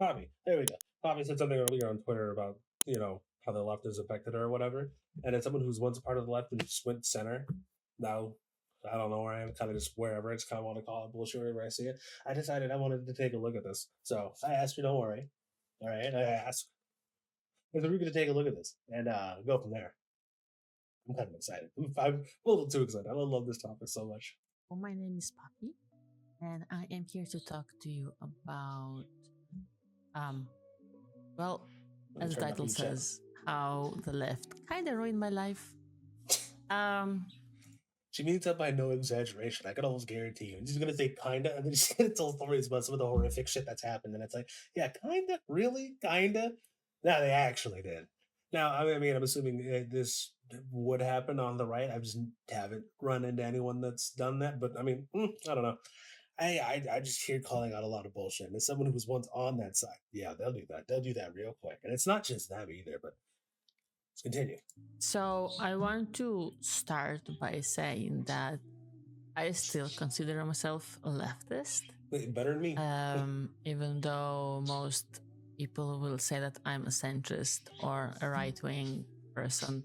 Poppy. There we go. Poppy said something earlier on Twitter about, how the left is affected her or whatever. And as someone who's once a part of the left and just went center, now I don't know where I am, kind of just wherever. I just kind of want to call it bullshit wherever I see it. I decided I wanted to take a look at this. So I asked you, don't worry. All right. I asked, we're going to take a look at this and go from there. I'm kind of excited. I'm a little too excited. I love this topic so much. Well, my name is Poppy, and I am here to talk to you about, well, as the title says, how the left kind of ruined my life. She means that by no exaggeration. I can almost guarantee you. And she's gonna say kinda, and then she's gonna tell stories about some of the horrific shit that's happened. And it's like, yeah, kinda, really, kinda. No, they actually did. Now, I mean, I'm assuming this would happen on the right. I just haven't run into anyone that's done that. But I mean, I don't know. I just hear calling out a lot of bullshit. And as someone who was once on that side, yeah, they'll do that. They'll do that real quick. And it's not just them either. But let's continue. So I want to start by saying that I still consider myself a leftist. Better than me. Even though most people will say that I'm a centrist or a right-wing person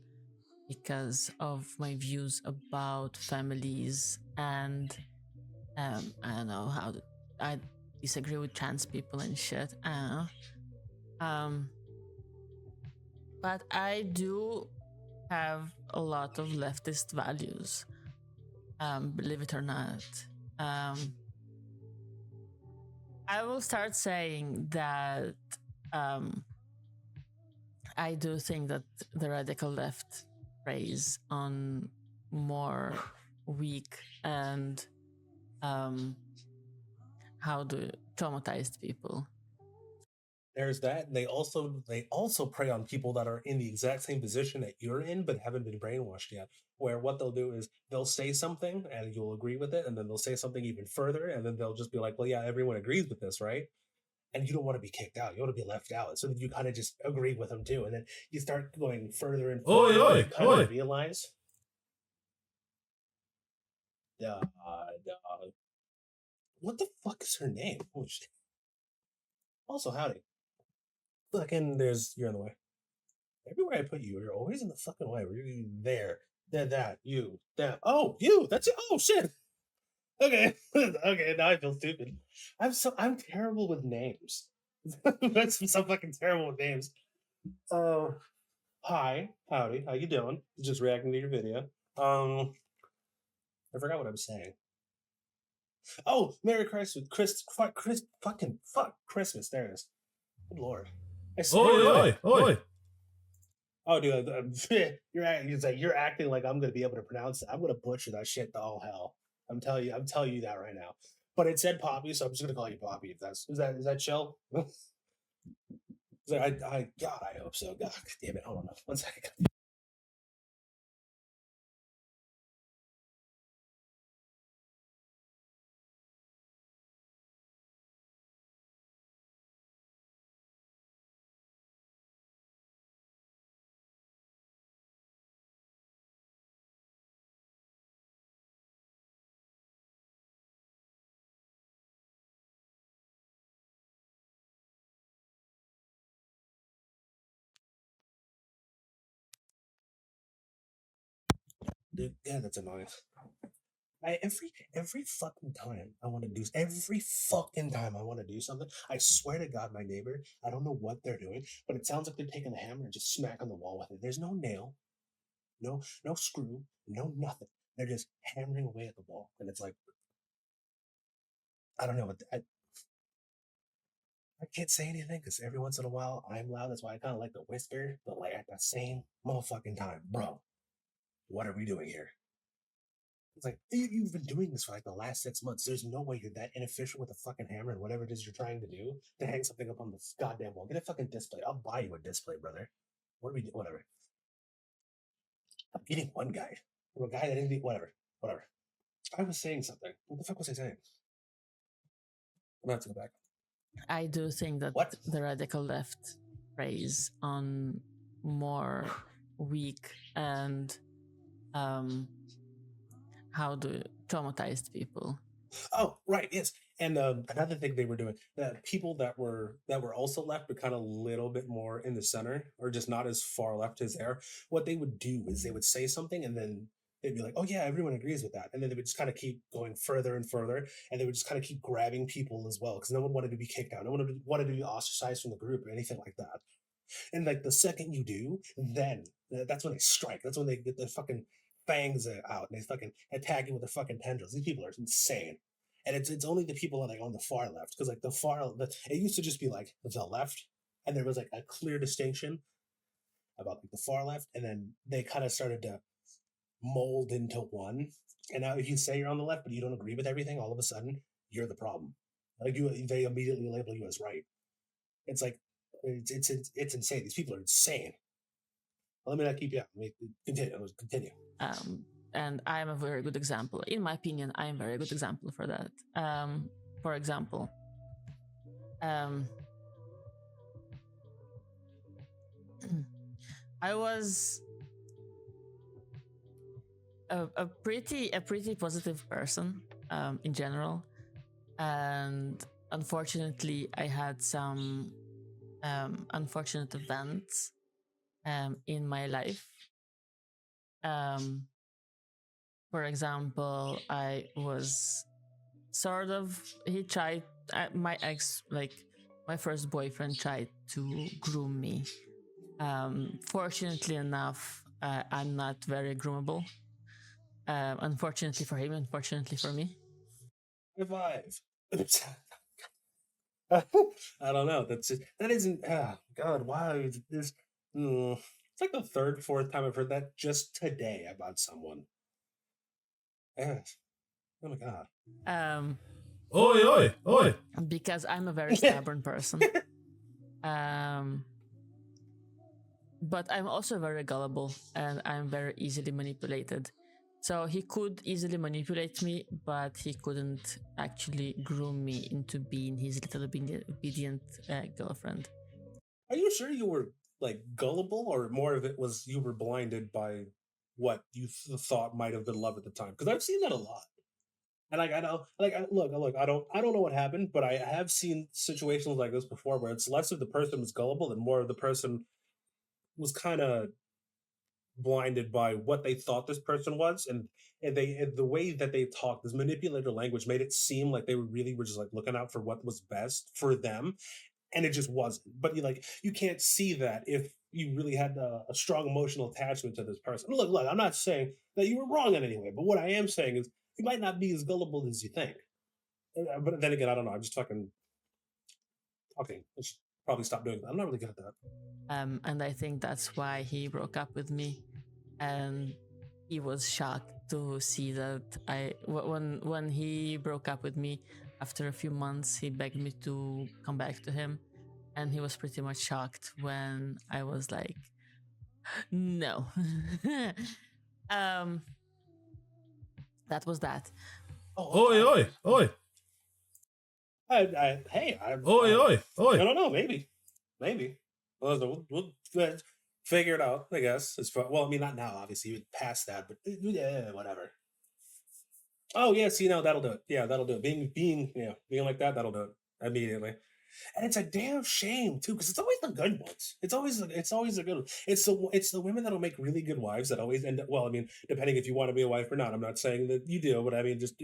because of my views about families and I don't know how I disagree with trans people and shit. I don't know. But I do have a lot of leftist values, believe it or not. I will start saying that I do think that the radical left preys on more weak and how do traumatized people. There's that. They also prey on people that are in the exact same position that you're in, but haven't been brainwashed yet. Where what they'll do is they'll say something and you'll agree with it, and then they'll say something even further, and then they'll just be like, "Well, yeah, everyone agrees with this, right?" And you don't want to be kicked out. You want to be left out. So then you kind of just agree with them too, and then you start going further and further. Oi, and kind of realize. What the fuck is her name? Oh shit. Also, howdy. Fucking, you're in the way. Everywhere I put you, you're always in the fucking way. You're there, that, you, that. Oh, you. That's it. Oh shit. Okay, okay. Now I feel stupid. I'm terrible with names. That's so fucking terrible with names. Hi, howdy. How you doing? Just reacting to your video. I forgot what I was saying. Oh, Merry Christmas, Christmas. There it is. Good Lord. Oi. Oh, dude, you're acting like I'm gonna be able to pronounce it. I'm gonna butcher that shit to all hell. I'm telling you that right now. But it said Poppy, so I'm just gonna call you Poppy. If is that chill? God, I hope so. God damn it. Hold on, 1 second. Dude, yeah, that's annoying. Every fucking time I want to do something, I swear to God, my neighbor, I don't know what they're doing, but it sounds like they're taking a hammer and just smacking the wall with it. There's no nail, no screw, no nothing. They're just hammering away at the wall, and it's like, I don't know, but I can't say anything because every once in a while I'm loud. That's why I kind of like to whisper, but like at the same motherfucking time, bro, what are we doing here? It's like, you've been doing this for like the last 6 months. There's no way you're that inefficient with a fucking hammer and whatever it is you're trying to do to hang something up on the goddamn wall. Get a fucking display. I'll buy you a display, brother. What do we do? Whatever. I'm getting one guy. From a guy that didn't whatever. I was saying something. What the fuck was I saying? I'm gonna have to go back. I do think that the radical left preys on more weak and how do traumatized people. Oh, right, yes. And another thing they were doing, that people that were also left, but kind of a little bit more in the center, or just not as far left as there. What they would do is they would say something, and then they'd be like, "Oh yeah, everyone agrees with that," and then they would just kind of keep going further and further, and they would just kind of keep grabbing people as well, because no one wanted to be kicked out, no one wanted to be ostracized from the group or anything like that. And like the second you do, then that's when they strike. That's when they get their fucking fangs out and they fucking attack you with their fucking tendrils. These people are insane. And it's only the people like on the far left, because like it used to just be like the left, and there was like a clear distinction about like the far left, and then they kind of started to mold into one. And now if you say you're on the left but you don't agree with everything, all of a sudden you're the problem. Like they immediately label you as right. It's like it's insane. These people are insane. Well, let me not keep you up. Let me continue. And I am a very good example. In my opinion, I am a very good example for that. For example, I was a pretty positive person in general, and unfortunately, I had some unfortunate events in my life. For example, I was sort of, my ex, like my first boyfriend, tried to groom me. Fortunately enough, I'm not very groomable. Unfortunately for him, unfortunately for me. Revive. I don't know. That isn't. God, why this? It's like the third, fourth time I've heard that just today about someone. Yes. Oh my god. Oi, oi, oi. Because I'm a very stubborn person. But I'm also very gullible, and I'm very easily manipulated. So he could easily manipulate me, but he couldn't actually groom me into being his little obedient girlfriend. Are you sure you were like gullible, or more of it was you were blinded by what you thought might have been love at the time? Because I've seen that a lot. And like I know, like look, I don't know what happened, but I have seen situations like this before, where it's less of the person was gullible and more of the person was kind of blinded by what they thought this person was, and the way that they talked, this manipulative language, made it seem like they were just like looking out for what was best for them, and it just wasn't. But you can't see that if you really had a strong emotional attachment to this person. Look, I'm not saying that you were wrong in any way, but what I am saying is you might not be as gullible as you think. But then again, I don't know. I'm just fucking talking. I should probably stop doing that. I'm not really good at that. And I think that's why he broke up with me, and he was shocked to see that when he broke up with me, after a few months, he begged me to come back to him, and he was pretty much shocked when I was like, no. That was that. Oi, oi, oi. Hey, Oi, oi, oi. I don't know. Maybe. We'll figure it out. I guess. Well, I mean, not now. Obviously, you're past that, but yeah, whatever. Oh yeah, see, no, that'll do it. Yeah, that'll do it. Being like that, that'll do it immediately. And it's a damn shame too, because it's always the good ones. It's always the good ones. It's the women that'll make really good wives that always end up. Well, I mean, depending if you want to be a wife or not. I'm not saying that you do, but I mean, just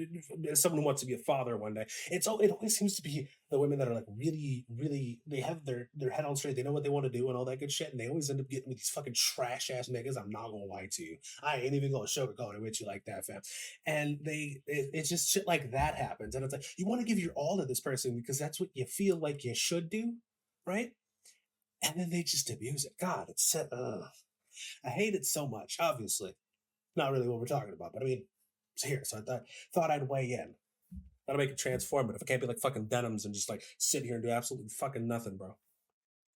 as someone who wants to be a father one day. It always seems to be the women that are like really, really. They have their head on straight. They know what they want to do and all that good shit, and they always end up getting with these fucking trash ass niggas. I'm not gonna lie to you. I ain't even gonna sugarcoat it with you like that, fam. And it's just shit like that happens, and it's like you want to give your all to this person because that's what you feel like you should do, right? And then they just abuse it. God, it's I hate it so much. Obviously, not really what we're talking about, but I mean, it's here. So I thought I'd weigh in. Gotta make it transformative. I can't be like fucking Denims and just like sit here and do absolutely fucking nothing, bro.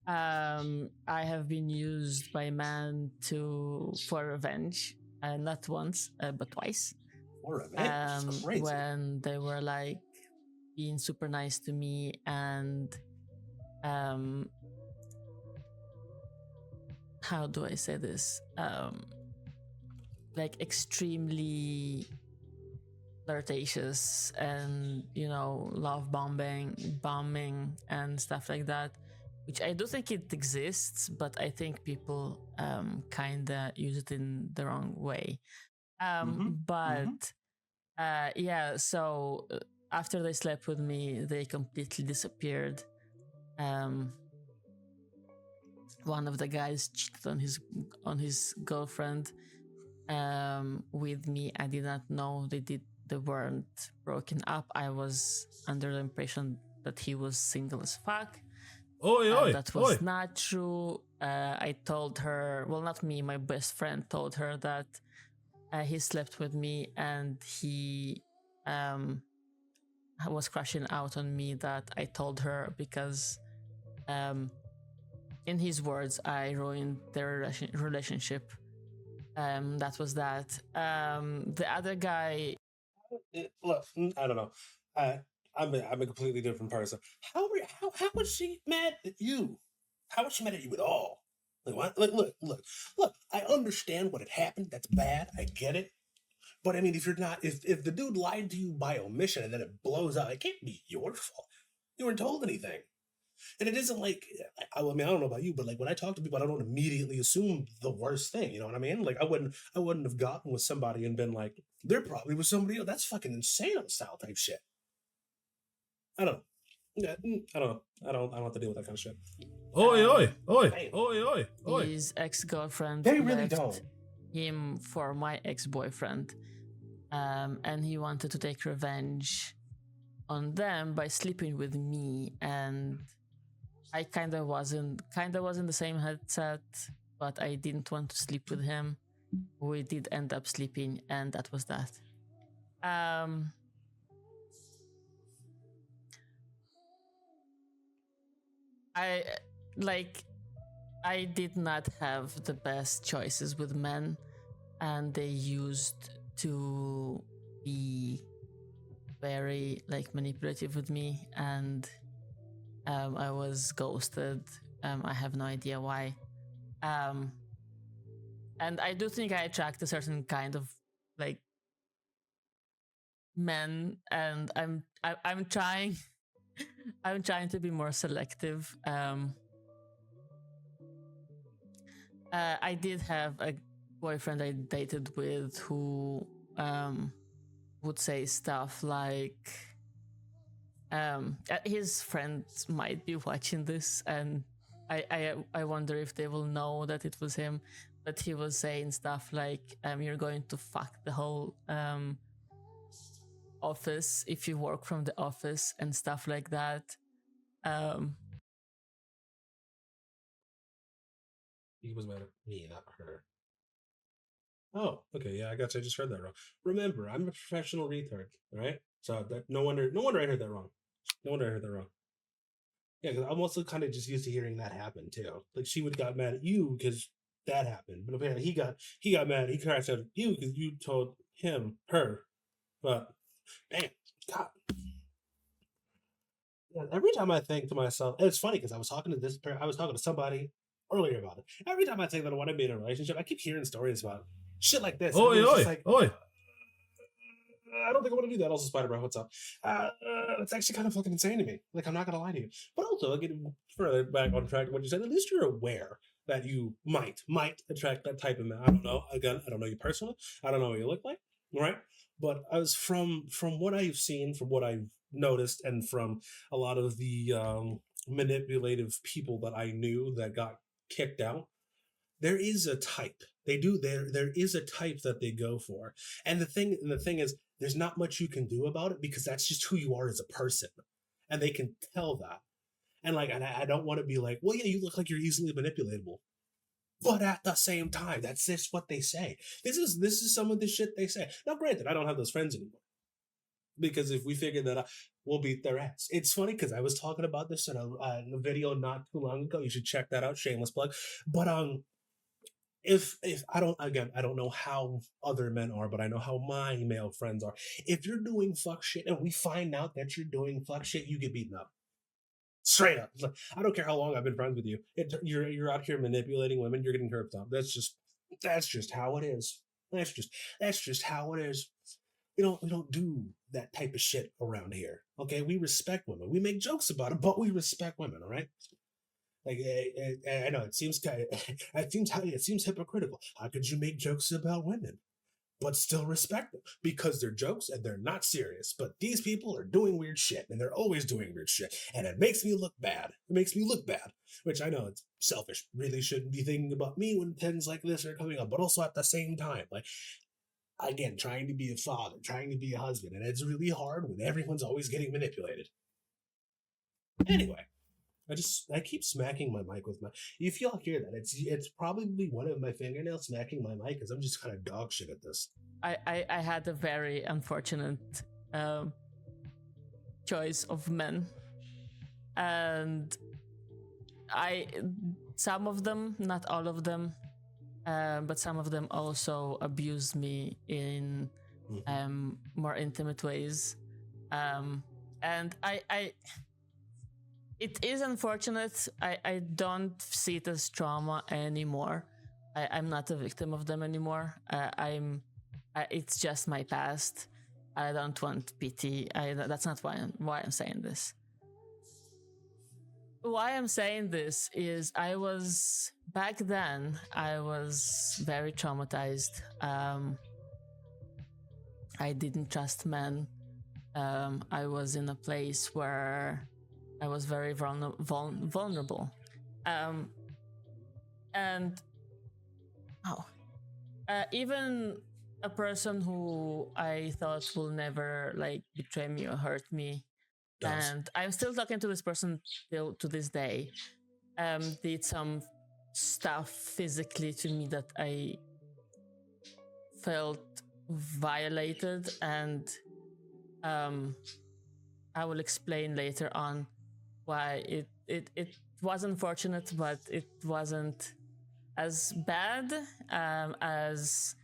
I have been used by man for revenge, not once, but twice. For revenge? It's crazy. When they were like being super nice to me and how do I say this? Like extremely flirtatious and love bombing and stuff like that, which I do think it exists, but I think people kind of use it in the wrong way. But yeah, so after they slept with me, they completely disappeared. One of the guys cheated on his girlfriend with me. I did not know they weren't broken up. I was under the impression that he was single as fuck. That was not true. I told her, well, not me, my best friend told her that he slept with me, and he was crashing out on me that I told her because in his words, I ruined their relationship. That was that. The other guy. Look, I don't know. I'm a completely different person. How was she mad at you? How was she mad at you at all? Like, what? Look. I understand what had happened. That's bad. I get it. But I mean, if the dude lied to you by omission and then it blows out, it can't be your fault. You weren't told anything. And it isn't like, I mean, I don't know about you, but like when I talk to people, I don't immediately assume the worst thing. You know what I mean? Like I wouldn't have gotten with somebody and been like, they're probably with somebody else. That's fucking insane style type shit. I don't know. Yeah, I don't know. I don't have to deal with that kind of shit. Oi. His ex-girlfriend They really left don't. him for my ex-boyfriend. And he wanted to take revenge on them by sleeping with me, and I kind of was in the same headset, but I didn't want to sleep with him. We did end up sleeping, and that was that. I did not have the best choices with men, and they used to be very manipulative with me, and I was ghosted. I have no idea why. And I do think I attract a certain kind of men, and I'm trying I'm trying to be more selective. I did have a boyfriend I dated with who would say stuff like his friends might be watching this, and I wonder if they will know that it was him, but he was saying stuff like you're going to fuck the whole office if you work from the office and stuff like that. He was mad at me, not her. Oh, okay, yeah, I guess I just heard that wrong. Remember, I'm a professional retard, all right? So no wonder I heard that wrong. No wonder I heard that wrong. Yeah, because I'm also kind of just used to hearing that happen too. Like she would got mad at you because that happened, but apparently he got mad. He crashed out at you because you told her. But damn, God. Yeah, every time I think to myself, and it's funny because I was talking to somebody earlier about it. Every time I think that I want to be in a relationship, I keep hearing stories about shit like this. Oi. I don't think I want to do that. Also, Spider Bro, what's up? It's actually kind of fucking insane to me. Like, I'm not gonna lie to you. But also, getting further back on track to what you said, at least you're aware that you might attract that type of man. I don't know. Again, I don't know you personally. I don't know what you look like, right? But I was from what I've seen, from what I've noticed, and from a lot of the manipulative people that I knew that got kicked out. There is a type. There is a type that they go for. And the thing is, there's not much you can do about it because that's just who you are as a person. And they can tell that. And I don't want to be like, well, yeah, you look like you're easily manipulatable. But at the same time, that's just what they say. This is some of the shit they say. Now, granted, I don't have those friends anymore. Because if we figure that out, we'll beat their ass. It's funny because I was talking about this in a video not too long ago. You should check that out. Shameless plug. But if I don't know how other men are, but I know how my male friends are. If you're doing fuck shit and we find out that you're doing fuck shit, you get beaten up. Straight up. Like, I don't care how long I've been friends with you. You're out here manipulating women, you're getting curbed on. That's just how it is. That's just how it is. we don't do that type of shit around here. Okay, we respect women. We make jokes about it, but we respect women. All right. Like I know it seems kind of, it seems hypocritical. How could you make jokes about women but still respect them because they're jokes and they're not serious? But these people are doing weird shit and they're always doing weird shit, and it makes me look bad. It makes me look bad, which I know it's selfish. Really shouldn't be thinking about me when things like this are coming up, but also at the same time, like again, trying to be a father, trying to be a husband, and it's really hard when everyone's always getting manipulated. Anyway. I keep smacking my mic with my. If y'all hear that, it's probably one of my fingernails smacking my mic because I'm just kind of dog shit at this. I had a very unfortunate choice of men, and some of them, not all of them, but some of them also abused me in more intimate ways, and I it is unfortunate. I don't see it as trauma anymore. I'm not a victim of them anymore. It's just my past. I don't want pity. That's not why I'm saying this. Why I'm saying this is back then I was very traumatized. I didn't trust men. I was in a place where I was very vulnerable. Even a person who I thought will never like betray me or hurt me, and I'm still talking to this person till to this day, did some stuff physically to me that I felt violated, and I will explain later on why it was unfortunate, but it wasn't as bad as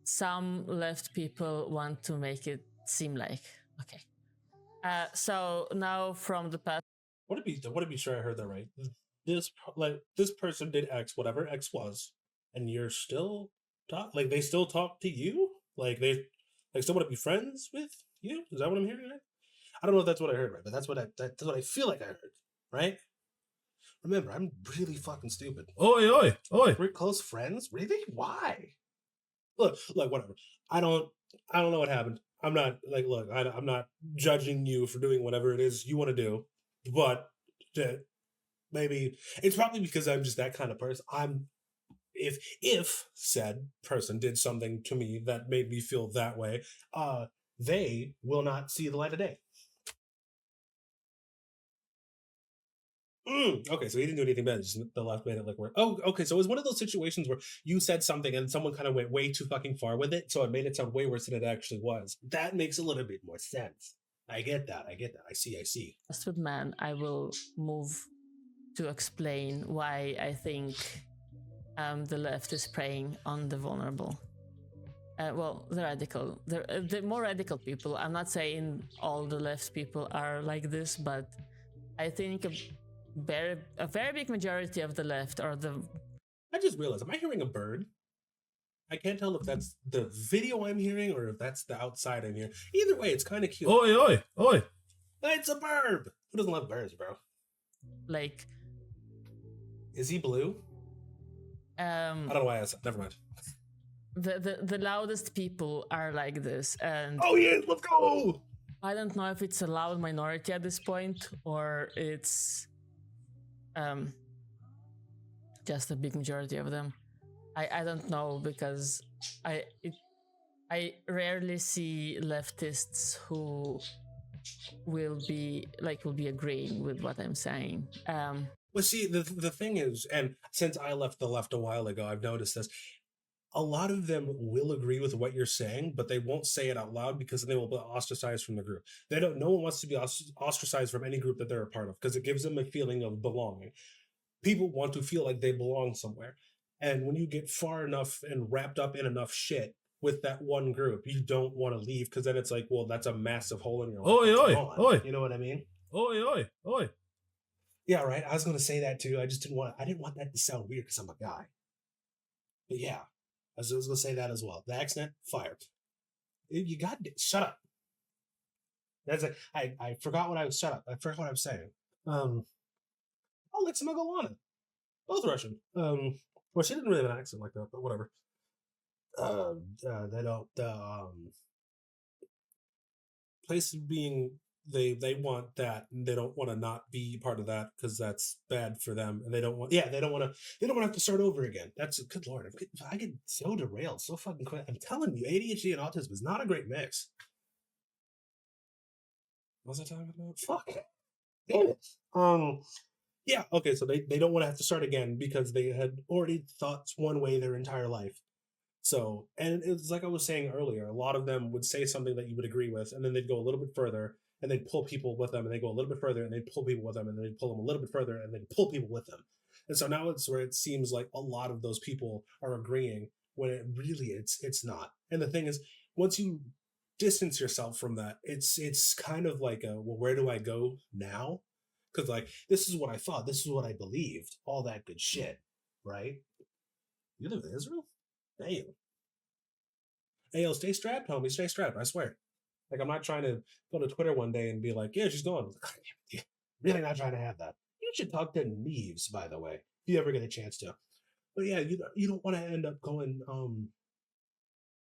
some left people want to make it seem like. Okay. So now from the past. What to be sure I heard that right? This person did X, whatever X was, and you're still they still talk to you, they still want to be friends with you. Is that what I'm hearing? Right? I don't know if that's what I heard, right? But that's what I feel like I heard, right? Remember, I'm really fucking stupid. Oi, oi, oi. We're close friends? Really? Why? Look, whatever. I don't know what happened. I'm not I'm not judging you for doing whatever it is you want to do, but maybe it's probably because I'm just that kind of person. If said person did something to me that made me feel that way, they will not see the light of day. Okay, so he didn't do anything bad. Just the left made it look worse. Oh, okay. So it was one of those situations where you said something and someone kind of went way too fucking far with it, so it made it sound way worse than it actually was. That makes a little bit more sense. I get that. I see. Just with man, I will move to explain why I think the left is preying on the vulnerable. The more radical people. I'm not saying all the left people are like this, but I think a very big majority of the left are the. I just realized, am I hearing a bird? I can't tell if that's the video I'm hearing or if that's the outside I'm hearing. Either way, it's kind of cute. Oi, oi, oi. It's a bird. Who doesn't love birds, bro? Like. Is he blue? I don't know why I said. Never mind. The loudest people are like this, and. Oh yeah, let's go! I don't know if it's a loud minority at this point or it's just a big majority of them. I don't know, because I rarely see leftists who will be agreeing with what I'm saying. Well, see, the thing is, and since I left the left a while ago, I've noticed this. A lot of them will agree with what you're saying, but they won't say it out loud because they will be ostracized from the group. No one wants to be ostracized from any group that they're a part of because it gives them a feeling of belonging. People want to feel like they belong somewhere. And when you get far enough and wrapped up in enough shit with that one group, you don't want to leave because then it's like, well, that's a massive hole in your life. Oi. You know what I mean? Oi. Yeah, right. I was going to say that too. I didn't want that to sound weird because I'm a guy. But yeah. I was going to say that as well. The accent, fire. You got shut up. That's it. I forgot what I was. Shut up. I forgot what I was saying. Alexa Magalana, both Russian. Well, she didn't really have an accent like that, but whatever. They don't. Places being they want that, and they don't want to not be part of that because that's bad for them, and they don't want. Yeah, they don't want to have to start over again. That's good lord. I get so derailed so fucking quick. I'm telling you, ADHD and autism is not a great mix. What was I talking about? Fuck. Damn it. Yeah, okay, so they don't want to have to start again because they had already thought one way their entire life. So, and it's like I was saying earlier, a lot of them would say something that you would agree with, and then they'd go a little bit further, and they'd pull people with them, and they go a little bit further, and they'd pull people with them, and then they'd pull them a little bit further, and they'd pull people with them. And so now it's where it seems like a lot of those people are agreeing when it really it's not. And the thing is, once you distance yourself from that, it's kind of like well, where do I go now? Because like this is what I thought, this is what I believed, all that good shit, right? You live in Israel? Damn. Hey, yo, stay strapped, homie. Stay strapped. I swear. Like, I'm not trying to go to Twitter one day and be like, yeah, she's gone. Really not trying to have that. You should talk to Neves, by the way, if you ever get a chance to. But yeah, you don't want to end up going,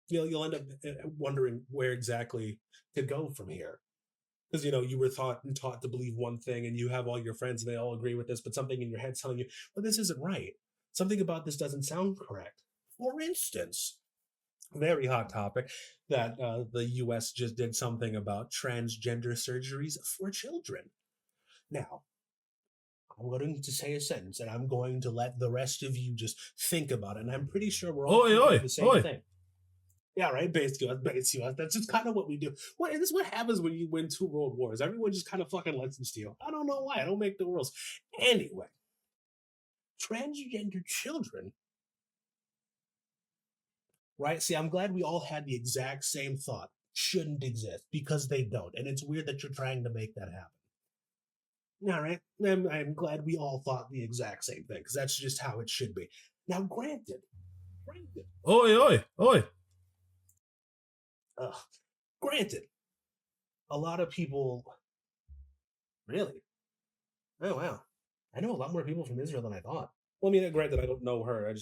you'll end up wondering where exactly to go from here. Because, you were taught to believe one thing, and you have all your friends and they all agree with this, but something in your head's telling you, well, this isn't right. Something about this doesn't sound correct. For instance, very hot topic that the US just did something about transgender surgeries for children. Now, I'm going to say a sentence, and I'm going to let the rest of you just think about it, and I'm pretty sure we're all thinking the same thing. Yeah, right. Basically, us. That's just kind of what we do. This is what happens when you win 2 world wars. Everyone just kind of fucking lets them steal. I don't know why. I don't make the rules. Anyway, transgender children. Right? See, I'm glad we all had the exact same thought. Shouldn't exist because they don't. And it's weird that you're trying to make that happen. All right. I'm glad we all thought the exact same thing because that's just how it should be. Now, granted. Oi. Granted, a lot of people. Really? Oh, wow. I know a lot more people from Israel than I thought. Well, I mean, granted, I don't know her.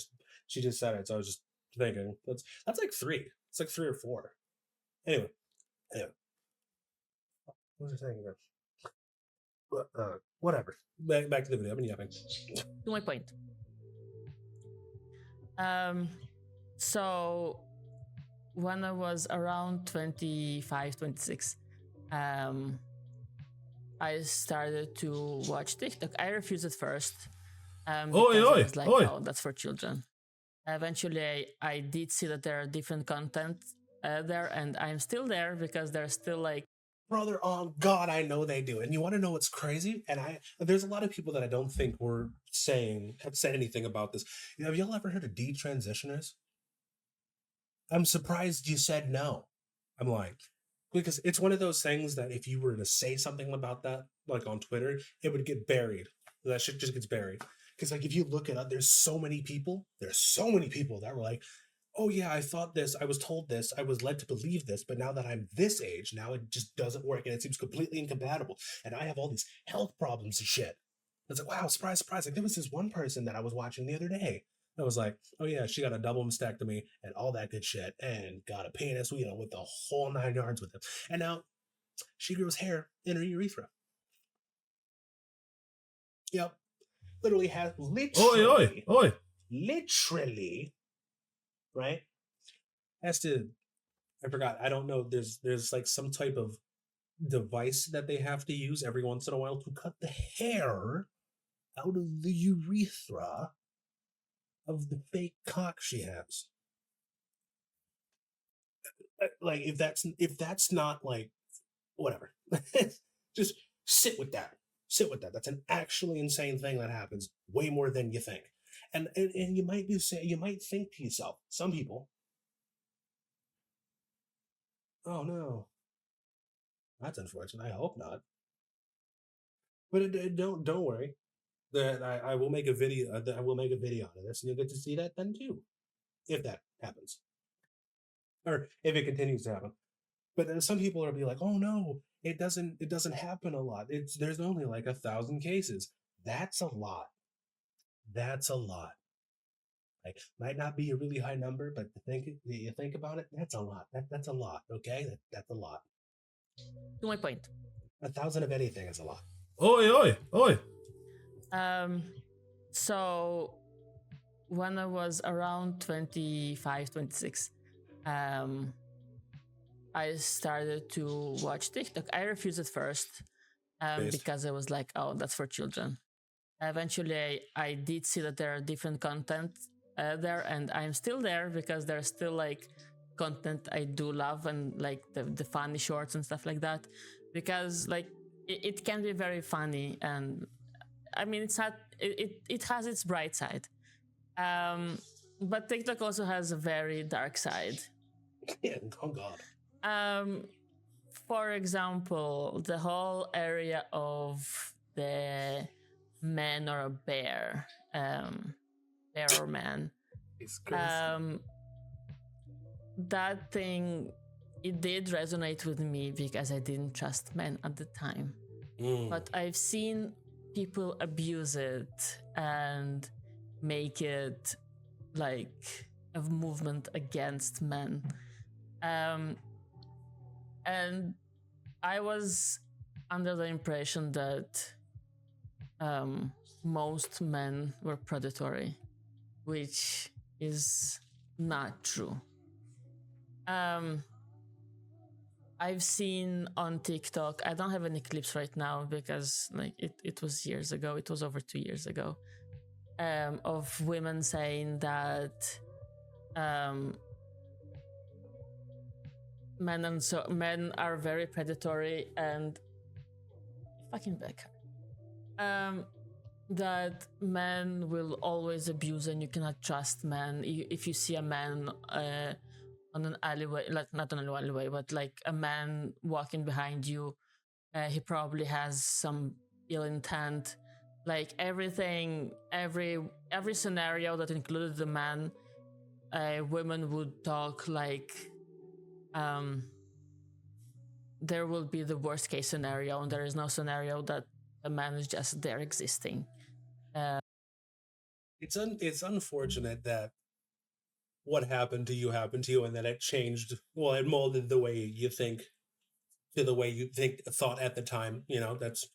She just said it, so I was just thinking that's like 3. It's like 3 or 4. Anyway, what was I saying about? Whatever. Back to the video. I've been yapping. To my point. So when I was around 25, 26, I started to watch TikTok. I refused at first. Because I was like, oh, that's for children. Eventually, I did see that there are different content there, and I'm still there because they're still like, brother, oh God, I know they do. And you want to know what's crazy? And there's a lot of people that I don't think have said anything about this. Have y'all ever heard of detransitioners? I'm surprised you said no. I'm like, because it's one of those things that if you were to say something about that, like on Twitter, it would get buried. That shit just gets buried. Because like if you look it up, there's so many people that were like, oh yeah, I thought this, I was told this, I was led to believe this, but now that I'm this age, now it just doesn't work and it seems completely incompatible. And I have all these health problems and shit. It's like, wow, surprise. Like there was this one person that I was watching the other day that was like, oh yeah, she got a double mastectomy and all that good shit and got a penis, with the whole 9 yards with it. And now she grows hair in her urethra. Yep. Literally has literally, right? I forgot. I don't know. There's like some type of device that they have to use every once in a while to cut the hair out of the urethra of the fake cock she has. Like if that's not like whatever, just sit with that. That's an actually insane thing that happens way more than you think. And you might think to yourself, some people, oh no, that's unfortunate. I hope not. But don't worry. That I will make a video. I will make a video out of this, and you'll get to see that then too, if that happens. or if it continues to happen. But then some people are be like, "Oh no, it doesn't happen a lot. There's only like 1,000 cases. That's a lot. That's a lot. Like might not be a really high number, but you think about it, that's a lot. That's a lot. Okay, that's a lot. To my point. 1,000 of anything is a lot. Oi, oi, oi. So when I was around 25, 26, I started to watch TikTok. I refused at first because I was like, oh, that's for children. Eventually, I did see that there are different content there, and I'm still there because there's still like content I do love, and like the funny shorts and stuff like that, because like it can be very funny, and I mean it's not it has its bright side, but TikTok also has a very dark side. Yeah, oh god. For example, the whole area of the man or a bear, bear or man. It's crazy. That thing, it did resonate with me because I didn't trust men at the time. But I've seen people abuse it and make it like a movement against men. And I was under the impression that most men were predatory, which is not true. I've seen on TikTok, I don't have any clips right now because like it was years ago, it was over 2 years ago, of women saying that men are very predatory and fucking back. That men will always abuse and you cannot trust men. If you see a man on an alleyway, like not on an alleyway, but like a man walking behind you, he probably has some ill intent. Like everything, every scenario that included the man, women would talk like there will be the worst case scenario, and there is no scenario that a man is just there existing. It's unfortunate that what happened to you, and that it changed. Well, it molded the way you think to the way you thought at the time. You know, it's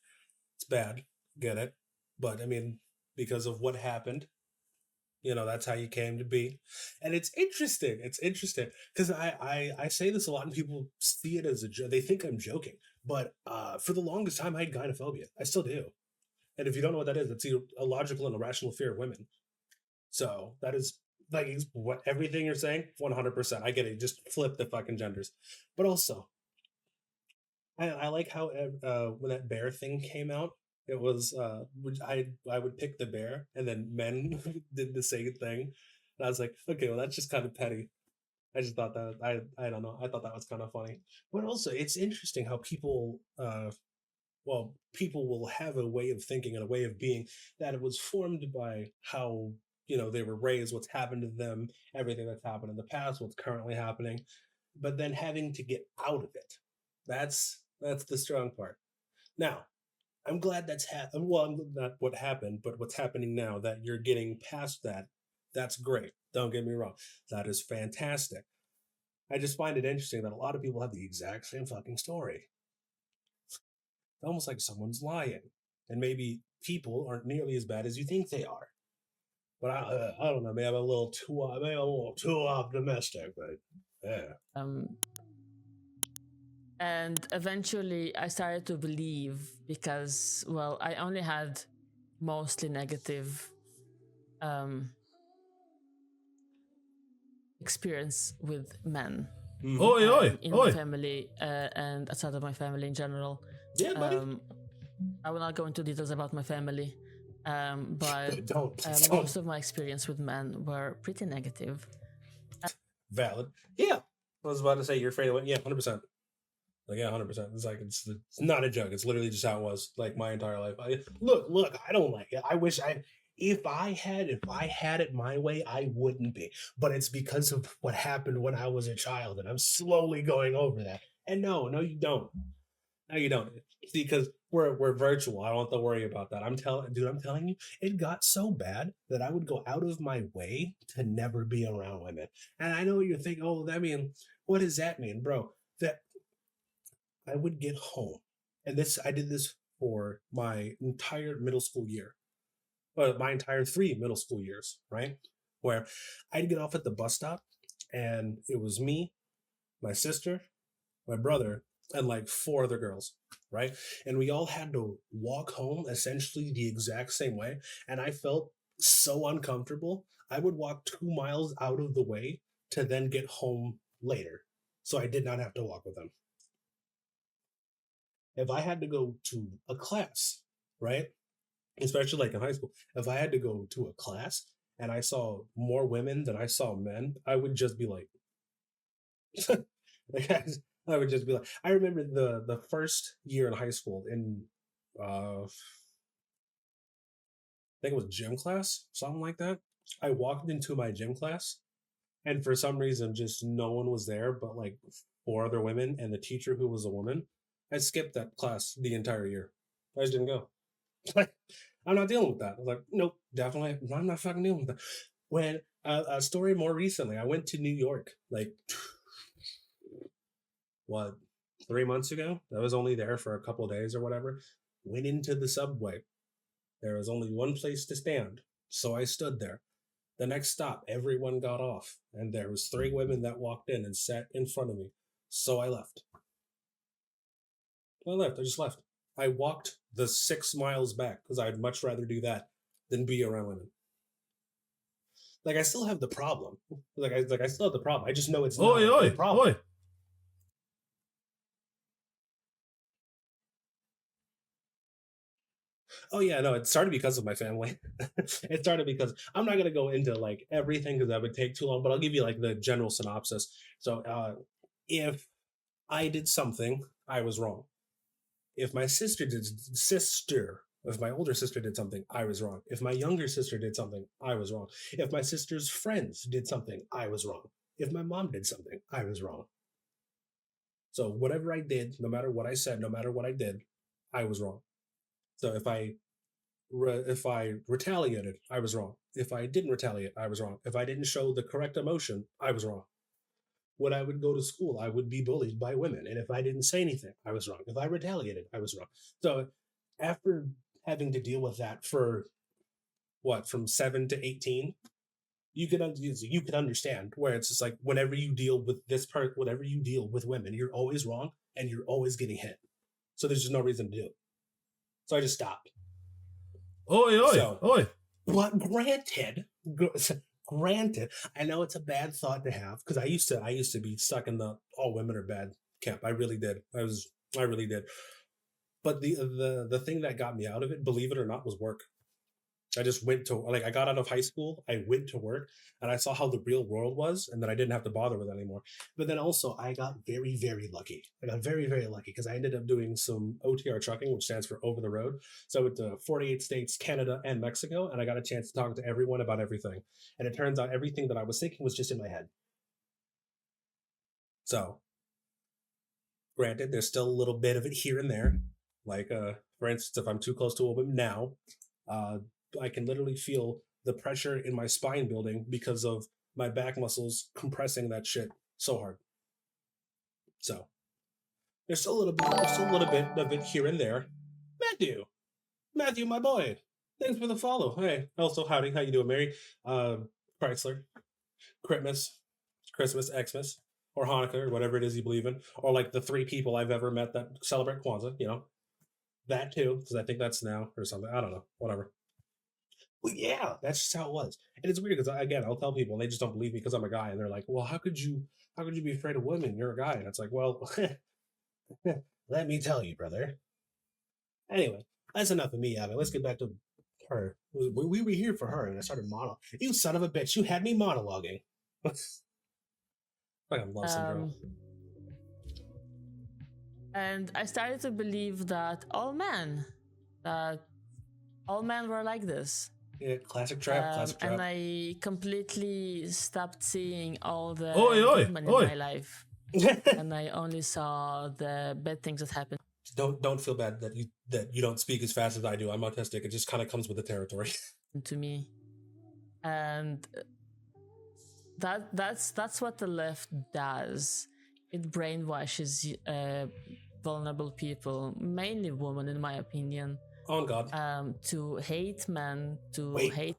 bad. Get it? But I mean, because of what happened, you know, that's how you came to be. And it's interesting. It's interesting because I say this a lot, and people see it as a joke. They think I'm joking, but for the longest time, I had gynophobia. I still do. And if you don't know what that is, it's a logical and irrational fear of women. So that is like what everything you're saying, 100%. I get it. Just flip the fucking genders. But also, I like how when that bear thing came out, it was I would pick the bear, and then men did the same thing, and I was like, okay, well that's just kind of petty. I just thought that I don't know. I thought that was kind of funny. But also, it's interesting how people people will have a way of thinking and a way of being that it was formed by how, you know, they were raised, what's happened to them, everything that's happened in the past, what's currently happening, but then having to get out of it. That's the strong part. Now, I'm glad that's happened. Well, not what happened, but what's happening now, that you're getting past that. That's great. Don't get me wrong. That is fantastic. I just find it interesting that a lot of people have the exact same fucking story. Almost like someone's lying, and maybe people aren't nearly as bad as you think they are. But I don't know. Maybe I'm a little too optimistic. But yeah. And eventually, I started to believe because, well, I only had mostly negative experience with men. Oi, oi, in oi. my family and outside of my family in general. Yeah, buddy. I will not go into details about my family, but don't. most of my experience with men were pretty negative. Valid. Yeah. I was about to say you're afraid of it. Yeah, 100%. Like, yeah, 100%. It's like, it's not a joke. It's literally just how it was, like, my entire life. Look, I don't like it. I wish If I had it my way, I wouldn't be. But it's because of what happened when I was a child, and I'm slowly going over that. And no, you don't. No, you don't. See, because we're virtual. I don't have to worry about that. I'm telling you, it got so bad that I would go out of my way to never be around women. And I know you're thinking, oh, that mean, what does that mean, bro? That I would get home, and I did this for my entire middle school year, well, my entire 3 middle school years, right? Where I'd get off at the bus stop, and it was me, my sister, my brother, and like 4 other girls, right? And we all had to walk home essentially the exact same way. And I felt so uncomfortable. I would walk 2 miles out of the way to then get home later. So I did not have to walk with them. If I had to go to a class, right? Especially like in high school, if I had to go to a class and I saw more women than I saw men, I would just be like, like I would just be like, I remember the first year in high school in I think it was gym class, something like that. I walked into my gym class, and for some reason, just no one was there but like 4 other women and the teacher who was a woman. I skipped that class the entire year. I just didn't go. Like, I'm not dealing with that. I was like, nope, definitely, I'm not fucking dealing with that. When a story more recently, I went to New York, like, what, 3 months ago? I was only there for a couple of days or whatever. Went into the subway. There was only one place to stand, so I stood there. The next stop, everyone got off, and there was 3 women that walked in and sat in front of me. So I left. I just left. I walked the 6 miles back because I'd much rather do that than be around women. Like, I still have the problem. I still have the problem. I just know it's not a big problem. Oi. Oh yeah, no, it started because of my family. It started because I'm not gonna go into like everything because that would take too long, but I'll give you like the general synopsis. So if I did something, I was wrong. If my if my older sister did something, I was wrong. If my younger sister did something, I was wrong. If my sister's friends did something, I was wrong. If my mom did something, I was wrong. So whatever I did, no matter what I said, no matter what I did, I was wrong. So if I retaliated, I was wrong. If I didn't retaliate, I was wrong. If I didn't show the correct emotion, I was wrong. When I would go to school, I would be bullied by women. And if I didn't say anything, I was wrong. If I retaliated, I was wrong. So after having to deal with that for from 7 to 18, you can understand where it's just like whenever you deal with whenever you deal with women, you're always wrong and you're always getting hit. So there's just no reason to do it. So I just stopped. Oi. But granted, I know it's a bad thought to have because I used to be stuck in the all women are bad camp. I really did. I really did. But the thing that got me out of it, believe it or not, was work. I just went to I got out of high school, I went to work, and I saw how the real world was, and then I didn't have to bother with it anymore. But then also I got very, very lucky. I got very, very lucky because I ended up doing some OTR trucking, which stands for over the road. So I went to 48 states, Canada, and Mexico, and I got a chance to talk to everyone about everything. And it turns out everything that I was thinking was just in my head. So, granted, there's still a little bit of it here and there. Like, for instance, if I'm too close to a woman now, I can literally feel the pressure in my spine building because of my back muscles compressing that shit so hard. So there's still a little bit of it here and there. Matthew, my boy, thanks for the follow. Hey, also howdy, how you doing, Mary? Chrysler, Christmas, Xmas, or Hanukkah, or whatever it is you believe in, or like the 3 people I've ever met that celebrate Kwanzaa. That too, because I think that's now or something. I don't know, whatever. Well, yeah, that's just how it was. And it's weird because again, I'll tell people and they just don't believe me because I'm a guy, and they're like, "Well, how could you be afraid of women? You're a guy." And it's like, well, let me tell you, brother. Anyway, that's enough of me, Evan. Let's get back to her. We were here for her, and I started monologuing. You son of a bitch! You had me monologuing. I love some girl. And I started to believe that all men were like this. Yeah, classic trap, classic And trap. I completely stopped seeing all the Oi, oi, good men in oi. my life, and I only saw the bad things that happened Don't feel bad that you don't speak as fast as I do. I'm autistic. It just kind of comes with the territory. to me, and that's what the left does. It brainwashes vulnerable people, mainly women, in my opinion, On God. to hate men, to Wait. hate.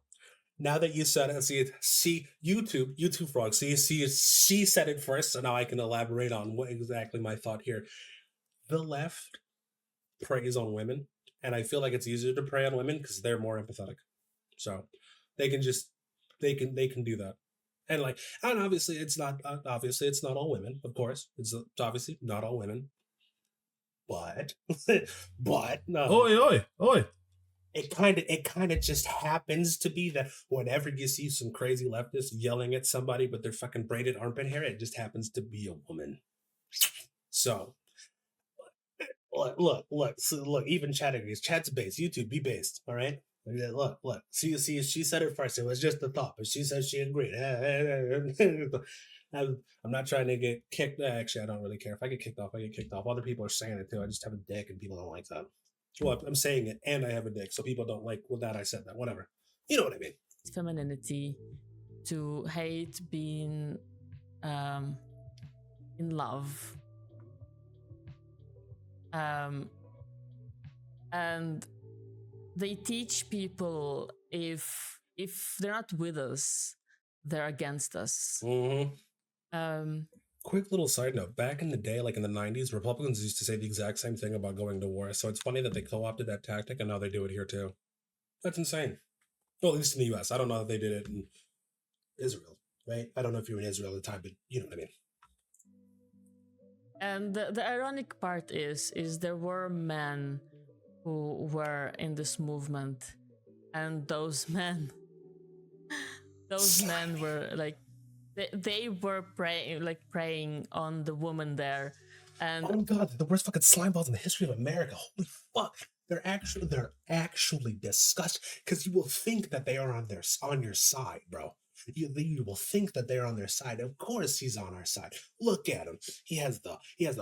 Now that you said it, see YouTube frog. See, she said it first, so now I can elaborate on what exactly my thought here. The left preys on women, and I feel like it's easier to prey on women because they're more empathetic. So they can just they can do that. And like, and obviously it's not all women, of course. It's obviously not all women. But but no. Oi, oi, oi. It kind of just happens to be that whenever you see some crazy leftist yelling at somebody with their fucking braided armpit hair, it just happens to be a woman. So look, even chat agrees. Chat's based. YouTube, be based. All right. Look. See, she said it first. It was just a thought, but she said she agreed. I'm not trying to get kicked. Actually, I don't really care. If I get kicked off, I get kicked off. Other people are saying it too. I just have a dick, and people don't like that. Well, I'm saying it, and I have a dick, so people don't like. Well, that I said that. Whatever. You know what I mean. Femininity, to hate being in love, and they teach people if they're not with us, they're against us. Quick little side note, back in the day, like in the 90s, Republicans used to say the exact same thing about going to war, so it's funny that they co-opted that tactic and now they do it here too. That's insane. Well, at least in the US. I don't know if they did it in Israel, right? I don't know if you were in Israel at the time, but you know what I mean. And the ironic part is there were men who were in this movement, and those men were like, they were preying on the woman there. And oh my God, they're the worst fucking slime balls in the history of America. Holy fuck. They're actually disgusting, because you will think that they are on your side, bro. You will think that they're on their side. Of course he's on our side. Look at him. He has the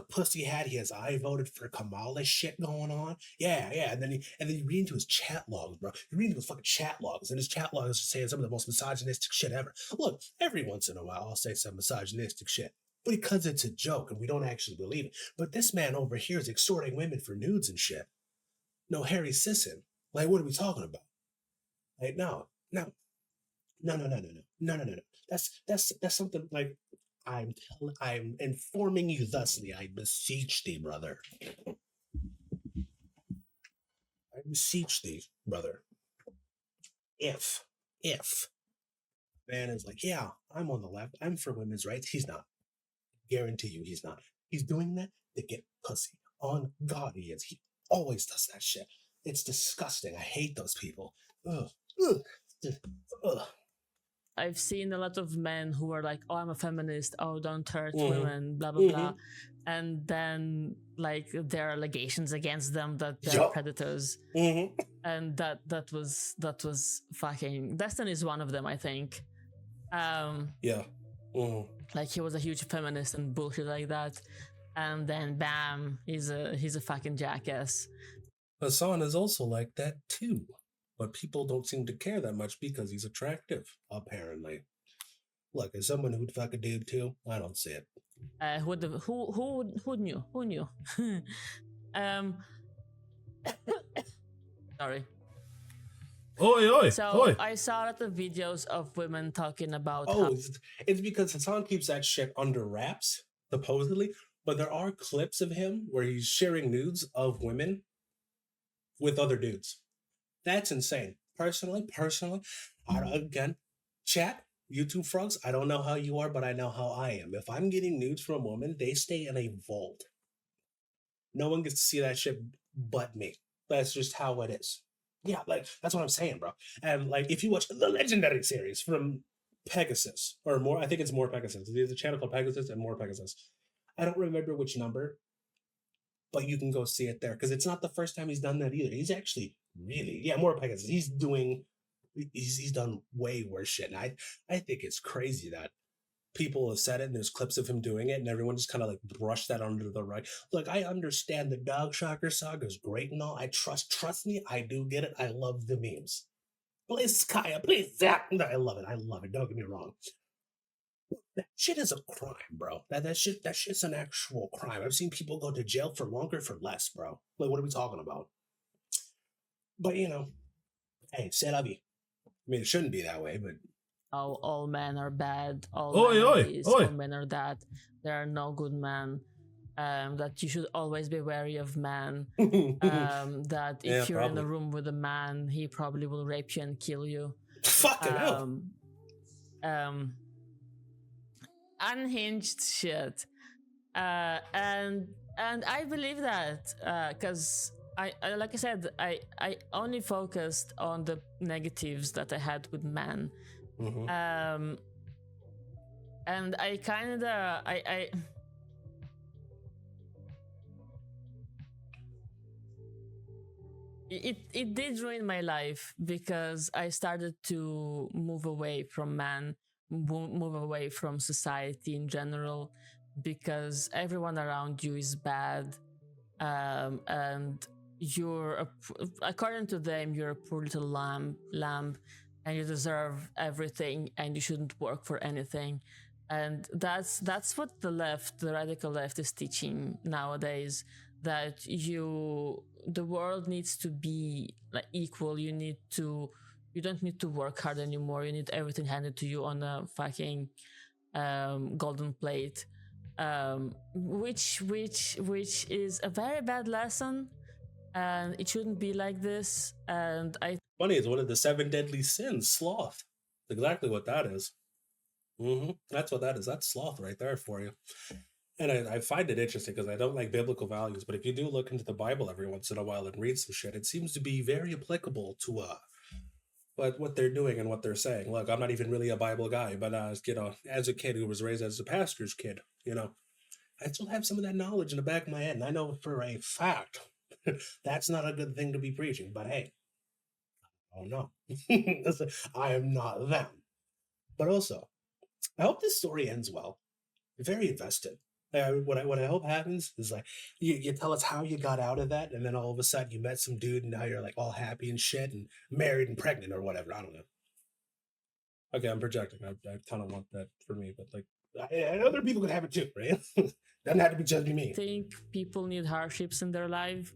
pussy hat. He has I voted for Kamala shit going on. Yeah. And then you read into his chat logs, bro. You read into his fucking chat logs, and his chat logs are saying some of the most misogynistic shit ever. Look, every once in a while I'll say some misogynistic shit, but because it's a joke and we don't actually believe it. But this man over here is extorting women for nudes and shit. No Harry Sisson. Like, what are we talking about? Like, no. That's something like I'm informing you thusly. I beseech thee, brother. I beseech thee, brother. If man is like, yeah, I'm on the left, I'm for women's rights, he's not. Guarantee you he's not. He's doing that to get pussy. On God he is. He always does that shit. It's disgusting. I hate those people. Ugh. I've seen a lot of men who are like, oh, I'm a feminist, oh, don't hurt women, blah blah blah, and then like there are allegations against them that they're predators, and that was fucking. Destin is one of them, I think. Like, he was a huge feminist and bullshit like that, and then bam, he's a fucking jackass. Hassan is also like that too, but people don't seem to care that much because he's attractive, apparently. Look, as someone who'd fuck a dude too, I don't see it. Who knew? Sorry. Oi. I saw a lot of videos of women talking about. It's because Hassan keeps that shit under wraps, supposedly. But there are clips of him where he's sharing nudes of women with other dudes. That's insane. Personally, again, chat, YouTube frogs, I don't know how you are, but I know how I am. If I'm getting nudes from a woman, they stay in a vault. No one gets to see that shit but me. That's just how it is. Yeah, like, that's what I'm saying, bro. And like, if you watch the Legendary series from Pegasus, or more, I think it's More Pegasus. There's a channel called Pegasus and More Pegasus. I don't remember which number, but you can go see it there, because it's not the first time he's done that either. He's actually really, More Pegasus. He's doing he's done way worse shit. And I think it's crazy that people have said it and there's clips of him doing it and everyone just kind of like brushed that under the rug. Look, I understand the Dog Shocker saga is great and all. I trust me, I do get it. I love the memes. Please, Kaya, please, Zach. I love it. I love it. Don't get me wrong. That shit is a crime, bro. That shit's an actual crime. I've seen people go to jail for longer for less, bro. Like, what are we talking about? But hey, c'est la vie. I mean, it shouldn't be that way, but all men are bad, all Oi, men are oi, this, oi. all men are that. There are no good men. That you should always be wary of men. That if Yeah, you're in probably. a room with a man, he probably will rape you and kill you. Fucking hell. Unhinged shit. And I believe that because I like I said, I only focused on the negatives that I had with men. Mhm. And I kind of it did ruin my life because I started to move away from man, move away from society in general, because everyone around you is bad, and according to them, you're a poor little lamb, and you deserve everything, and you shouldn't work for anything. And that's what the radical left is teaching nowadays, that the world needs to be like equal. You don't need to work hard anymore. You need everything handed to you on a fucking golden plate, which is a very bad lesson, and it shouldn't be like this. And Money is one of the 7 deadly sins, sloth. Exactly what that is. That's what that is. That's sloth right there for you. And I find it interesting because I don't like biblical values, but if you do look into the Bible every once in a while and read some shit, it seems to be very applicable to what they're doing and what they're saying. Look, I'm not even really a Bible guy, but as a kid who was raised as a pastor's kid, I still have some of that knowledge in the back of my head, and I know for a fact that's not a good thing to be preaching. But hey, oh no, I am not them. But also, I hope this story ends well. Very invested. What I hope happens is like you tell us how you got out of that, and then all of a sudden you met some dude, and now you're like all happy and shit, and married and pregnant or whatever. I don't know. Okay, I'm projecting. I kind of want that for me, but like other people could have it too, right? Doesn't have to be just me. I think people need hardships in their lives.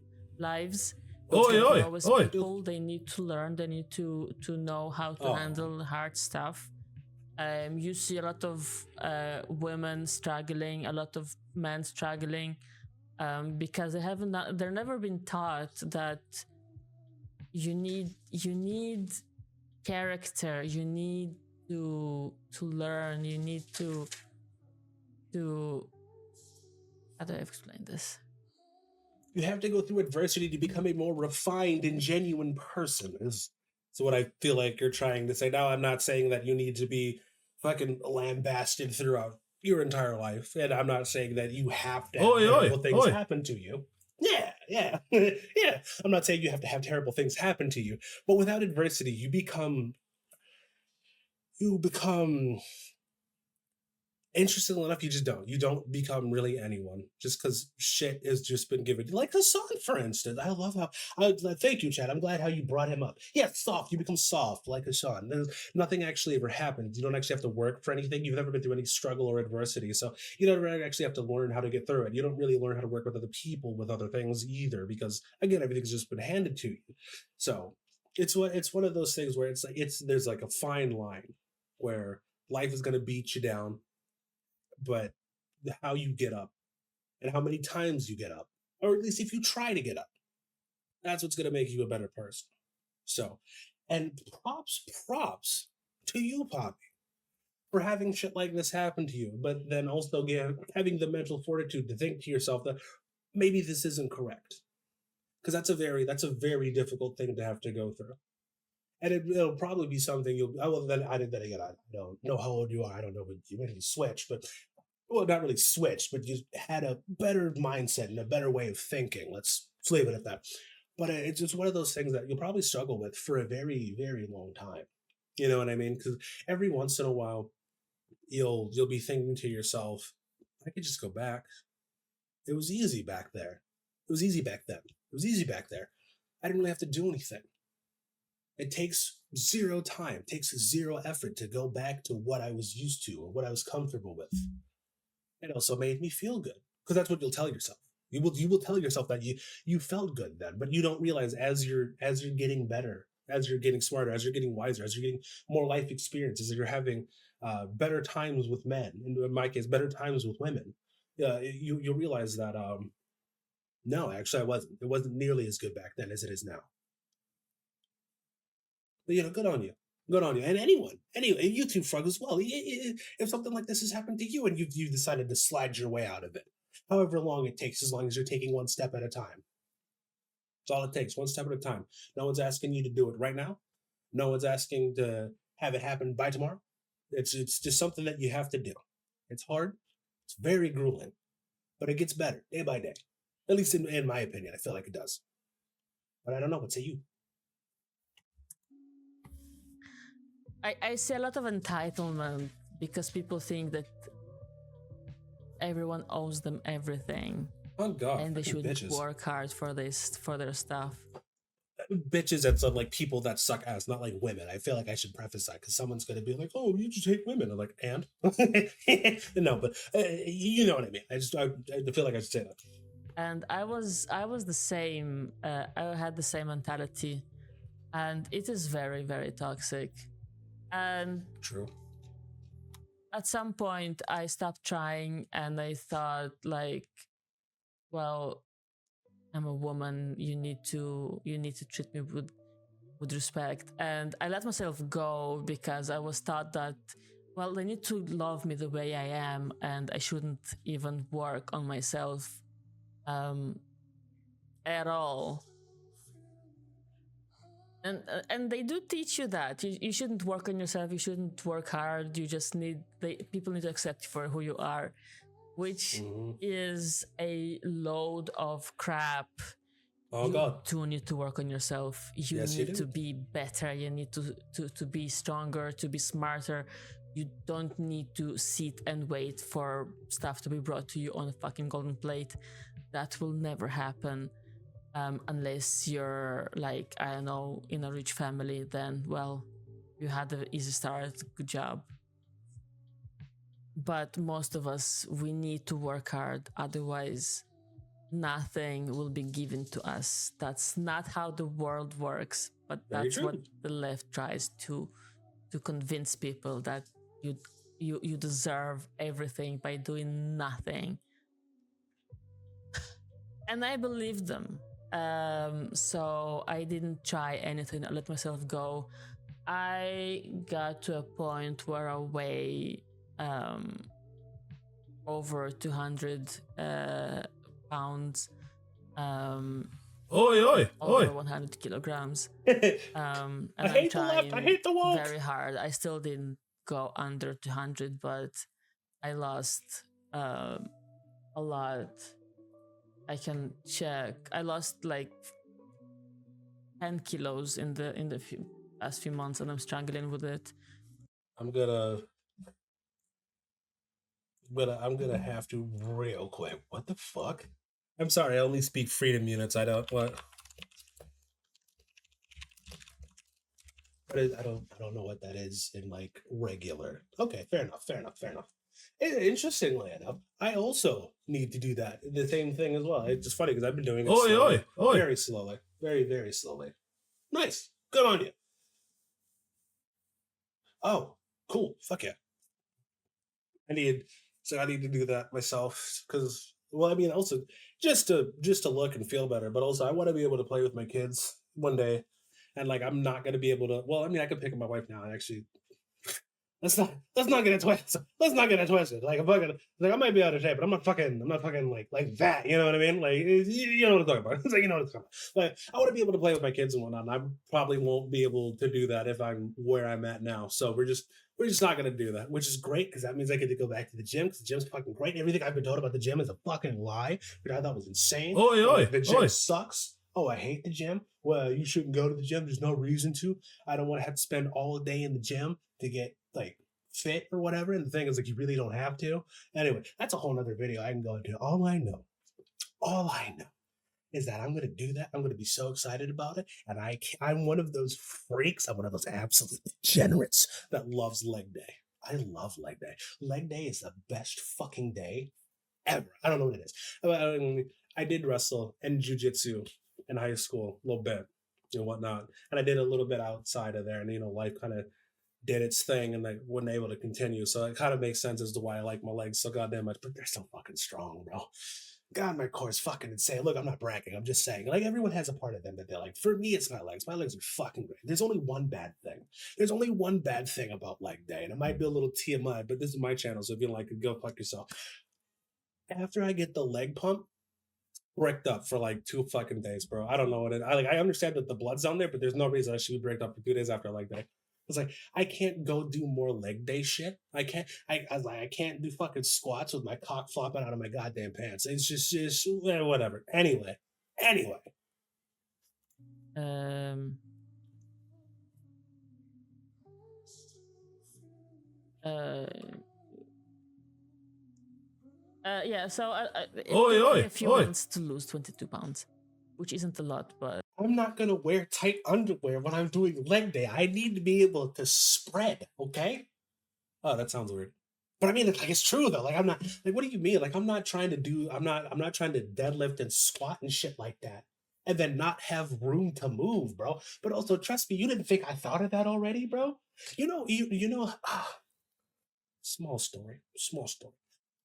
Oi, People, they need to learn. They need to know how to handle hard stuff. You see a lot of women struggling, a lot of men struggling, because they're never been taught that you need character, you need to learn, you need to how do I explain this? You have to go through adversity to become a more refined and genuine person. Is what I feel like you're trying to say. Now, I'm not saying that you need to be fucking lambasted throughout your entire life, and I'm not saying that you have to have terrible things happen to you. Yeah. Yeah. I'm not saying you have to have terrible things happen to you, but without adversity, you become interesting enough, you don't become really anyone just because shit has just been given, like Hassan, for instance. I love how thank you, Chad. I'm glad how you brought him up. Yeah, soft. You become soft like Hassan. There's nothing actually ever happens. You don't actually have to work for anything. You've never been through any struggle or adversity, so you don't actually have to learn how to get through it. You don't really learn how to work with other people with other things either, because again, everything's just been handed to you. So it's one of those things where it's like there's like a fine line where life is going to beat you down, but how you get up and how many times you get up, or at least if you try to get up, that's what's going to make you a better person. So, and props to you, Poppy, for having shit like this happen to you, but then also having the mental fortitude to think to yourself that maybe this isn't correct, because that's a very difficult thing to have to go through. And it'll probably be something then again, I don't know how old you are. I don't know when you switched, but well, not really switched, but you had a better mindset and a better way of thinking. Let's leave it at that. but it's just one of those things that you'll probably struggle with for a very, very long time. You know what I mean? Because every once in a while, you'll be thinking to yourself, I could just go back. It was easy back there. It was easy back then. It was easy back there. I didn't really have to do anything. It takes zero time, takes zero effort to go back to what I was used to or what I was comfortable with. It also made me feel good because that's what you'll tell yourself. You will tell yourself that you felt good then, but you don't realize as you're getting better, as you're getting smarter, as you're getting wiser, as you're getting more life experiences, as you're having better times with men, in my case, better times with women. You'll realize that no, actually, I wasn't. It wasn't nearly as good back then as it is now. But good on you. Good on you. And anyway, you two frog as well. If something like this has happened to you and you decided to slide your way out of it, however long it takes, as long as you're taking one step at a time. That's all it takes, one step at a time. No one's asking you to do it right now. No one's asking to have it happen by tomorrow. It's just something that you have to do. It's hard. It's very grueling, but it gets better day by day. At least in my opinion, I feel like it does. But I don't know. What say you? I see a lot of entitlement because people think that everyone owes them everything. Oh God! And they should bitches. Work hard for their stuff. Bitches and some like people that suck ass, not like women. I feel like I should preface that because someone's going to be like, "Oh, you just hate women." I'm like, and no, but you know what I mean. I feel like I should say that. And I was the same. I had the same mentality, and it is very, very toxic. And true. At some point, I stopped trying, and I thought, like, well, I'm a woman. You need to treat me with respect. And I let myself go because I was taught that, well, they need to love me the way I am, and I shouldn't even work on myself at all. And they do teach you that you shouldn't work on yourself. You shouldn't work hard. You just people need to accept you for who you are, which is a load of crap. Oh you God! Do need to work on yourself. You need to be better. You need to be stronger, to be smarter. You don't need to sit and wait for stuff to be brought to you on a fucking golden plate. That will never happen. Unless you're like, I don't know, in a rich family, then, well, you had an easy start, good job. But most of us, we need to work hard, otherwise nothing will be given to us. That's not how the world works, but that's what the left tries to convince people, that you deserve everything by doing nothing. And I believed them. So I didn't try anything. I let myself go. I got to a point where I weigh over 200 pounds. Over 100 kilograms. And I hate the left. I hate the woke. Very hard. I still didn't go under 200, but I lost a lot. I can check. I lost like 10 kilos in the last few months, and I'm struggling with it. I'm gonna have to real quick. What the fuck? I'm sorry. I only speak freedom units. I don't what. I don't know what that is in like regular. Okay, fair enough. Interestingly enough, I also need to do that. The same thing as well. It's just funny because I've been doing it very slowly. Very, very slowly. Nice. Good on you. Oh, cool. Fuck yeah. I need to do that myself because, well, I mean, also just to look and feel better, but also I want to be able to play with my kids one day, and like I'm not going to be able to. Well, I mean, I could pick up my wife now and actually. Let's not get it twisted. Like I'm fucking, like I might be out of shape, but I'm not fucking like that. You know what I mean? Like you know what I'm talking about. It's like you know what I'm talking about. Like I want to be able to play with my kids and whatnot. And I probably won't be able to do that if I'm where I'm at now. So we're just not gonna do that, which is great because that means I get to go back to the gym because the gym's fucking great. Everything I've been told about the gym is a fucking lie, which I thought was insane. The gym sucks. Oh, I hate the gym. Well, you shouldn't go to the gym. There's no reason to. I don't want to have to spend all day in the gym to get like fit or whatever. And the thing is, like, you really don't have to. Anyway, that's a whole nother video I can go into. All I know is that I'm going to do that. I'm going to be so excited about it. And I'm one of those freaks. I'm one of those absolute degenerates that loves leg day. I love leg day. Leg day is the best fucking day ever. I don't know what it is. I did wrestle and jujitsu in high school a little bit and whatnot. And I did a little bit outside of there. And, life kind of did its thing and I wasn't able to continue. So it kind of makes sense as to why I like my legs so goddamn much. But they're so fucking strong, bro. God, my core is fucking insane. Look, I'm not bragging. I'm just saying. Like, everyone has a part of them that they're like, for me, it's my legs. My legs are fucking great. There's only one bad thing. There's only one bad thing about leg day. And it might be a little TMI, but this is my channel. So if you don't like it, go fuck yourself. After I get the leg pump, bricked up for like 2 fucking days, bro. I don't know what it. I understand that the blood's down there, but there's no reason I should be bricked up for 2 days after a leg day. It's like I can't go do more leg day shit. I can't. I can't do fucking squats with my cock flopping out of my goddamn pants. It's just whatever. Anyway. Um. Yeah, so it took me a few months to lose 22 pounds, which isn't a lot, but I'm not gonna wear tight underwear when I'm doing leg day. I need to be able to spread, okay? Oh, that sounds weird. But I mean, it's true though. Like, I'm not like, what do you mean? Like, I'm not trying to deadlift and squat and shit like that, and then not have room to move, bro. But also, trust me, you didn't think I thought of that already, bro. Small story.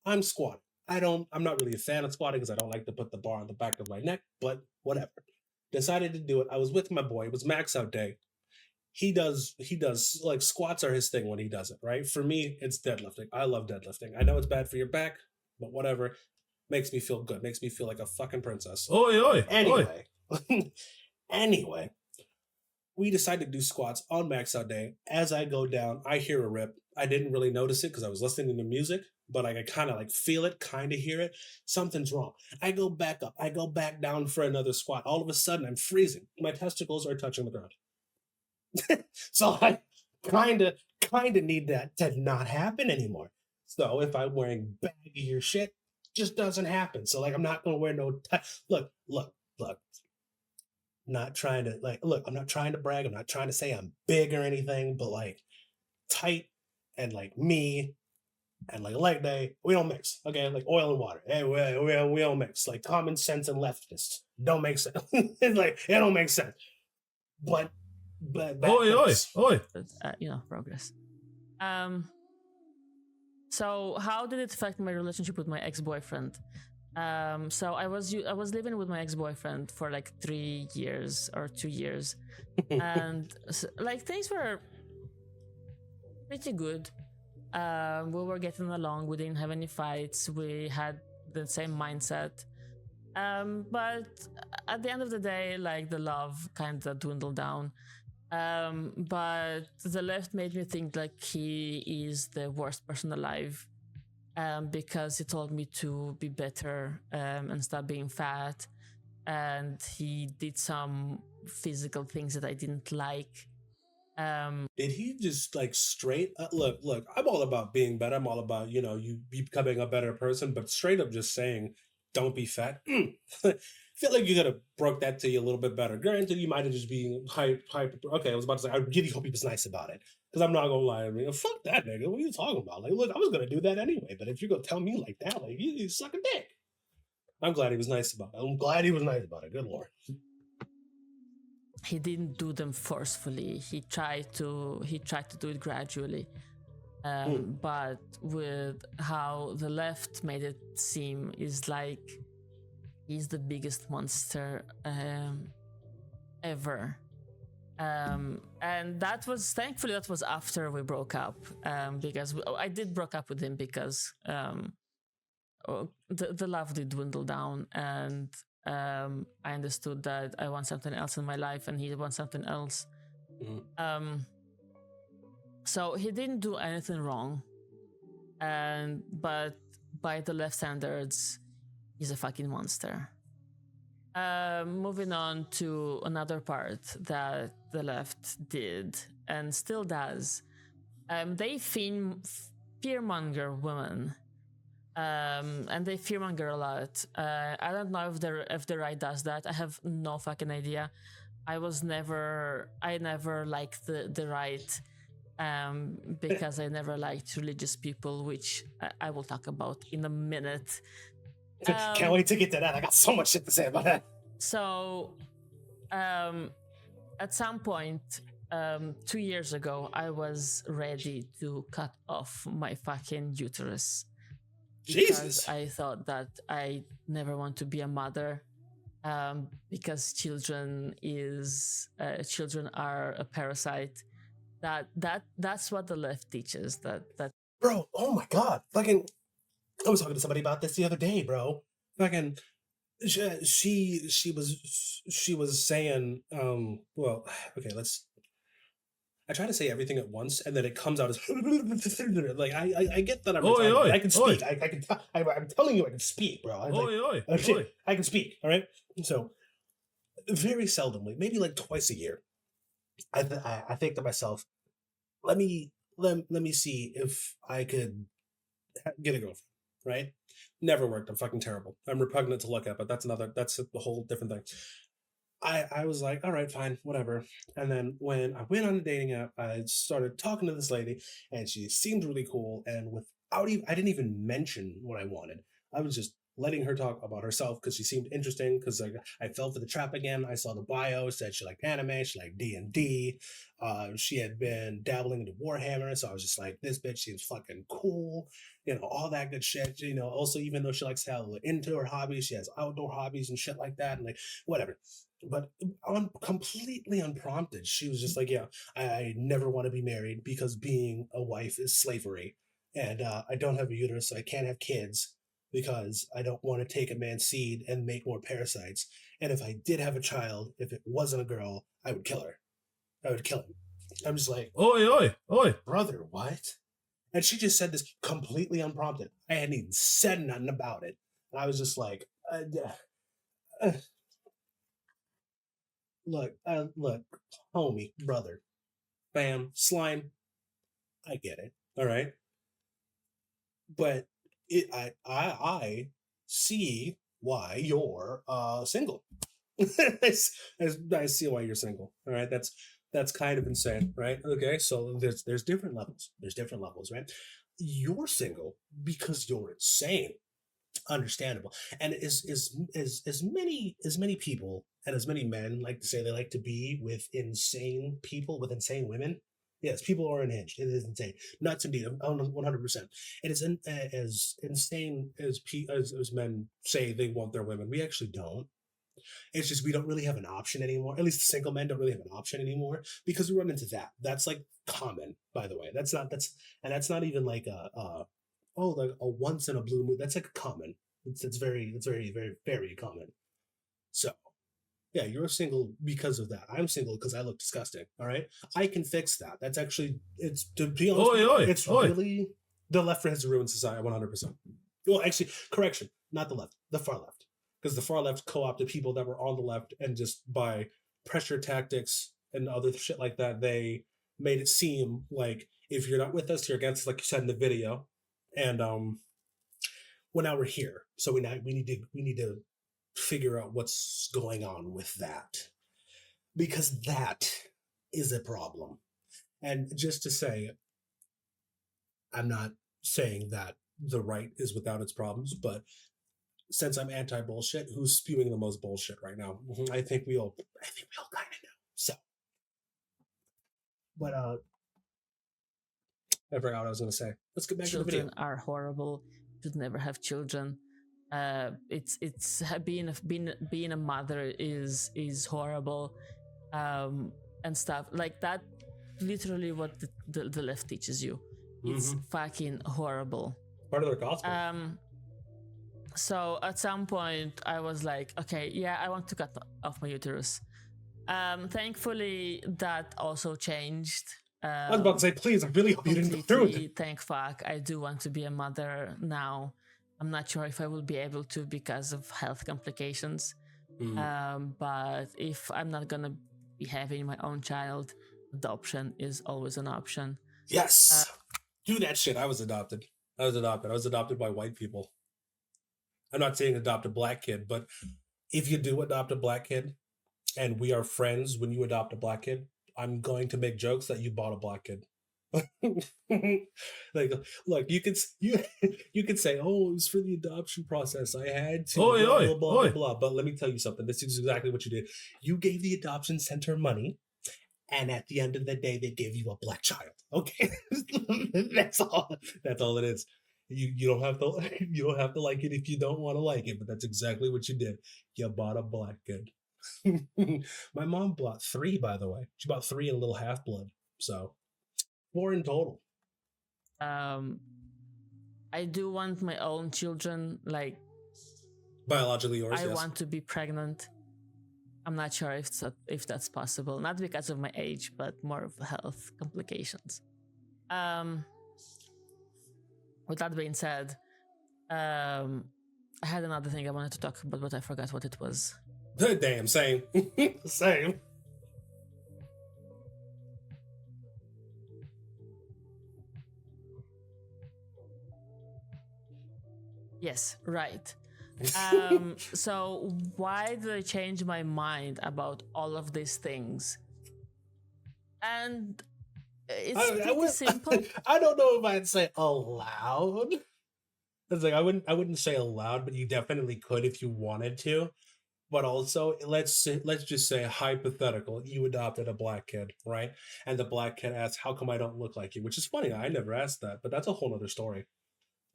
I'm squatting. I'm not really a fan of squatting because I don't like to put the bar on the back of my neck, but whatever. Decided to do it. I was with my boy. It was max out day. He does like squats are his thing when he does it, right? For me, it's deadlifting. I love deadlifting. I know it's bad for your back, but whatever. Makes me feel good. Makes me feel like a fucking princess. Anyway, we decided to do squats on max out day. As I go down, I hear a rip. I didn't really notice it because I was listening to music, but I kind of like feel it, kind of hear it. Something's wrong. I go back up. I go back down for another squat. All of a sudden, I'm freezing. My testicles are touching the ground. So I kind of need that to not happen anymore. So if I'm wearing baggier shit, just doesn't happen. So like, I'm not gonna wear no look. Not trying to I'm not trying to brag. I'm not trying to say I'm big or anything, but like tight and like me and like leg day, we don't mix. Okay, like oil and water. Hey, we don't mix. Like common sense and leftists don't make sense. It's like it don't make sense. But progress. So how did it affect my relationship with my ex-boyfriend? So I was living with my ex-boyfriend for like 3 years or 2 years, and like things were pretty good. We were getting along. We didn't have any fights. We had the same mindset. But at the end of the day, like the love kind of dwindled down. But the left made me think like he is the worst person alive. Because he told me to be better and stop being fat, and he did some physical things that I didn't like. Did he just like straight look? I'm all about being better. I'm all about you becoming a better person, but straight up just saying don't be fat. I feel like you could have broke that to you a little bit better. Granted, you might have just been hype. Okay, I was about to say I really hope he was nice about it. Because I'm not gonna lie, I mean, fuck that nigga. What are you talking about? Like, look, I was gonna do that anyway. But if you're gonna tell me like that, like you suck a dick. I'm glad he was nice about it. Good lord. He didn't do them forcefully. He tried to do it gradually. But with how the left made it seem is like he's the biggest monster ever. And that was after we broke up, because I did broke up with him because the love did dwindle down, and I understood that I want something else in my life and he wants something else. So he didn't do anything wrong, but by the left standards, he's a fucking monster. Moving on to another part that the left did and still does. They fearmonger women. And they fearmonger a lot. I don't know if the right does that. I have no fucking idea. I never liked the right, because I never liked religious people, which I will talk about in a minute. Can't wait to get to that. I got so much shit to say about that. So, at some point, 2 years ago, I was ready to cut off my fucking uterus. Because Jesus. I thought that I never want to be a mother, because children are a parasite. That's what the left teaches. That Bro, oh my god. Fucking, I was talking to somebody about this the other day, bro. Fucking, she was saying, well, okay, I try to say everything at once, and then it comes out as like I get that I'm retarded. I can speak. I'm telling you, I can speak, bro. I can speak. All right. So very seldomly, maybe like twice a year, I think to myself, let me see if I could get a girlfriend. Right? Never worked. I'm fucking terrible. I'm repugnant to look at, but that's a whole different thing. I was like, all right, fine, whatever. And then when I went on a dating app, I started talking to this lady, and she seemed really cool. And I didn't even mention what I wanted. I was just letting her talk about herself because she seemed interesting. Because I fell for the trap again. I saw the bio, said she liked anime, she liked D&D. She had been dabbling into Warhammer, so I was just like, this bitch seems fucking cool. All that good shit. Also, even though she likes to have indoor hobbies, she has outdoor hobbies and shit like that, and like whatever. But completely unprompted, she was just like, yeah, I never want to be married because being a wife is slavery. And I don't have a uterus, so I can't have kids because I don't want to take a man's seed and make more parasites. And if I did have a child, if it wasn't a girl, I would kill her. I would kill him. I'm just like, oi. Brother, what? And she just said this completely unprompted. I hadn't even said nothing about it. And I was just like, look, homie, brother, bam, slime. I get it, all right. But I see why you're single. I see why you're single. All right, that's kind of insane, right? Okay, so there's different levels. There's different levels, right? You're single because you're insane. Understandable. And as many people and as many men like to say they like to be with insane people, with insane women. Yes, people are unhinged. It is insane. Nuts indeed. 100%. It is as insane as men say they want their women. We actually don't. It's just we don't really have an option anymore. At least the single men don't really have an option anymore because we run into that. That's like common, by the way. That's not even like a once in a blue moon. That's like common. It's very, very, very common. So, yeah, you're single because of that. I'm single because I look disgusting. All right, I can fix that. That's actually, it's to be honest, really the left has ruined society 100%. Well, actually, correction, not the left, the far left, because the far left co-opted people that were on the left, and just by pressure tactics and other shit like that, they made it seem like if you're not with us, you're against us, like you said in the video. And well, now we're here, so we need to figure out what's going on with that, because that is a problem. And just to say, I'm not saying that the right is without its problems, but since I'm anti-bullshit, who's spewing the most bullshit right now? I think we all kind of know. So, but I forgot what I was going to say. Let's get back to the video. Children are horrible. Should never have children. It's being a mother is horrible, and stuff like that. Literally, what the left teaches you. It's fucking horrible. Part of their gospel. So at some point, I was like, okay, yeah, I want to cut off my uterus. Thankfully, that also changed. I was about to say, please, I really hope you didn't go through it. Thank fuck, I do want to be a mother now. I'm not sure if I will be able to because of health complications, But if I'm not gonna be having my own child, adoption is always an option. Yes. Do that shit. I was adopted. I was adopted by white people. I'm not saying adopt a black kid, but if you do adopt a black kid and we are friends when you adopt a black kid, I'm going to make jokes that you bought a black kid. Like, look, you could say, oh, it was for the adoption process. I had to blah blah. But let me tell you something. This is exactly what you did. You gave the adoption center money, and at the end of the day, they gave you a black child. Okay, that's all. That's all it is. You don't have to like it if you don't want to like it. But that's exactly what you did. You bought a black kid. My mom bought 3, by the way. She bought 3 and a little half blood. So 4 in total. I do want my own children, like Biologically yours. I yes. want to be pregnant. I'm not sure if that's possible, not because of my age, but more of health complications. With that being said, I had another thing I wanted to talk about, but I forgot what it was. Damn, same. Same. Yes, right. So why did I change my mind about all of these things? And it's pretty simple. I don't know if I'd say aloud. It's like I wouldn't say aloud, but you definitely could if you wanted to. But also, let's just say hypothetical. You adopted a black kid, right? And the black kid asks, "How come I don't look like you?" Which is funny. I never asked that, but that's a whole other story.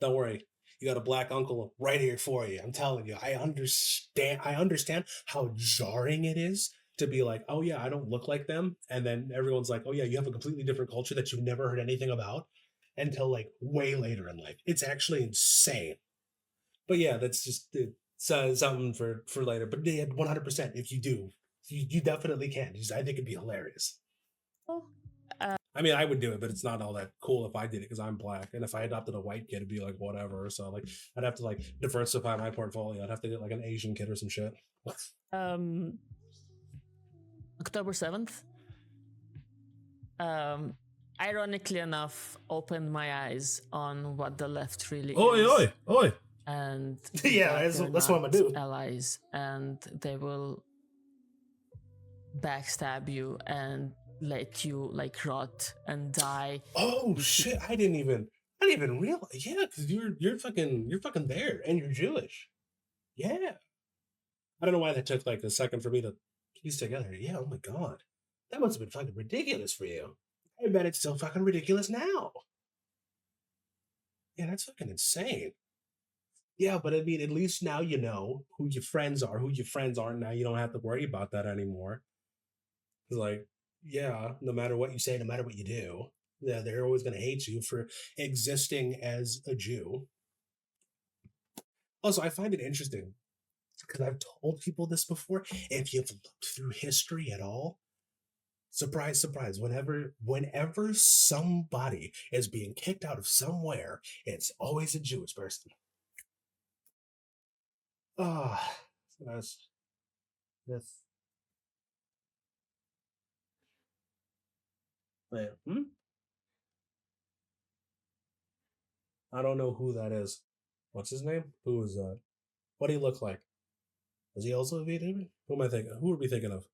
Don't worry. You got a black uncle right here for you. I'm telling you. I understand how jarring it is to be like, oh yeah, I don't look like them. And then everyone's like, oh yeah, you have a completely different culture that you've never heard anything about until like way later in life. It's actually insane. But yeah, that's just something for later. But yeah, 100%. If you do, you definitely can. I think it'd be hilarious. I mean, I would do it, but it's not all that cool if I did it because I'm black. And if I adopted a white kid, it'd be like whatever. So like, I'd have to like diversify my portfolio. I'd have to get like an Asian kid or some shit. October 7th. Ironically enough, opened my eyes on what the left really is. Oi. And yeah, that's what I'm gonna do. Allies, and they will backstab you and let you like rot and die. Oh shit! I didn't even realize. Yeah, because you're fucking there, and you're Jewish. Yeah, I don't know why that took like a second for me to piece together. Yeah, oh my god, that must have been fucking ridiculous for you. I bet it's still fucking ridiculous now. Yeah, that's fucking insane. Yeah, but I mean, at least now you know who your friends are, who your friends aren't. Now you don't have to worry about that anymore. It's like, yeah, no matter what you say, no matter what you do, yeah, they're always going to hate you for existing as a Jew. Also, I find it interesting because I've told people this before. If you've looked through history at all, surprise, surprise, whenever somebody is being kicked out of somewhere, it's always a Jewish person. Ah, that's. Wait, I don't know who that is. What's his name? Who is that? What do he look like? Is he also a VTuber? Who am I thinking? Who are we thinking of?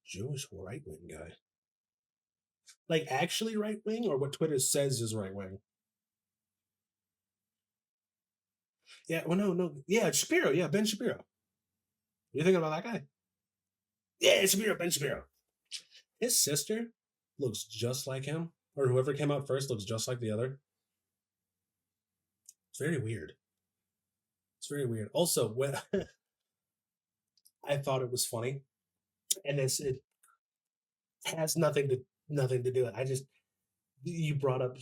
Jewish right wing guy. Like actually right wing, or what Twitter says is right wing? Yeah, well, no. Yeah, Shapiro. Yeah, Ben Shapiro. You thinking about that guy? Yeah, Shapiro, Ben Shapiro. His sister looks just like him, or whoever came out first looks just like the other. It's very weird. It's very weird. Also, when I thought it was funny, and it has nothing to do with it. You brought up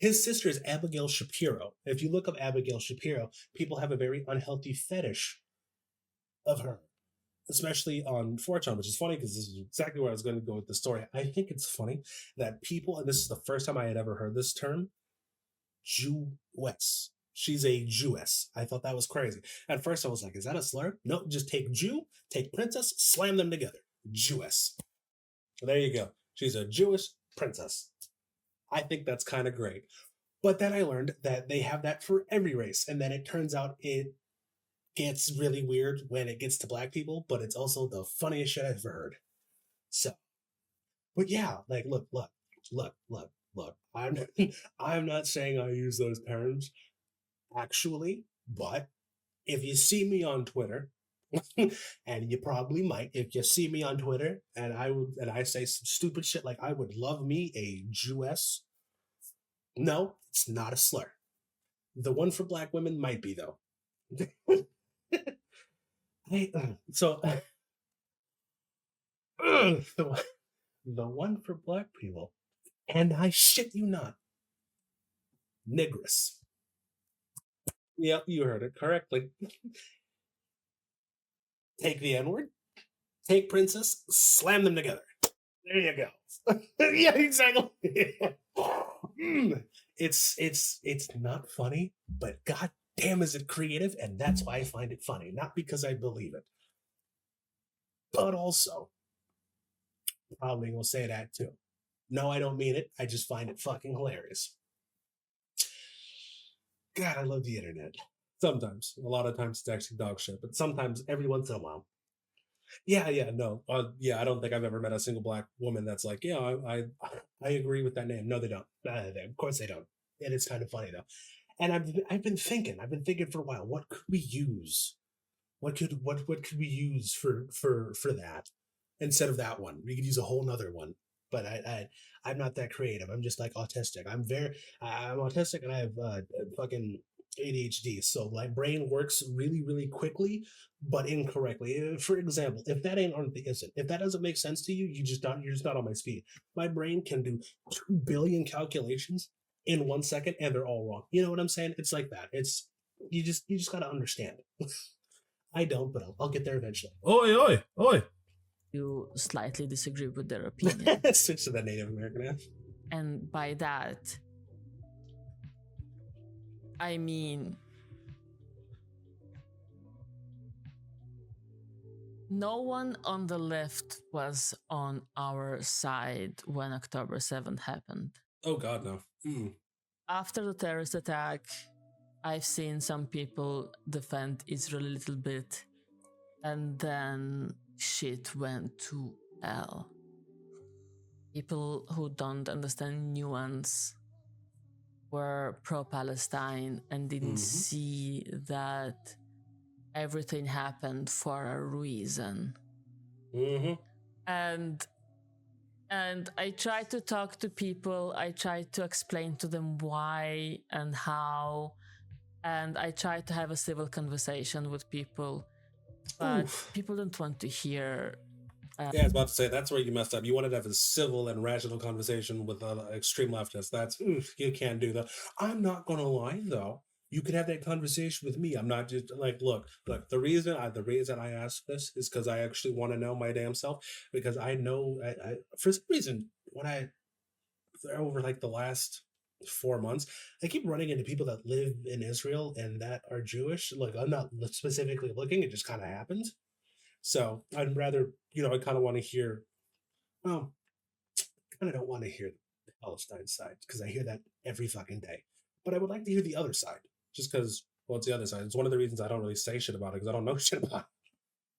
his sister is Abigail Shapiro. If you look up Abigail Shapiro, people have a very unhealthy fetish of her, especially on 4chan, which is funny because this is exactly where I was going to go with the story. I think it's funny that people, and this is the first time I had ever heard this term, Jewess. She's a Jewess. I thought that was crazy. At first, I was like, is that a slur? No, just take Jew, take princess, slam them together. Jewess. There you go. She's a Jewish princess. I think that's kind of great. But then I learned that they have that for every race. And then it turns out it gets really weird when it gets to black people, but it's also the funniest shit I've ever heard. So, but yeah, like, look. I'm not saying I use those terms actually, but if you see me on Twitter, and you probably might, if you see me on Twitter and I say some stupid shit like I would love me a Jewess. No, it's not a slur. The one for black women might be though. So the one for black people, and I shit you not, Negress. Yep, you heard it correctly. Take the N-word, take princess, slam them together. There you go. Yeah, exactly. It's not funny, but god damn is it creative, and that's why I find it funny. Not because I believe it. But also, probably gonna say that too. No, I don't mean it. I just find it fucking hilarious. God, I love the internet. Sometimes. A lot of times it's actually dog shit, but sometimes, every once in a while. Yeah, no. Yeah, I don't think I've ever met a single black woman that's like, yeah, I agree with that name. No, they don't. Of course they don't. And it's kind of funny though. And I've been thinking for a while, what could we use? What could we use for that instead of that one? We could use a whole nother one. But I'm not that creative. I'm just like autistic. I'm autistic and I have fucking ADHD. So my brain works really, really quickly, but incorrectly. For example, if that ain't on the instant, if that doesn't make sense to you, you're just not on my speed. My brain can do 2 billion calculations in 1 second, and they're all wrong. You know what I'm saying? It's like that. It's you just gotta understand. I don't, but I'll get there eventually. Oi. You slightly disagree with their opinion. Switch to the Native American ass. And by that, I mean, no one on the left was on our side when October 7th happened. Oh god, no. After the terrorist attack, I've seen some people defend Israel a little bit, and then shit went to hell. People who don't understand nuance were pro-Palestine and didn't see that everything happened for a reason. And I try to talk to people, I try to explain to them why and how, and I try to have a civil conversation with people, but people don't want to hear. Yeah, I was about to say, that's where you messed up. You wanted to have a civil and rational conversation with an extreme leftist. That's, you can't do that. I'm not going to lie, though. You could have that conversation with me. I'm not just like, look, the reason I ask this is because I actually want to know my damn self, because I know, I for some reason, over like the last 4 months, I keep running into people that live in Israel and that are Jewish. Like, I'm not specifically looking, it just kind of happens. So I'd rather, I kind of want to hear, well, I kind of don't want to hear the Palestine side because I hear that every fucking day. But I would like to hear the other side just because, well, it's the other side. It's one of the reasons I don't really say shit about it, because I don't know shit about it.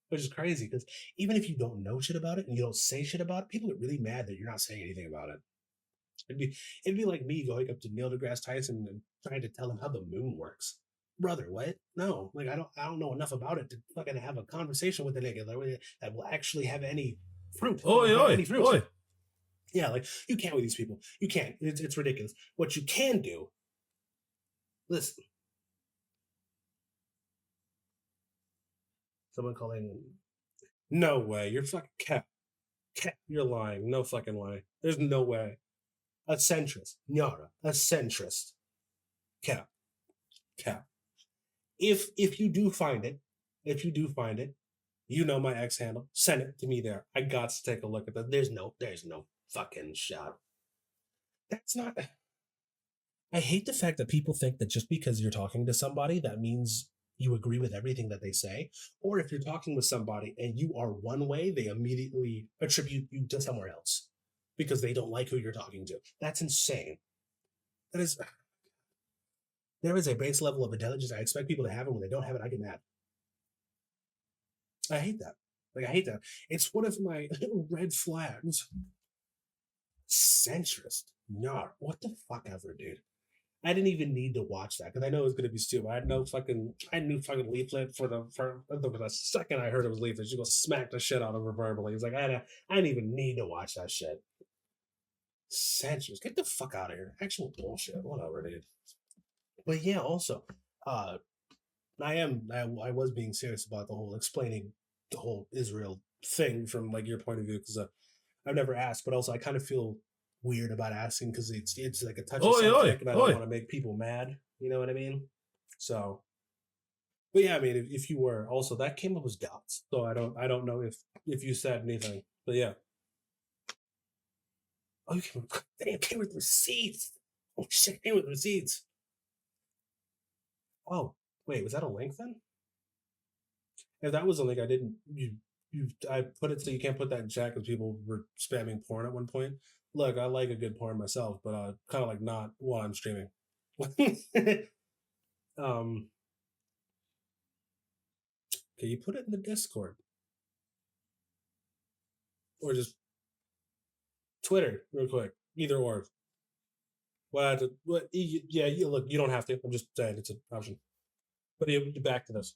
Which is crazy, because even if you don't know shit about it and you don't say shit about it, people get really mad that you're not saying anything about it. It'd be like me going up to Neil deGrasse Tyson and trying to tell him how the moon works. Brother, what? No, like I don't know enough about it to fucking have a conversation with a nigga that will actually have any fruit. Oi. Yeah, like you can't with these people. You can't. It's ridiculous. What you can do, listen. Someone calling. No way. You're fucking cap. You're lying. No fucking way. There's no way. A centrist. Nyara. A centrist. Cap. If you do find it, you know my X handle. Send it to me there. I got to take a look at that. There's no fucking shot. That's not. I hate the fact that people think that just because you're talking to somebody, that means you agree with everything that they say. Or if you're talking with somebody and you are one way, they immediately attribute you to somewhere else because they don't like who you're talking to. That's insane. That is, there is a base level of intelligence I expect people to have, and when they don't have it, I get mad. I hate that. Like, I hate that. It's one of my red flags. Centrist. Nah, what the fuck ever, dude. I didn't even need to watch that because I know it was gonna be stupid. I knew fucking leaflet for the second I heard it was leaflet. She go smack the shit out of her verbally. It's like I didn't even need to watch that shit. Centuries, get the fuck out of here. Actual bullshit. Whatever, dude. But yeah, also, uh, I was being serious about the whole explaining the whole Israel thing from like your point of view because I've never asked, but also I kind of feel weird about asking because it's like a touchy subject, and I don't want to make people mad. You know what I mean? So, but yeah, I mean, if you were also that came up as doubts, so I don't know if you said anything, but yeah. Oh, you came, damn, came with receipts. Oh shit, came with receipts. Oh, wait, was that a link then? If that was a link, I didn't. I put it so you can't put that in chat because people were spamming porn at one point. Look, I like a good porn myself, but kind of like not while I'm streaming. Can you put it in the Discord or just Twitter real quick? Either or. What? Yeah, look, you don't have to. I'm just saying it's an option. But yeah, back to this.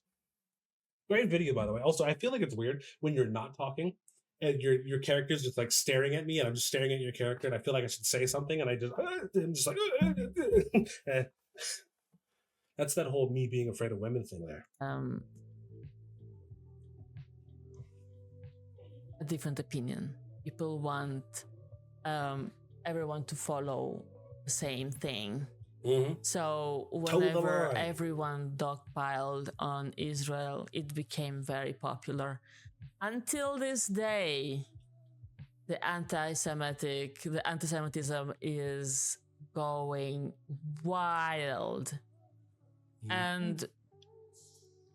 Great video, by the way. Also, I feel like it's weird when you're not talking and your character's just like staring at me, and I'm just staring at your character, and I feel like I should say something, and I'm just like, that's that whole me being afraid of women thing there. A different opinion. People want everyone to follow the same thing. Mm-hmm. So whenever everyone dogpiled on Israel, it became very popular. Until this day, the anti-Semitism is going wild. Mm-hmm. And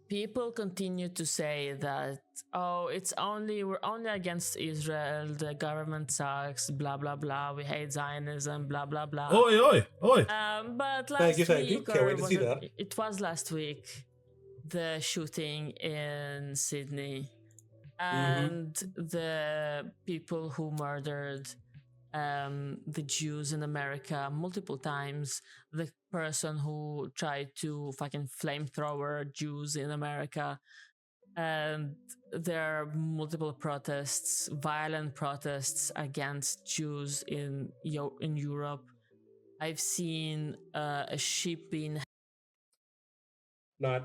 people continue to say that, oh, we're only against Israel, the government sucks, blah blah blah, we hate Zionism, blah blah blah. Oi. But last week, can't wait to see that. It was last week, the shooting in Sydney, and the people who murdered the Jews in America multiple times, the person who tried to fucking flamethrower Jews in America, and there are multiple protests, violent protests against Jews in Europe. I've seen a ship being... I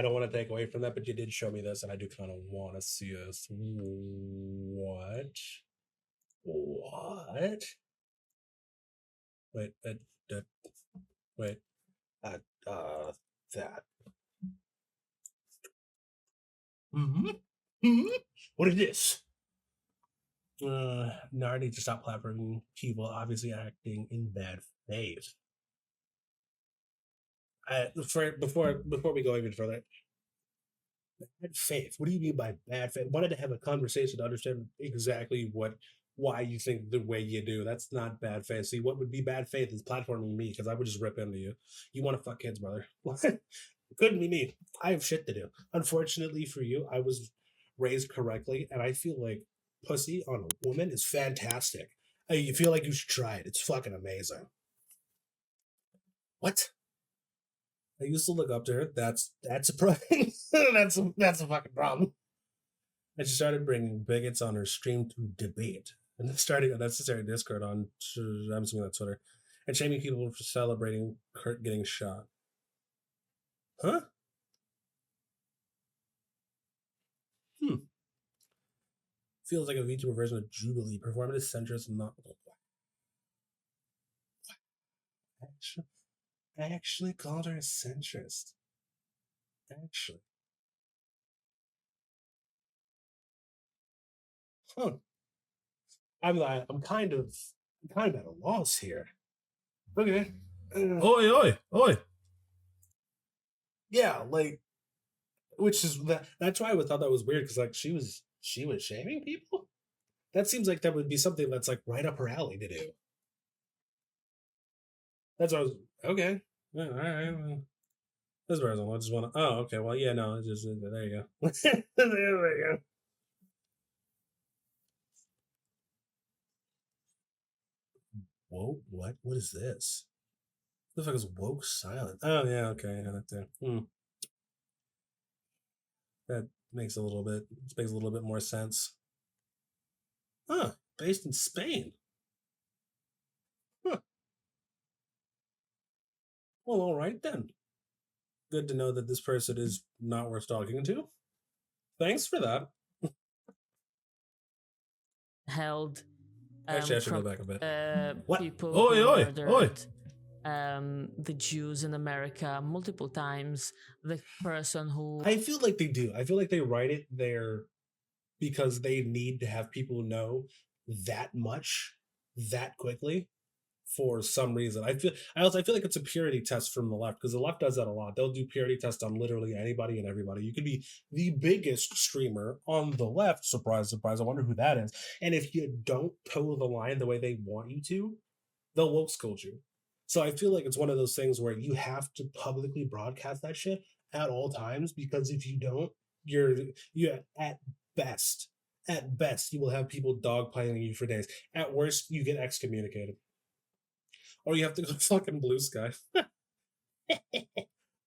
don't want to take away from that, but you did show me this, and I do kind of want to see this. What? Wait, that. What is this? Nara needs to stop platforming people obviously acting in bad faith. Before we go even further, bad faith. What do you mean by bad faith? I wanted to have a conversation to understand exactly why you think the way you do. That's not bad faith. See, what would be bad faith is platforming me because I would just rip into you. You want to fuck kids, brother? Couldn't be me. I have shit to do. Unfortunately for you, I was raised correctly, and I feel like pussy on a woman is fantastic. You feel like you should try it. It's fucking amazing. What? I used to look up to her. That's a problem. that's a fucking problem. And she started bringing bigots on her stream to debate, and then starting unnecessary discord on, I'm assuming that's Twitter, and shaming people for celebrating Kurt getting shot. Huh? Feels like a VTuber version of Jubilee. Performative centrist, not. I actually called her a centrist. Actually. Huh. I'm kind of at a loss here. Okay. Oi, oi, oi. Yeah, like, which is that's why I thought that was weird because like she was shaming people. That seems like that would be something that's like right up her alley to do. That's what I was okay. Yeah, all right. Well, that's where I just want to. Oh, okay. Well, yeah, no, it's just there you go. There you go. Whoa, what? What is this? What the fuck is woke silent? Oh yeah, okay, yeah, that too. That makes a little bit makes a little bit more sense. Huh? Based in Spain. Huh. Well, all right then. Good to know that this person is not worth talking to. Thanks for that. held Actually, I should go from back a bit. What? people Oi, who oi, oi. murdered the Jews in America multiple times. The person who I feel like they do. I feel like they write it there because they need to have people know that much that quickly for some reason. I feel like it's a purity test from the left because the left does that a lot. They'll do purity tests on literally anybody and everybody. You could be the biggest streamer on the left. Surprise, surprise. I wonder who that is. And if you don't toe the line the way they want you to, they'll woke scold you. So I feel like it's one of those things where you have to publicly broadcast that shit at all times because if you don't, you best at best you will have people dogpiling you for days. At worst, you get excommunicated or you have to go fucking blue sky.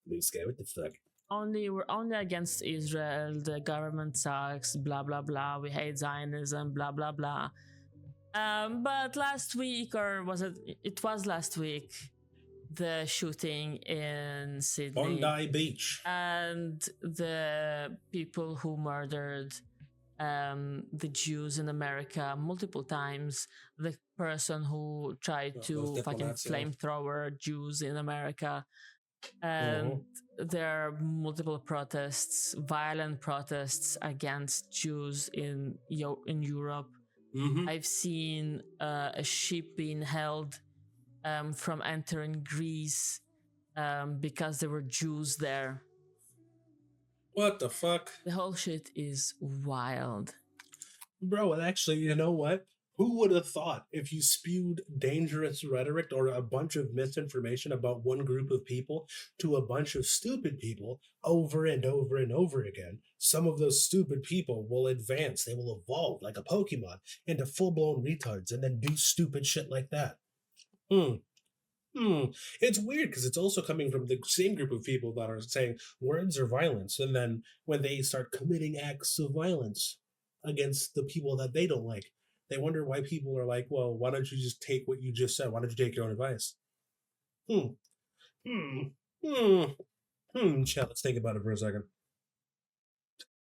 Blue sky, what the fuck? we're only against Israel. The government sucks. Blah blah blah. We hate Zionism. Blah blah blah. But last week, or was it? It was last week. The shooting in Sydney, Bondi Beach, and the people who murdered the Jews in America multiple times. The person who tried to fucking flamethrower Jews in America. And there are multiple protests, violent protests against Jews in Europe. I've seen a ship being held from entering Greece because there were Jews there. What the fuck? The whole shit is wild. Bro, and actually, you know what? Who would have thought if you spewed dangerous rhetoric or a bunch of misinformation about one group of people to a bunch of stupid people over and over and over again, some of those stupid people will advance, they will evolve like a Pokemon into full-blown retards and then do stupid shit like that. It's weird because it's also coming from the same group of people that are saying words are violence, and then when they start committing acts of violence against the people that they don't like, they wonder why people are like, well, why don't you just take what you just said? Why don't you take your own advice? Chat, let's think about it for a second.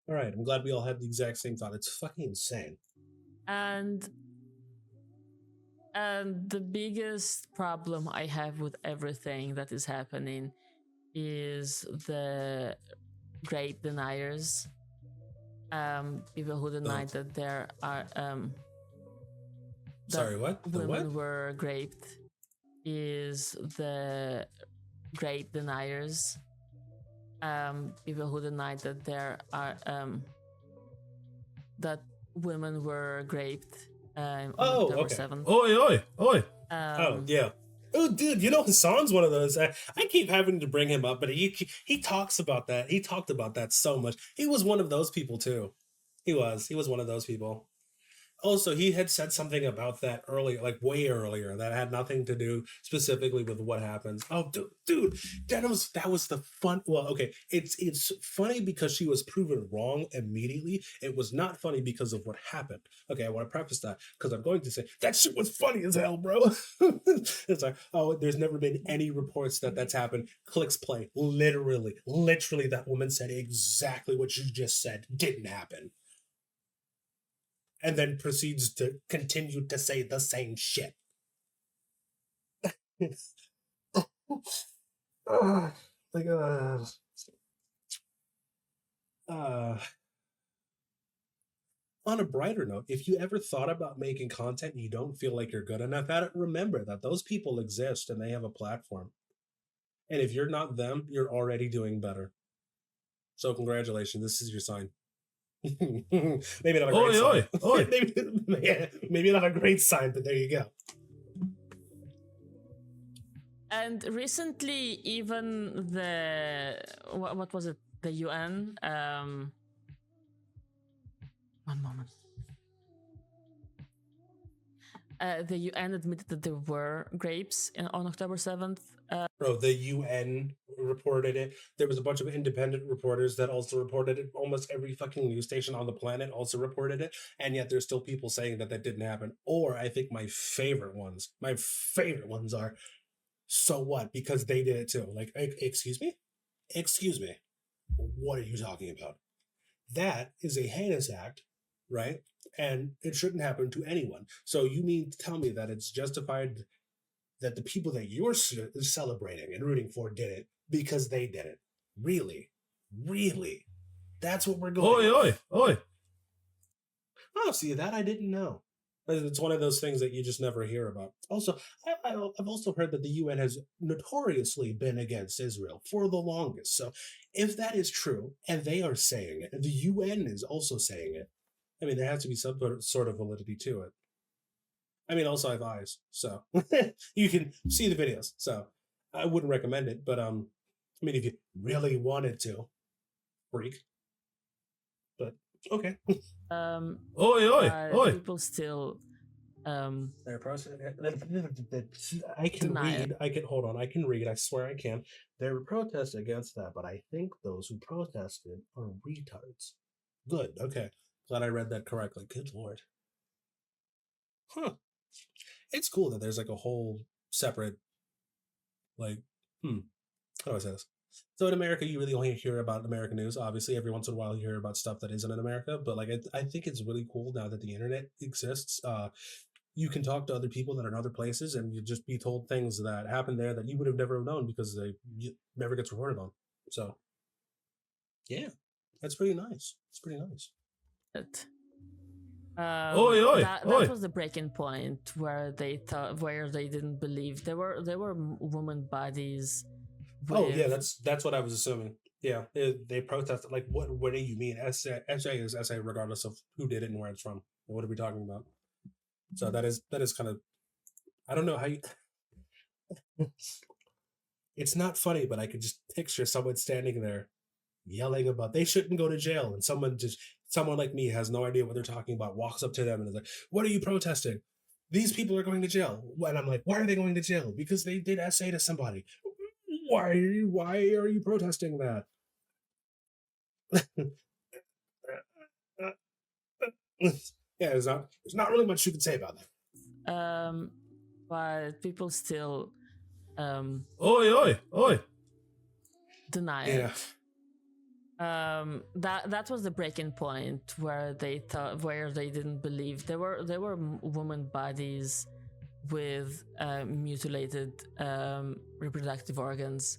All right, I'm glad we all had the exact same thought. It's fucking insane. And the biggest problem I have with everything that is happening is the great deniers. People who deny that there are sorry, what? The women what? were raped is the great deniers. People who deny that there are that women were raped on October 7th. Oi, oi, oi. Oh, yeah. Oh, dude, you know Hassan's one of those. I keep having to bring him up, but he talks about that. He talked about that so much. He was one of those people too. He was one of those people. Also, he had said something about that earlier, like way earlier, that had nothing to do specifically with what happens. Oh, dude, that was the fun. Well, okay, it's funny because she was proven wrong immediately. It was not funny because of what happened. Okay, I want to preface that because I'm going to say that shit was funny as hell, bro. It's like, oh, there's never been any reports that that's happened. Clicks play. Literally, that woman said exactly what you just said didn't happen. And then proceeds to continue to say the same shit. on a brighter note, if you ever thought about making content and you don't feel like you're good enough at it, remember that those people exist and they have a platform. And if you're not them, you're already doing better. So congratulations, this is your sign. Maybe not a great sign. Oi. Maybe not a great sign, but there you go. And recently, even what was it? The UN. One moment. The UN admitted that there were grapes on October 7th. Bro, the UN reported it. There was a bunch of independent reporters that also reported it. Almost every fucking news station on the planet also reported it. And yet there's still people saying that didn't happen. Or I think my favorite ones are, so what? Because they did it too. Like, excuse me? Excuse me. What are you talking about? That is a heinous act, right? And it shouldn't happen to anyone. So you mean to tell me that it's justified that the people that you're celebrating and rooting for did it because they did it? Really? Really? That's what we're going with? Oi. Oh, see, that I didn't know. It's one of those things that you just never hear about. Also, I've also heard that the UN has notoriously been against Israel for the longest. So if that is true, and they are saying it, and the UN is also saying it, I mean, there has to be some sort of validity to it. I mean, also I have eyes, so you can see the videos. So I wouldn't recommend it, but I mean, if you really wanted to, freak. But okay. Oi. People still They're I can deny read. I can read. I swear I can. There were protests against that, but I think those who protested are retards. Good. Okay. Glad I read that correctly. Good lord. Huh. It's cool that there's like a whole separate, like, how do I say this? So in America, you really only hear about American news. Obviously, every once in a while you hear about stuff that isn't in America. But like, I think it's really cool now that the internet exists. You can talk to other people that are in other places, and you just be told things that happen there that you would have never known because never gets reported on. So, yeah, that's pretty nice. It's pretty nice. That was the breaking point where they didn't believe there were woman bodies. Yeah, that's what I was assuming. Yeah, they protested. Like, what do you mean? SA is SA regardless of who did it and where it's from. What are we talking about? So that is kind of, I don't know how you. It's not funny, but I could just picture someone standing there yelling about they shouldn't go to jail, and someone like me has no idea what they're talking about, walks up to them and is like, "What are you protesting? These people are going to jail." And I'm like, "Why are they going to jail? Because they did SA to somebody. Why are you protesting that?" Yeah, there's not really much you can say about that. But people still Oi. deny it. That was the breaking point where they didn't believe there were woman bodies with mutilated reproductive organs.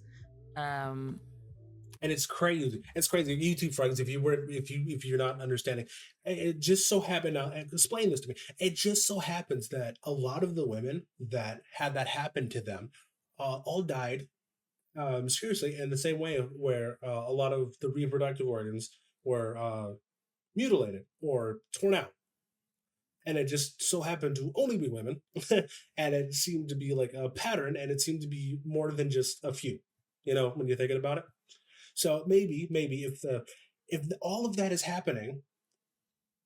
And it's crazy. It's crazy. YouTube friends, if you're not understanding, it just so happened. Now, explain this to me. It just so happens that a lot of the women that had that happen to them, all died mysteriously in the same way where a lot of the reproductive organs were mutilated or torn out. And it just so happened to only be women, and it seemed to be like a pattern, and it seemed to be more than just a few. When you're thinking about it. So maybe if all of that is happening,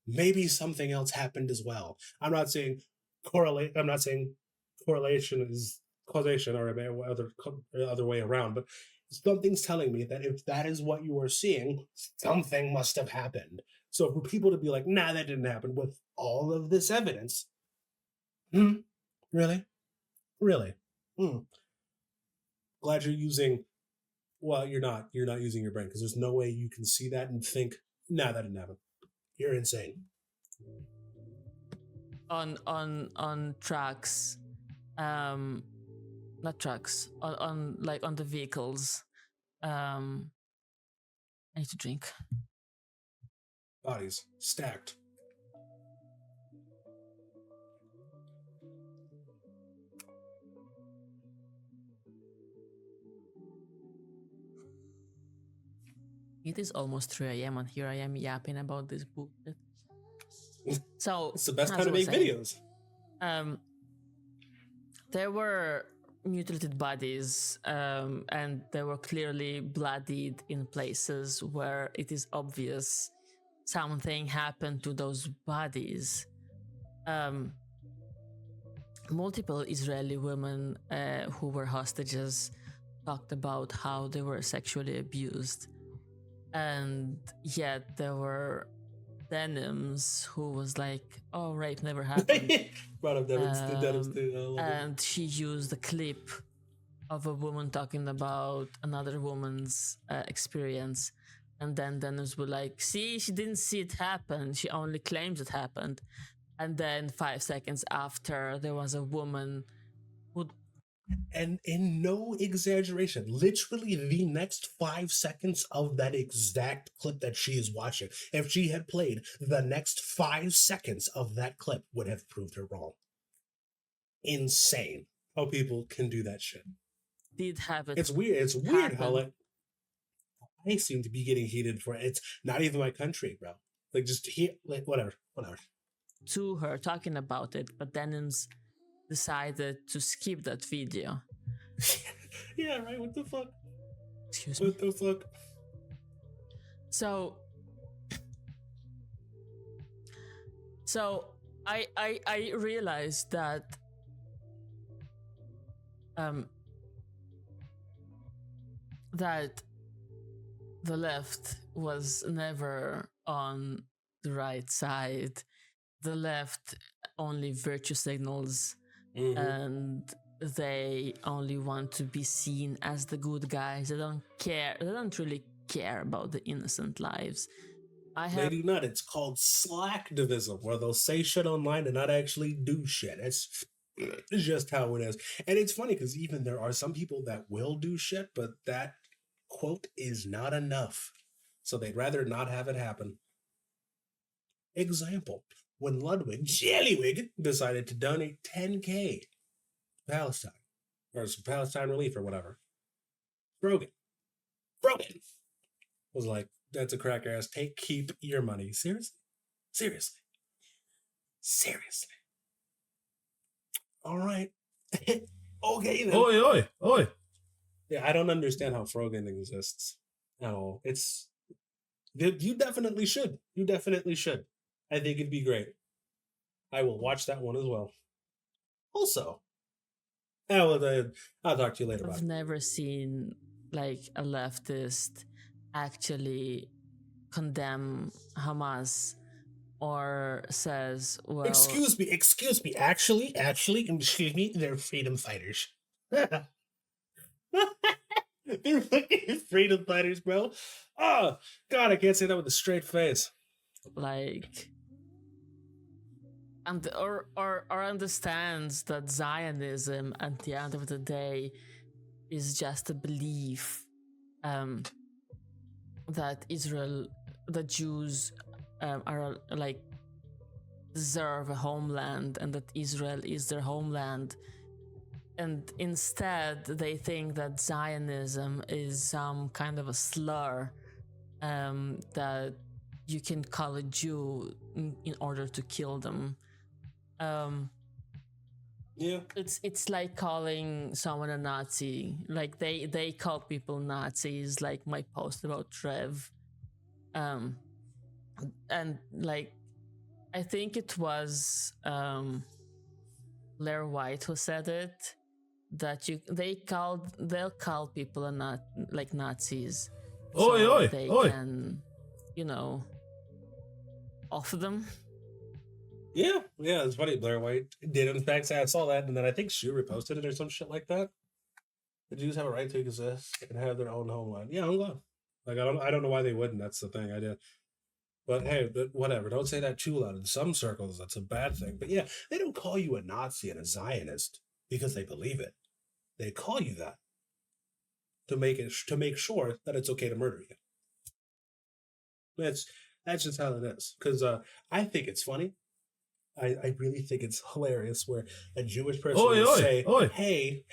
maybe something else happened as well. I'm not saying correlation is causation or other way around, but something's telling me that if that is what you are seeing, something must have happened. So for people to be like, "Nah, that didn't happen," with all of this evidence, really? Glad you're using. Well, you're not using your brain, because there's no way you can see that and think, "Nah, that didn't happen." You're insane. On trucks, not trucks, on the vehicles. I need to drink. Bodies stacked. It is almost 3 a.m. and here I am yapping about this bullshit. So It's the best as time to I was make saying, videos. there were mutilated bodies, and they were clearly bloodied in places where it is obvious something happened to those bodies. Multiple Israeli women who were hostages talked about how they were sexually abused, and yet there were Denims who was like, "Oh, rape never happened." Brought up Denims too. I love it. And she used a clip of a woman talking about another woman's experience, and then Denims were like, "See, she didn't see it happen. She only claims it happened." And then 5 seconds after, there was a woman who, And in no exaggeration, literally the next 5 seconds of that exact clip that she is watching, if she had played, the next 5 seconds of that clip would have proved her wrong. Insane how people can do that shit. did have it. It's weird. It's weird how happen. like I seem to be getting heated for it. It's not even my country, bro. Like just here, like whatever. To her talking about it, but Denims decided to skip that video. Yeah, right. What the fuck? Excuse me. What the fuck? So I realized that that the left was never on the right side. The left only virtue signals, and they only want to be seen as the good guys. They don't care. They don't really care about the innocent lives. They do not. It's called slacktivism, where they'll say shit online and not actually do shit. It's just how it is. And it's funny because even there are some people that will do shit, but that quote is not enough. So they'd rather not have it happen. Example, when Ludwig Jellywig decided to donate 10K to Palestine, or some Palestine relief or whatever, Rogan was like, that's a crack ass. Keep your money. Seriously. All right. Okay then. Oi. Yeah, I don't understand how Frogan exists at all. You definitely should. I think it'd be great. I will watch that one as well. Also, I'll talk to you later about I've never seen like a leftist actually condemn Hamas or says, well, excuse me, actually, excuse me, they're freedom fighters. They're fucking freedom fighters, bro. Oh God, I can't say that with a straight face. Like, and or understands that Zionism at the end of the day is just a belief that the Jews are like deserve a homeland and that Israel is their homeland, and instead they think that Zionism is some kind of a slur that you can call a Jew in order to kill them. Yeah, it's like calling someone a Nazi. Like they call people Nazis, like my post about Trev. And like I think it was Blair White who said it, that they'll call people like Nazis. Oi. Can, off them. Yeah, it's funny. Blair White did in fact say I saw that, and then I think she reposted it or some shit like that. The Jews have a right to exist and have their own homeland. Yeah, I'm glad. Like I don't know why they wouldn't. That's the thing. I did. But hey, whatever. Don't say that too loud. In some circles, that's a bad thing. But yeah, they don't call you a Nazi and a Zionist because they believe it. They call you that to make sure that it's okay to murder you. That's just how it is. Because I think it's funny. I really think it's hilarious where a Jewish person will say, "Hey,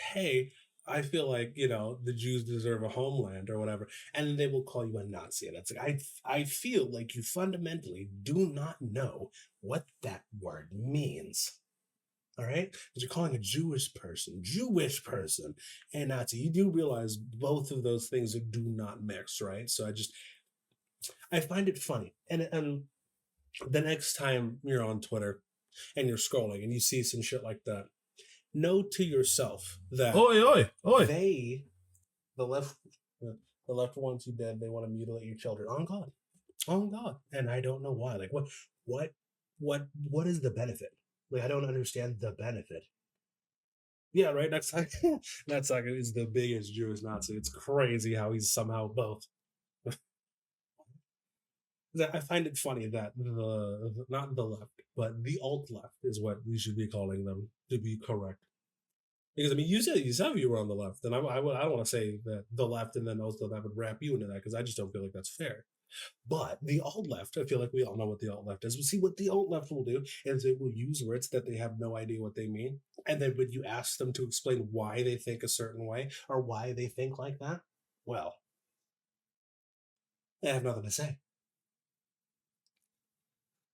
I feel like, the Jews deserve a homeland or whatever, and then they will call you a Nazi. And it's like I feel like you fundamentally do not know what that word means. All right? Because you're calling a Jewish person, a Nazi. You do realize both of those things do not mix, right? So I find it funny. And the next time you're on Twitter and you're scrolling and you see some shit like that, know to yourself that they, the left, the left ones who did, they want to mutilate your children on God, and I don't know why. Like, what is the benefit? Like, I don't understand the benefit. Yeah, right. Natsaka is the biggest Jewish Nazi. It's crazy how he's somehow both. I find it funny that not the left, but the alt left is what we should be calling them to be correct. Because I mean, you said you were on the left, and I don't want to say that the left and then also that would wrap you into that because I just don't feel like that's fair. But the alt left, I feel like we all know what the alt left is. We see what the alt left will do is it will use words that they have no idea what they mean, and then when you ask them to explain why they think a certain way or why they think like that, well, they have nothing to say.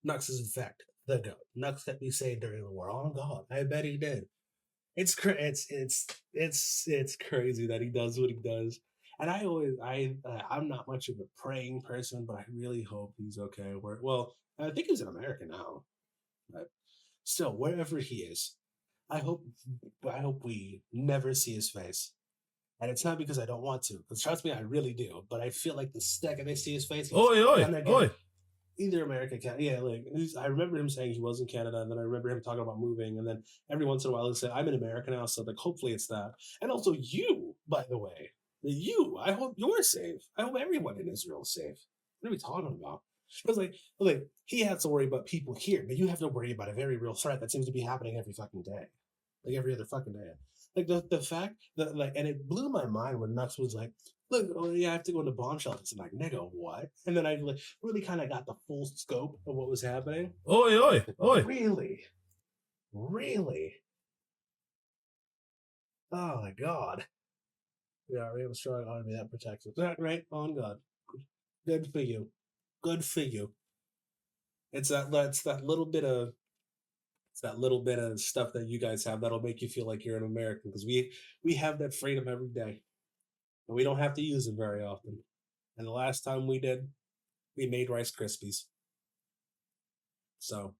Nux is in fact the goat. Nux that we say during the war. Oh God, I bet he did. It's crazy that he does what he does. And I'm not much of a praying person, but I really hope he's okay. Well, I think he's in America now, but still, wherever he is, I hope we never see his face. And it's not because I don't want to, because trust me, I really do. But I feel like the second I see his face, either America, Canada. Yeah, like I remember him saying he was in Canada, and then I remember him talking about moving, and then every once in a while he said, "I'm in America now," so like hopefully it's that. And also you, by the way, I hope you're safe. I hope everyone in Israel is safe. What are we talking about? Because like he has to worry about people here, but you have to worry about a very real threat that seems to be happening every fucking day, like every other fucking day. Like the fact that and it blew my mind when Nux was like, look, I have to go into bomb shelters. I'm like, nigga, what? And then I really kind of got the full scope of what was happening. Really? Oh my God. Yeah, we have a strong army that protects us. Right? On God. Good for you. It's that little bit of stuff that you guys have that'll make you feel like you're an American, because we have that freedom every day. And we don't have to use it very often. And the last time we did, we made Rice Krispies. So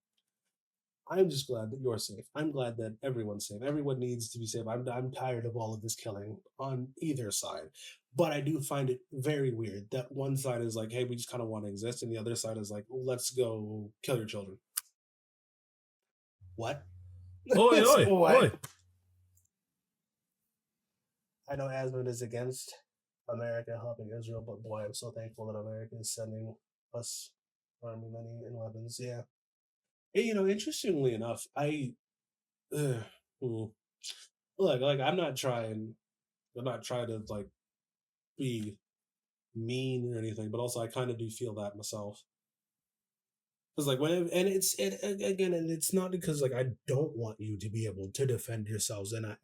I'm just glad that you're safe. I'm glad that everyone's safe. Everyone needs to be safe. I'm tired of all of this killing on either side. But I do find it very weird that one side is like, hey, we just kind of want to exist, and the other side is like, let's go kill your children. What? Oi. I know Asmund is against America helping Israel, but boy, I'm so thankful that America is sending us army money and weapons. Yeah. And, interestingly enough, look, like I'm not trying to like be mean or anything, but also I kind of do feel that myself. Because like it's not because like I don't want you to be able to defend yourselves and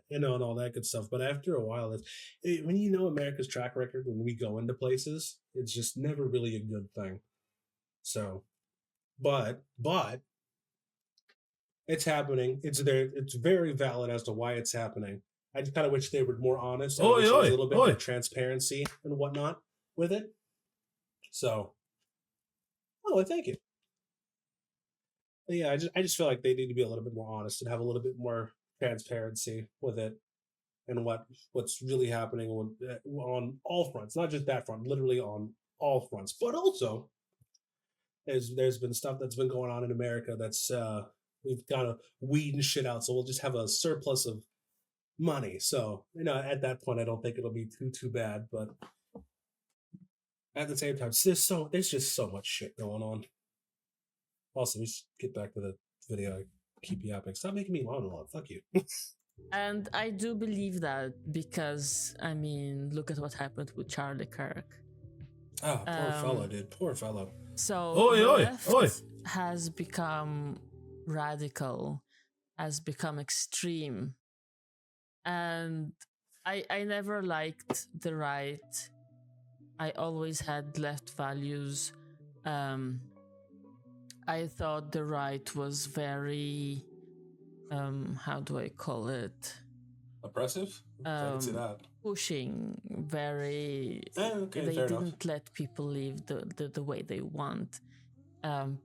and all that good stuff. But after a while, when you know America's track record when we go into places, it's just never really a good thing. So, but it's happening. It's there. It's very valid as to why it's happening. I just kind of wish they were more honest. A little bit more transparency and whatnot with it. So, thank you. But yeah, I just feel like they need to be a little bit more honest and have a little bit more transparency with it and what's really happening on all fronts, not just that front, literally on all fronts. But also, there's been stuff that's been going on in America that's we've kind of weeding shit out, so we'll just have a surplus of money. So at that point, I don't think it'll be too bad. But at the same time, there's just so much shit going on. Also, we should get back to the video. I keep yapping. Stop making me monologue. Fuck you. And I do believe that because, I mean, look at what happened with Charlie Kirk. Ah, poor fellow, dude. Poor fellow. So the left has become radical, has become extreme. And I never liked the right. I always had left values. Um, I thought the right was very, how do I call it? Oppressive? I can see that. Pushing, very. Okay, they fair didn't let people live the way they want.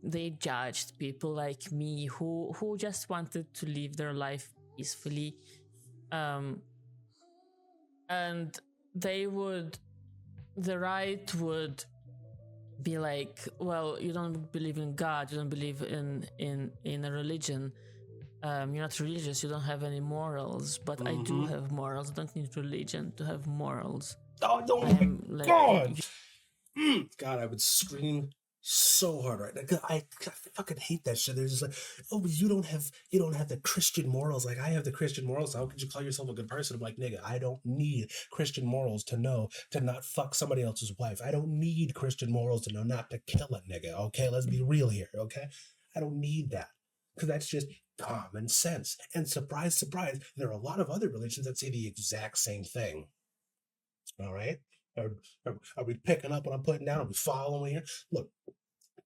They judged people like me who just wanted to live their life peacefully. And the right would be like, well, you don't believe in God, you don't believe in a religion, you're not religious, you don't have any morals. But I do have morals. I don't need religion to have morals. Oh my God! God, I would scream so hard right now. I fucking hate that shit. They're just like, oh, but you don't have the Christian morals. Like, I have the Christian morals. How could you call yourself a good person? I'm like, nigga, I don't need Christian morals to know to not fuck somebody else's wife. I don't need Christian morals to know not to kill a nigga. Okay, let's be real here. Okay, I don't need that, because that's just common sense. And surprise, surprise, there are a lot of other religions that say the exact same thing. All right. Are we picking up what I'm putting down? Are we following here? Look,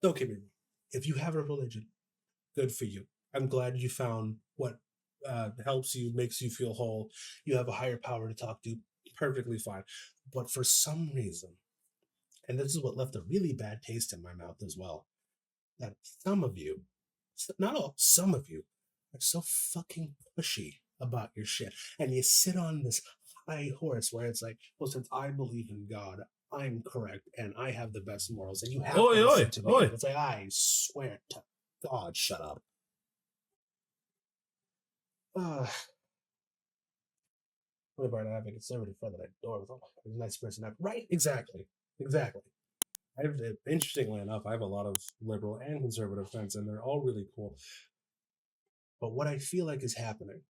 don't get me wrong. If you have a religion, good for you. I'm glad you found what helps you, makes you feel whole. You have a higher power to talk to. Perfectly fine. But for some reason, and this is what left a really bad taste in my mouth as well, that some of you, not all, some of you, are so fucking pushy about your shit. And you sit on this high horse where it's like, well, since I believe in God, I'm correct and I have the best morals, and you have to listen to me. And it's like, I swear to God, shut up. What about I have a conservative friend that I adore with a nice person? Right? Exactly. Interestingly enough, I have a lot of liberal and conservative friends, and they're all really cool. But what I feel like is happening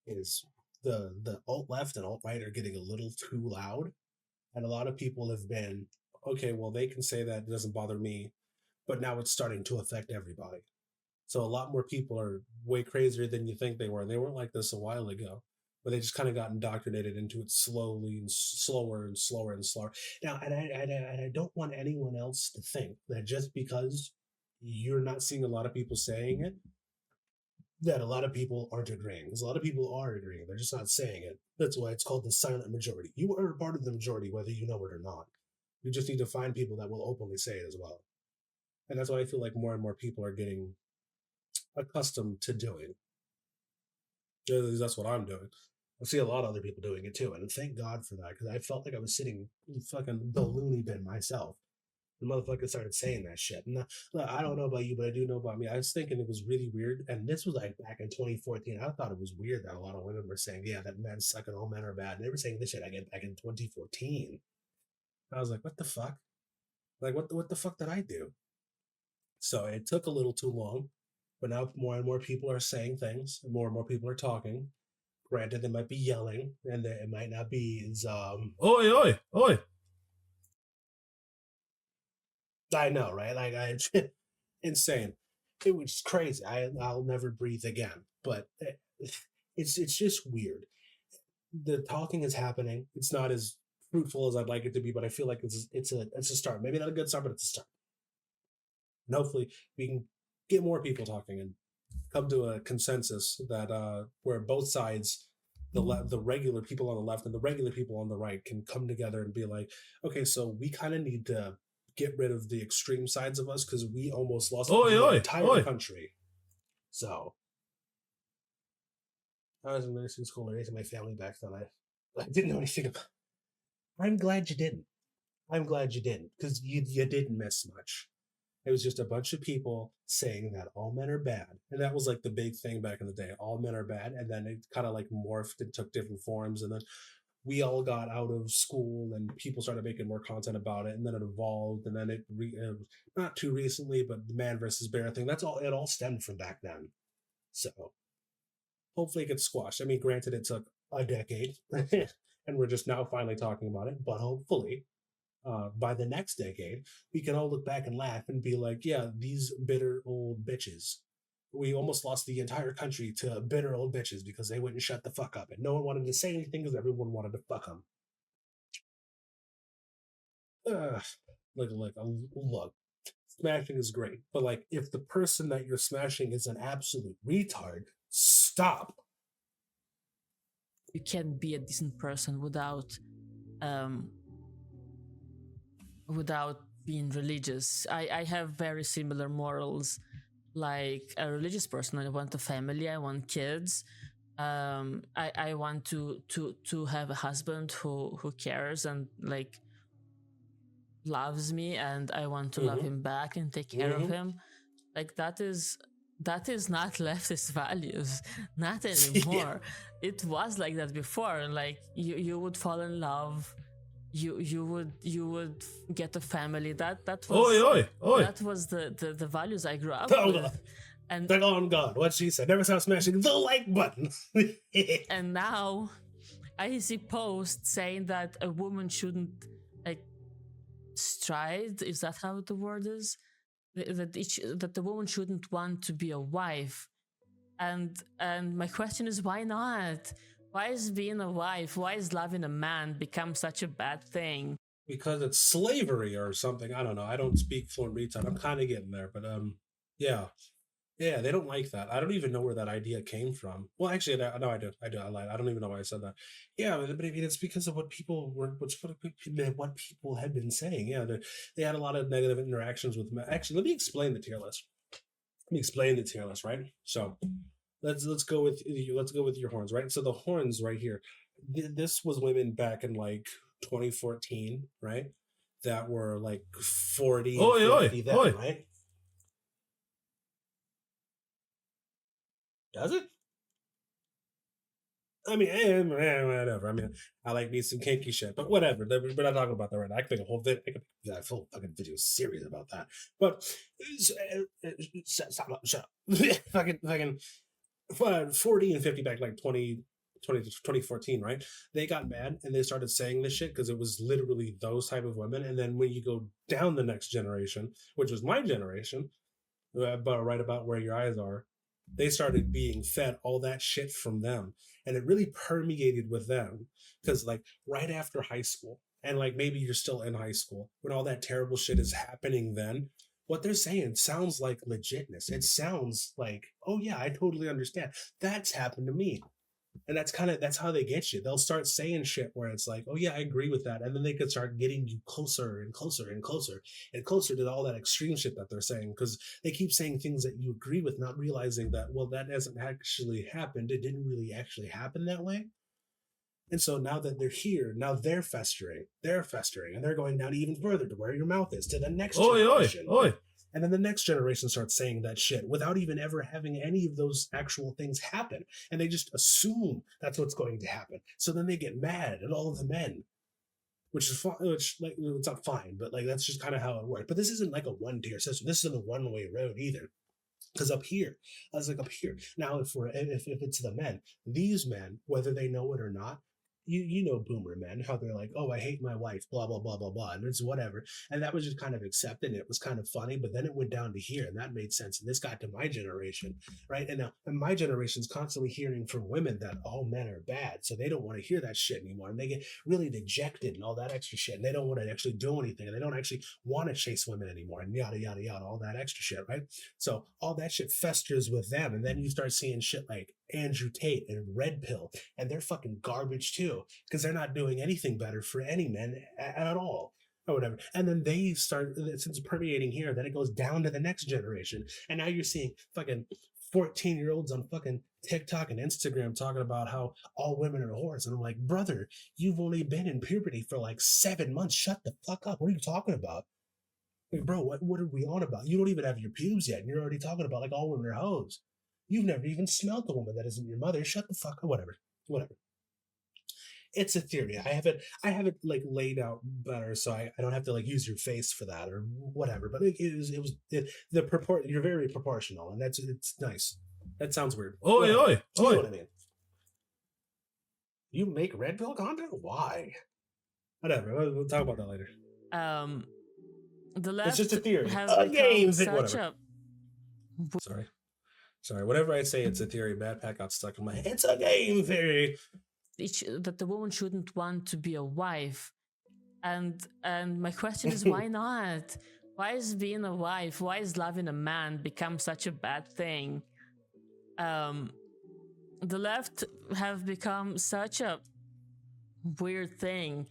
is the alt left and alt right are getting a little too loud, and a lot of people have been, okay, well, they can say that, it doesn't bother me, but now it's starting to affect everybody. So a lot more people are way crazier than you think they were. They weren't like this a while ago, but they just kind of got indoctrinated into it slowly and slower and slower and slower. Now, and I don't want anyone else to think that just because you're not seeing a lot of people saying it, that a lot of people aren't agreeing. Because a lot of people are agreeing. They're just not saying it. That's why it's called the silent majority. You are a part of the majority, whether you know it or not. You just need to find people that will openly say it as well. And that's why I feel like more and more people are getting accustomed to doing. At least that's what I'm doing. I see a lot of other people doing it too, and thank God for that, because I felt like I was sitting in fucking the loony bin myself. The motherfucker started saying that shit. And I don't know about you, but I do know about me. I was thinking it was really weird, and this was like back in 2014. I thought it was weird that a lot of women were saying, yeah, that men suck and all men are bad. And they were saying this shit again back in 2014. I was like, what the fuck? Like, what the fuck did I do? So it took a little too long, but now more and more people are saying things, and more people are talking. Granted, they might be yelling, and it might not be as Oi, oi, oi. I know, right? Like, insane. It was crazy. I'll never breathe again. But it's just weird. The talking is happening. It's not as fruitful as I'd like it to be, but I feel like it's a start. Maybe not a good start, but it's a start. And hopefully we can get more people talking and come to a consensus that where both sides, the regular people on the left and the regular people on the right, can come together and be like, okay, so we kind of need to get rid of the extreme sides of us, because we almost lost the entire country. So I was in nursing school and raising my family back then. I didn't know anything about. I'm glad you didn't. Because you didn't miss much. It was just a bunch of people saying that all men are bad. And that was like the big thing back in the day. All men are bad. And then it kind of like morphed and took different forms. And then we all got out of school and people started making more content about it. And then it evolved. And then it not too recently, but the man versus bear thing, it all stemmed from back then. So hopefully it gets squashed. I mean, granted, it took a decade and we're just now finally talking about it. But hopefully by the next decade, we can all look back and laugh and be like, yeah, these bitter old bitches we almost lost the entire country to bitter old bitches because they wouldn't shut the fuck up, and no one wanted to say anything because everyone wanted to fuck them. Look, smashing is great, but like, if the person that you're smashing is an absolute retard, stop. You can be a decent person without being religious. I have very similar morals. Like a religious person, I want a family, I want kids. I want to have a husband who cares and like loves me, and I want to love him back and take care of him. Like that is not leftist values, not anymore. It was like that before. Like you would fall in love, you would get a family. That was that was the values I grew up with. And on God, what she said. Never stop smashing the like button. And now I see posts saying that a woman shouldn't like stride. Is that how the word is? That the woman shouldn't want to be a wife. And my question is, why not? Why is being a wife, why is loving a man become such a bad thing? Because it's slavery or something. I don't know. I don't speak fluent retard. I'm kind of getting there, but yeah, they don't like that. I don't even know where that idea came from. Well, actually, no, I do. I lied. I don't even know why I said that. Yeah, but I mean, it's because of what people had been saying. Yeah, they had a lot of negative interactions with men. Actually, let me explain the tier list. Right? So let's go with your horns, right? So the horns right here. This was women back in like 2014, right? That were like 40 and 50 then, right? Does it? I mean, whatever. I mean, I like me some kinky shit, but whatever. We're not talking about that right now. I could make a whole full fucking video series about that. But shut up. fucking 40 and 50 back like 2014, right? They got mad and they started saying this shit because it was literally those type of women. And then when you go down the next generation, which was my generation, but right about where your eyes are, they started being fed all that shit from them, and it really permeated with them. Because like right after high school, and like maybe you're still in high school when all that terrible shit is happening, then what they're saying sounds like legitness. It sounds like, oh yeah, I totally understand. That's happened to me. And that's how they get you. They'll start saying shit where it's like, oh yeah, I agree with that. And then they could start getting you closer and closer and closer and closer to all that extreme shit that they're saying. Because they keep saying things that you agree with, not realizing that, well, that hasn't actually happened. It didn't really actually happen that way. And so now that they're here, now they're festering, and they're going down even further to where your mouth is, to the next generation. And then the next generation starts saying that shit without even ever having any of those actual things happen. And they just assume that's what's going to happen. So then they get mad at all of the men, which is fine, which like, it's not fine, but like, that's just kind of how it works. But this isn't like a one-tier system. This isn't a one-way road either. Because up here, now if it's the men, these men, whether they know it or not, you know boomer men, how they're like, oh, I hate my wife, blah, blah, blah, blah, blah, and it's whatever. And that was just kind of accepted, and it was kind of funny, but then it went down to here, and that made sense. And this got to my generation, right? And now my generation's constantly hearing from women that all men are bad, so they don't want to hear that shit anymore, and they get really dejected and all that extra shit, and they don't want to actually do anything, and they don't actually want to chase women anymore, and yada, yada, yada, all that extra shit, right? So all that shit festers with them, and then you start seeing shit like Andrew Tate and Red Pill, and they're fucking garbage too, because they're not doing anything better for any men at all, or whatever. And then they start, since it's permeating here, then it goes down to the next generation, and now you're seeing fucking 14-year-olds on fucking TikTok and Instagram talking about how all women are whores, and I'm like, brother, you've only been in puberty for like 7 months. Shut the fuck up. What are you talking about? Like, bro, what are we on about? You don't even have your pubes yet, and you're already talking about like all women are hoes. You've never even smelled a woman that isn't your mother. Shut the fuck up. Whatever. It's a theory. I have it like laid out better, so I don't have to like use your face for that or whatever. But you're very proportional, and it's nice. That sounds weird. You know what I mean? You make Red Pill content? Why? Whatever. We'll talk about that later. The left it's just a theory. has Sorry. Sorry, whenever I say it's a theory, Backpack got stuck in my head. It's a game theory. That the woman shouldn't want to be a wife, and my question is, why not? Why is being a wife, why is loving a man become such a bad thing? The left have become such a weird thing.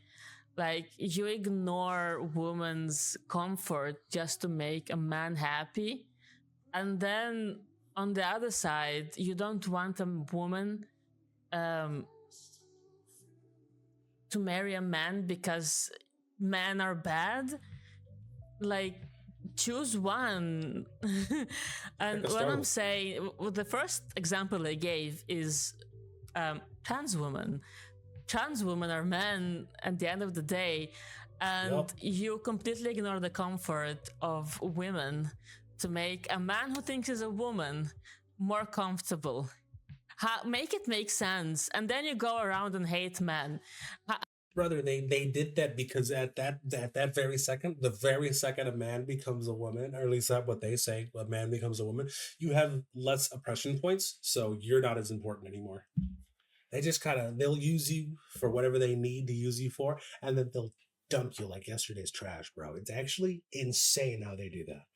Like, you ignore woman's comfort just to make a man happy, and then on the other side, you don't want a woman to marry a man because men are bad. Like, choose one. And when I'm saying, the first example I gave is trans women. Trans women are men at the end of the day, and you completely ignore the comfort of women to make a man who thinks he's a woman more comfortable. Make it make sense, and then you go around and hate men. Brother, they did that because at that very second, the very second a man becomes a woman, or at least that's what they say, a man becomes a woman, you have less oppression points, so you're not as important anymore. They just they'll use you for whatever they need to use you for, and then they'll dump you like yesterday's trash, bro. It's actually insane how they do that.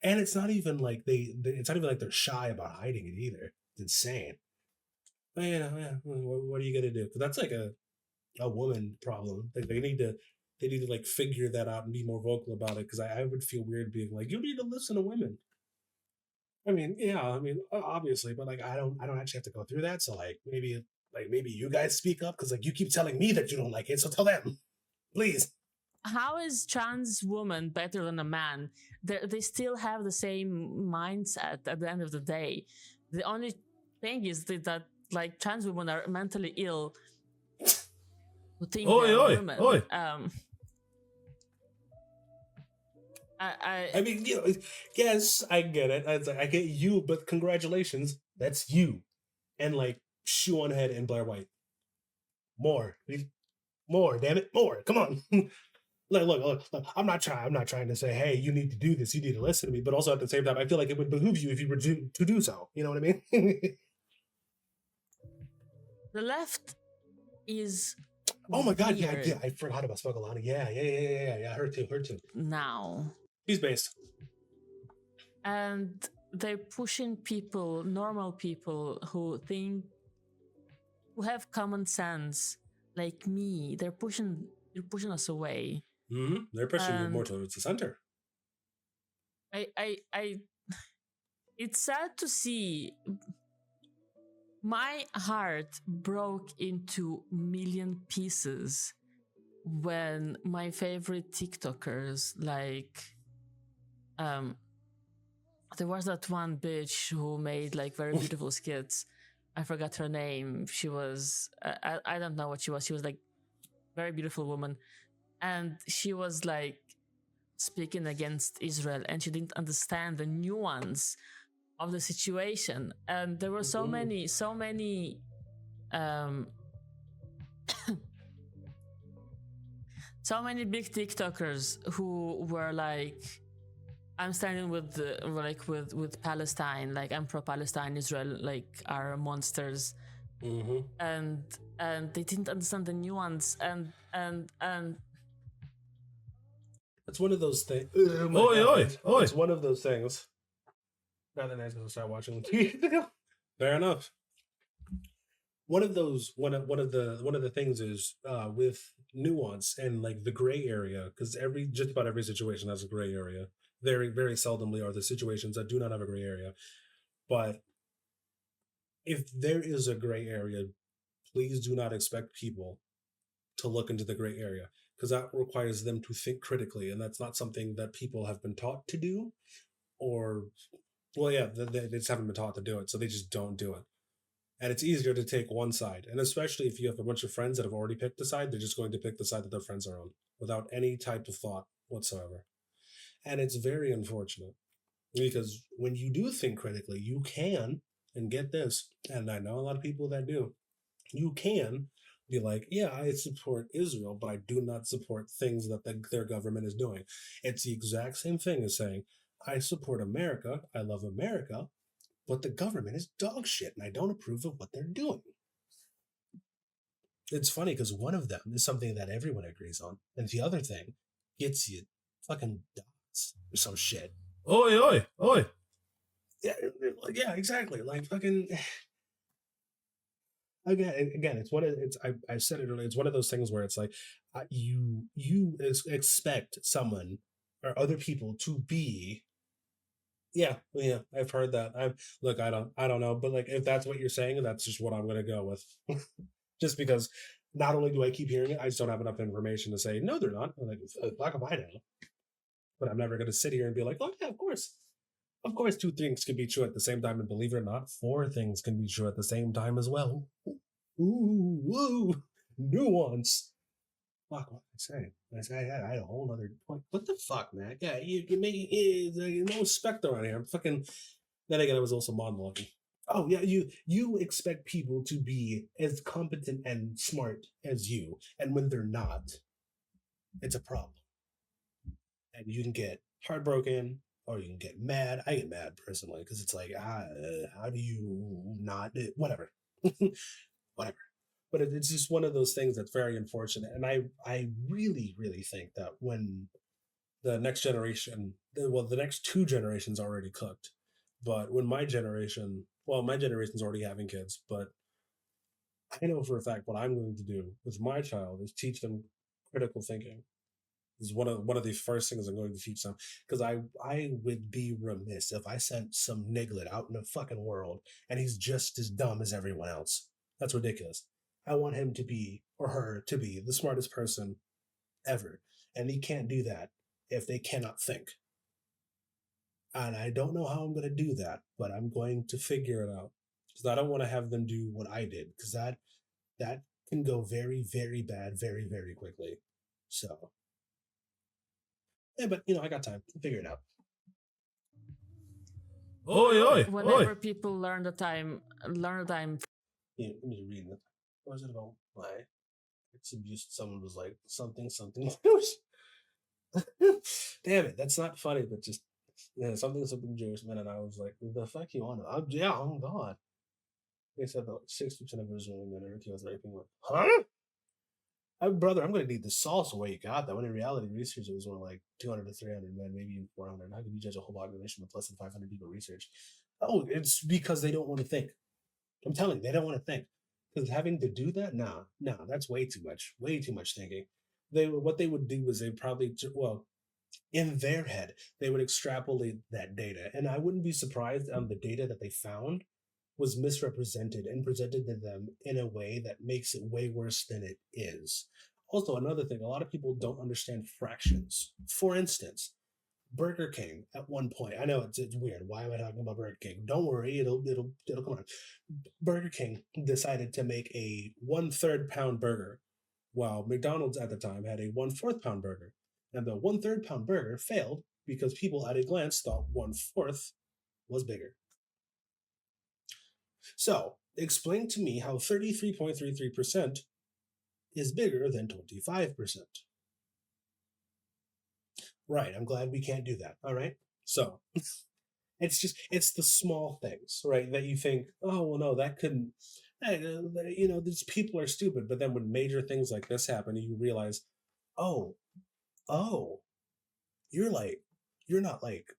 And it's not even like it's not even like they're shy about hiding it either. It's insane. But what are you gonna do? Because that's like a woman problem. Like they need to like figure that out and be more vocal about it. Because I would feel weird being like, you need to listen to women. I mean, obviously, but like I don't actually have to go through that. So maybe you guys speak up, because like you keep telling me that you don't like it, so tell them, please. How is trans woman better than a man? They still have the same mindset at the end of the day. The only thing is that like trans women are mentally ill who think they're women. I mean, yes, I get it. I get you, but congratulations, that's you. And like, shoe on head and Blair White. More, damn it, more. Come on. Look, I'm not trying to say, hey, you need to do this, you need to listen to me, but also at the same time, I feel like it would behoove you if you were to do so. You know what I mean? The left is oh my god, yeah, I forgot about Smokalani. Yeah, her too. Now. He's based. And they're pushing people, normal people who have common sense, like me. They're pushing us away. Mm-hmm. They're pushing you more towards the center. It's sad to see. My heart broke into million pieces when my favorite TikTokers, like, there was that one bitch who made like very beautiful skits. I forgot her name. She was, I don't know what she was. She was like very beautiful woman. And she was like speaking against Israel, and she didn't understand the nuance of the situation. And there were so many so many big TikTokers who were like, I'm standing with with Palestine, like I'm pro-Palestine, Israel like are monsters. And they didn't understand the nuance, and it's one of those things. Oi. It's one of those things. Now that I'm gonna start watching them. Fair enough. One of the things is with nuance and like the gray area, because just about every situation has a gray area. Very, very seldomly are the situations that do not have a gray area. But if there is a gray area, please do not expect people to look into the gray area, because that requires them to think critically, and that's not something that people have been taught to do, or, well, yeah, they just haven't been taught to do it, so they just don't do it. And it's easier to take one side, and especially if you have a bunch of friends that have already picked a side, they're just going to pick the side that their friends are on, without any type of thought whatsoever. And it's very unfortunate, because when you do think critically, you can, and get this, and I know a lot of people that do, you can be like, yeah, I support Israel, but I do not support things that their government is doing. It's the exact same thing as saying, I support America, I love America, but the government is dog shit, and I don't approve of what they're doing. It's funny because one of them is something that everyone agrees on, and the other thing gets you fucking dots or some shit. Oi, oi, oi. Yeah, exactly. Like fucking. Again, I said it earlier. It's one of those things where it's like you expect someone or other people to be. Yeah, I've heard that. I don't know, but like if that's what you're saying, that's just what I'm gonna go with. Just because not only do I keep hearing it, I just don't have enough information to say no, they're not. I'm like, fuck am I know? But I'm never gonna sit here and be like, oh yeah, of course. Of course, two things can be true at the same time, and believe it or not, four things can be true at the same time as well. Ooh, woo, nuance. Fuck, what did I say? I had a whole other. What the fuck, man? Yeah, you make no respect around here. I'm fucking. Then again, I was also monologuing. Oh yeah, you expect people to be as competent and smart as you, and when they're not, it's a problem, and you can get heartbroken or you can get mad. I get mad personally because it's like, how do you not? Whatever, whatever. But it's just one of those things that's very unfortunate, and I really really think that when the next generation, well, the next two generations already cooked, but when my generation's already having kids, but I know for a fact what I'm going to do with my child is teach them critical thinking. This is one of the first things I'm going to teach them, because I would be remiss if I sent some niglet out in the fucking world and he's just as dumb as everyone else. That's ridiculous. I want him to be, or her to be, the smartest person ever, and he can't do that if they cannot think. And I don't know how I'm going to do that, but I'm going to figure it out, because I don't want to have them do what I did, because that can go very, very bad very, very quickly. So, yeah, but I got time to figure it out. Oi, oi, Whenever oi. people learn the time. Yeah, let me read it. What was it about? My ex abuse. Someone was like something. Damn it, that's not funny, but just something Jewish man, and I was like, "The fuck you on?" I'm God. They said that 60% of Israeli men are accused of raping women. Huh? Brother, I'm gonna need the sauce where you got that. When in reality, research it was more like 200 to 300 men, maybe even 400. How can you judge a whole population with less than 500 people research? Oh, it's because they don't want to think. I'm telling you, they don't want to think. Because having to do that, nah, that's way too much thinking. What they would do is they probably, well, in their head, they would extrapolate that data, and I wouldn't be surprised on the data that they found was misrepresented and presented to them in a way that makes it way worse than it is. Also, another thing, a lot of people don't understand fractions. For instance, Burger King at one point, I know it's weird. Why am I talking about Burger King? Don't worry, it'll come on. Burger King decided to make a 1/3 pound burger, while McDonald's at the time had a 1/4 pound burger. And the 1/3 pound burger failed because people at a glance thought 1/4 was bigger. So, explain to me how 33.33% is bigger than 25%. Right, I'm glad we can't do that, all right? So, it's the small things, right, that you think, oh, well, no, that couldn't, these people are stupid. But then when major things like this happen, you realize, oh, you're not like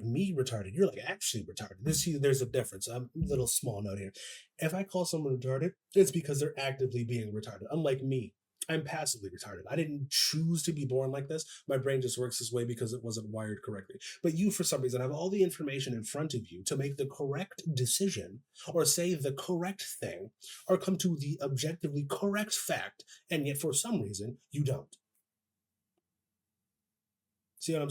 me retarded. You're like actually retarded. There's a difference. A little small note here. If I call someone retarded, it's because they're actively being retarded. Unlike me, I'm passively retarded. I didn't choose to be born like this. My brain just works this way because it wasn't wired correctly. But you, for some reason, have all the information in front of you to make the correct decision, or say the correct thing, or come to the objectively correct fact, and yet for some reason, you don't. See what I'm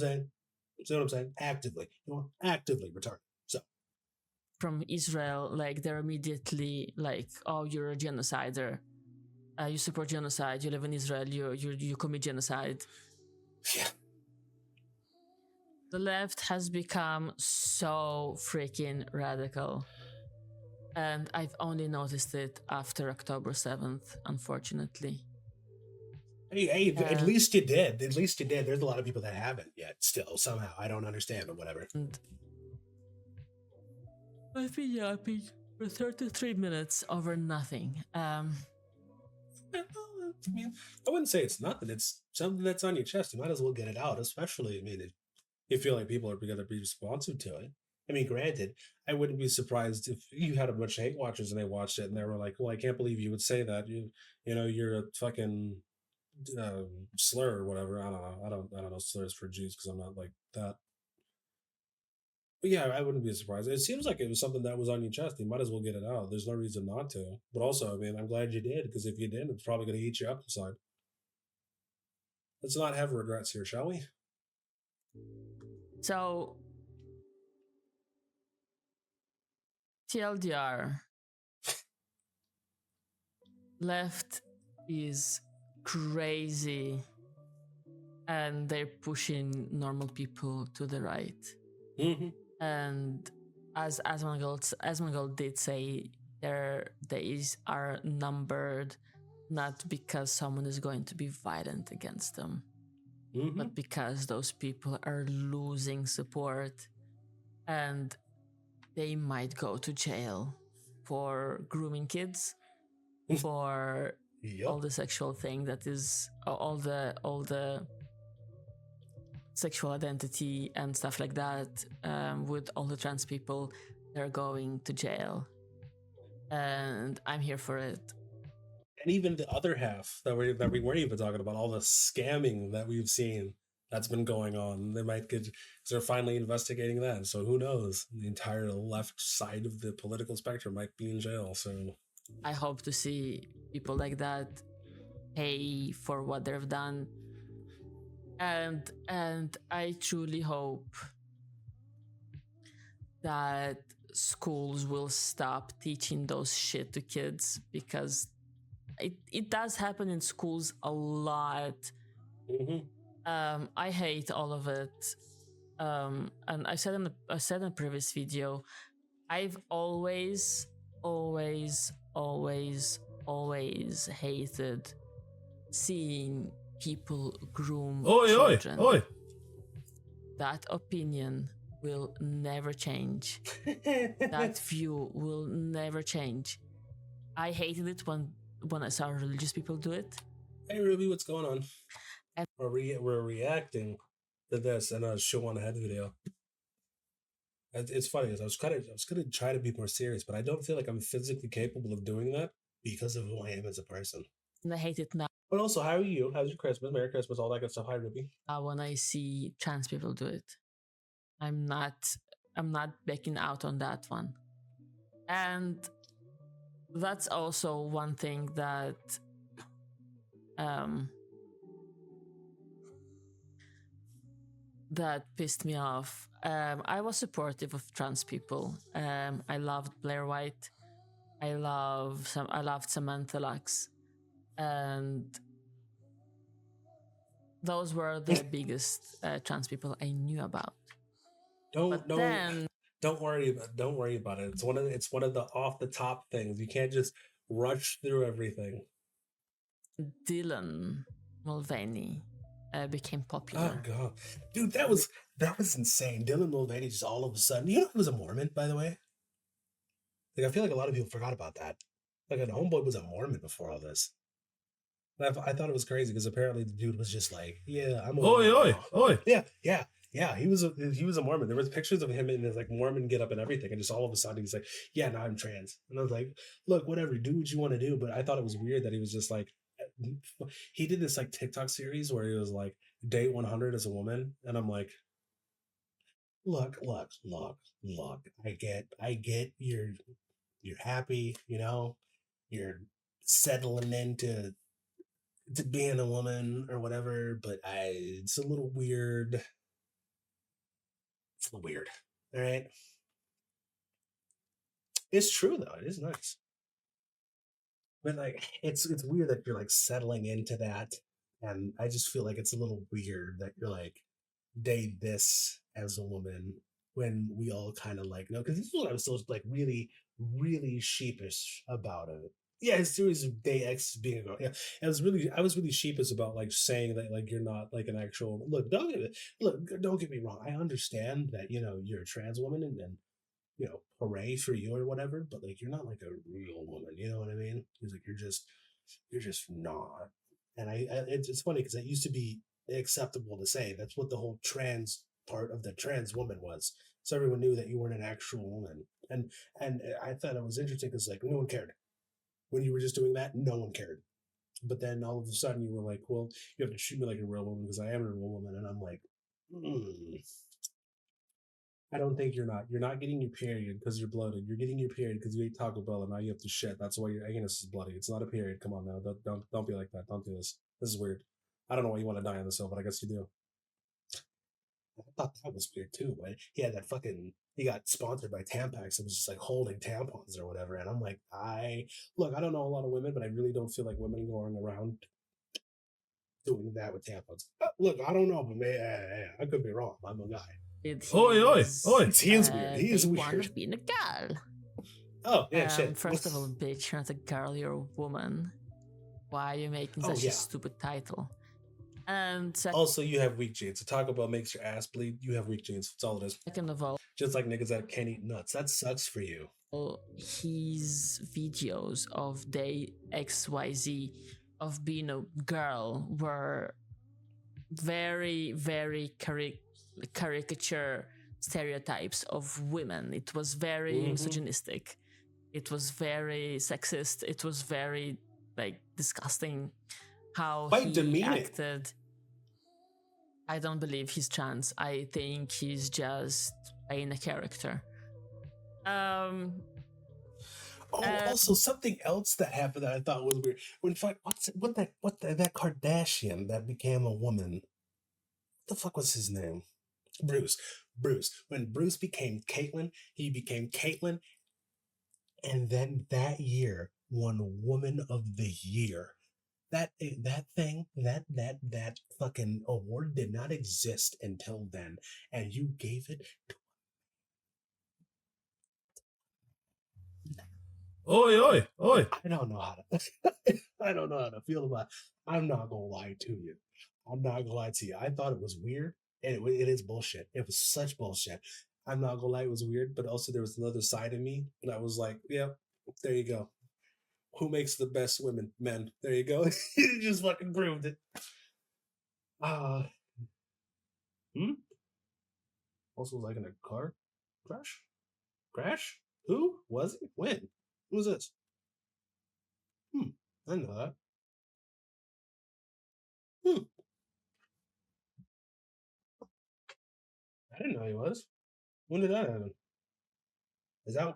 saying? Actively. You're actively retarded. So. From Israel, like they're immediately like, "Oh, you're a genocider. You support genocide. You live in Israel. You commit genocide." Yeah. The left has become so freaking radical, and I've only noticed it after October 7th, unfortunately. Hey, at least you did. There's a lot of people that haven't yet. Still, somehow, I don't understand, or whatever. And I've been yapping for 33 minutes over nothing. I mean, I wouldn't say it's nothing. It's something that's on your chest. You might as well get it out, especially, I mean, if you feel like people are going to be responsive to it. I mean, granted, I wouldn't be surprised if you had a bunch of hate watchers and they watched it and they were like, "Well, I can't believe you would say that. You know, you're a fucking slur or whatever." I don't know. I don't know slurs for Jews because I'm not like that. But yeah, I wouldn't be surprised. It seems like it was something that was on your chest. You might as well get it out. There's no reason not to. But also, I mean, I'm glad you did because if you didn't, it's probably going to eat you up inside. Let's not have regrets here, shall we? So, TLDR, left is crazy and they're pushing normal people to the right. Mm-hmm. And as Asmongold did say, their days are numbered, not because someone is going to be violent against them, Mm-hmm. but because those people are losing support and they might go to jail for grooming kids, for all the sexual thing that is all the sexual identity and stuff like that. With all the trans people, they're going to jail, and I'm here for it. And even the other half that we weren't even talking about, all the scamming that we've seen that's been going on. They might get, because they're finally investigating that. So who knows? The entire left side of the political spectrum might be in jail. So I hope to see people like that pay for what they've done. And I truly hope that schools will stop teaching those shit to kids, because it does happen in schools a lot. mm-hmm. I hate all of it. And I said in a previous video, I've always hated seeing people groom children. Oi. That opinion will never change. That view will never change. I hated it when I saw religious people do it. Hey Ruby, what's going on? And we're reacting to this in a show on ahead video. It's funny, because I was gonna try to be more serious, but I don't feel like I'm physically capable of doing that because of who I am as a person. And I hate it now. But also, how are you? How's your Christmas? Merry Christmas, all that good stuff. Hi, Ruby. When I see trans people do it, I'm not backing out on that one. And that's also one thing that that pissed me off. I was supportive of trans people. I loved Blair White. I loved Samantha Lux, and those were the biggest trans people I knew about. Don't worry about it. It's one of the off the top things. You can't just rush through everything. Dylan Mulvaney became popular. Oh god, dude, that was insane. Dylan Mulvaney just all of a sudden. You know, he was a Mormon, by the way. Like, I feel like a lot of people forgot about that. Like, a homeboy was a Mormon before all this. And I thought it was crazy because apparently the dude was just like, "Yeah, I'm a Oi. Yeah. He was a Mormon. There was pictures of him in his like Mormon get up and everything, and just all of a sudden he's like, "Yeah, now I'm trans." And I was like, "Look, whatever, do what you want to do." But I thought it was weird that he was just like, he did this like TikTok series where he was like, "Date 100 as a woman," and I'm like, look. I get you're happy, you know, you're settling into being a woman or whatever, but it's a little weird. It's a little weird. All right. It's true though. It is nice. But like, it's weird that you're like settling into that. And I just feel like it's a little weird that you're like, date this as a woman when we all kind of like, no, because this is what I was still like really, really sheepish about it. Yeah, his series of Day X being a girl. Yeah, I was really sheepish about like saying that like you're not like an actual don't get me wrong. I understand that, you know, you're a trans woman and hooray for you or whatever, but like you're not like a real woman, you know what I mean? He's like, you're just not. And it's funny because it used to be acceptable to say that's what the whole trans part of the trans woman was. So everyone knew that you weren't an actual woman. And I thought it was interesting because like no one cared when you were just doing that. No one cared. But then all of a sudden you were like, well, you have to treat me like a real woman because I am a real woman. And I'm like, I don't think you're not. You're not getting your period because you're bloated. You're getting your period because you ate Taco Bell and now you have to shit. That's why your anus is bloody. It's not a period. Come on now. Don't be like that. Don't do this. This is weird. I don't know why you want to die on this hill, but I guess you do. I thought that was weird too. But he had that fucking. He got sponsored by Tampax. It was just like holding tampons or whatever. And I'm like, I don't know a lot of women, but I really don't feel like women going around doing that with tampons. Look, I don't know, but man, I could be wrong. I'm a guy. Oi, oi, oi. He is weird. He is Day weird. one of being a girl. Oh, yeah, shit. First of all, bitch, you're not a girl, you're a woman. Why are you making such a stupid title? And also, you have weak genes. So Taco Bell makes your ass bleed. You have weak genes. That's all it is. second of all, Just like niggas that can't eat nuts. That sucks for you. his videos of day XYZ of being a girl were very, very caricature stereotypes of women. It was very misogynistic. It was very sexist. It was very like disgusting how he acted. I don't believe he's trans. I think he's just playing a character. Also something else that happened that I thought was weird. When that Kardashian that became a woman. What the fuck was his name? Bruce. When Bruce became Caitlyn, he became Caitlyn, and then that year won Woman of the Year. That fucking award did not exist until then, and you gave it to. Oi, oi, oi. I don't know how to feel about it. I'm not gonna lie to you. I thought it was weird, and it is bullshit. It was such bullshit. I'm not gonna lie, it was weird, but also there was another side of me, and I was like, yeah, there you go. Who makes the best men? There you go. You just fucking proved it. Also was like in a car crash? Who was it? When? Who was this? I didn't know that. I didn't know he was. When did that happen? Is that?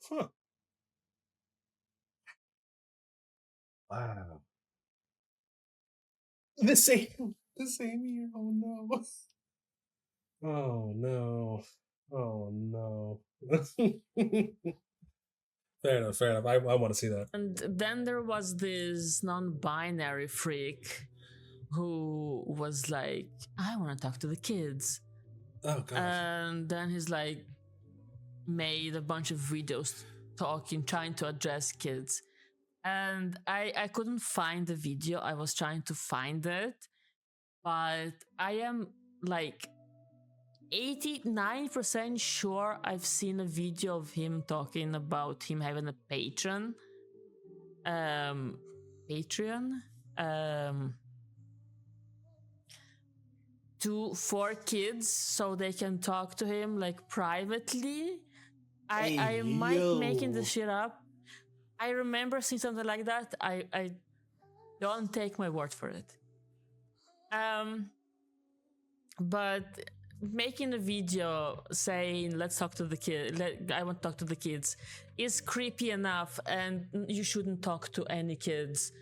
Huh. Wow. The same year. Oh no. Oh no. Oh no. Fair enough. I want to see that. And then there was this non-binary freak who was like, I want to talk to the kids. Oh god. And then he's like made a bunch of videos trying to address kids. And I couldn't find the video. I was trying to find it, but I am like 89% sure I've seen a video of him talking about him having a Patreon for kids so they can talk to him like privately. I might be making this shit up. I remember seeing something like that. I don't take my word for it. But making a video saying let's talk to the kid, I want to talk to the kids, is creepy enough, and you shouldn't talk to any kids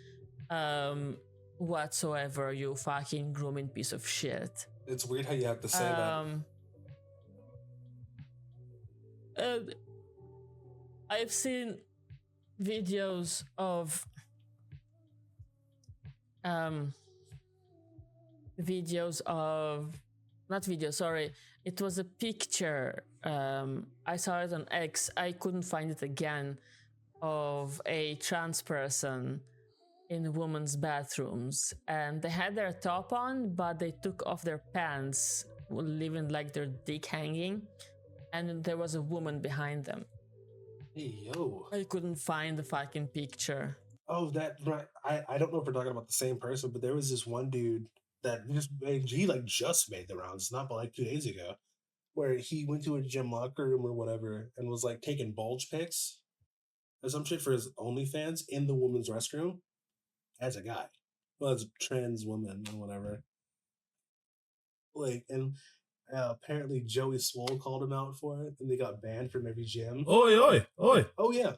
whatsoever, you fucking grooming piece of shit. It's weird how you have to say that. I've seen videos of it was a picture, I saw it on X, I couldn't find it again, of a trans person in women's bathrooms, and they had their top on, but they took off their pants, leaving like their dick hanging, and there was a woman behind them. Hey, yo. I couldn't find the fucking picture. Oh, that right. I don't know if we're talking about the same person, but there was this one dude that he like just made the rounds, not but like 2 days ago, where he went to a gym locker room or whatever and was like taking bulge pics or some shit for his OnlyFans in the woman's restroom as a guy. Well, as a trans woman or whatever. Like, and apparently Joey Swole called him out for it, and they got banned from every gym. Oi, oi, oi. Oh yeah.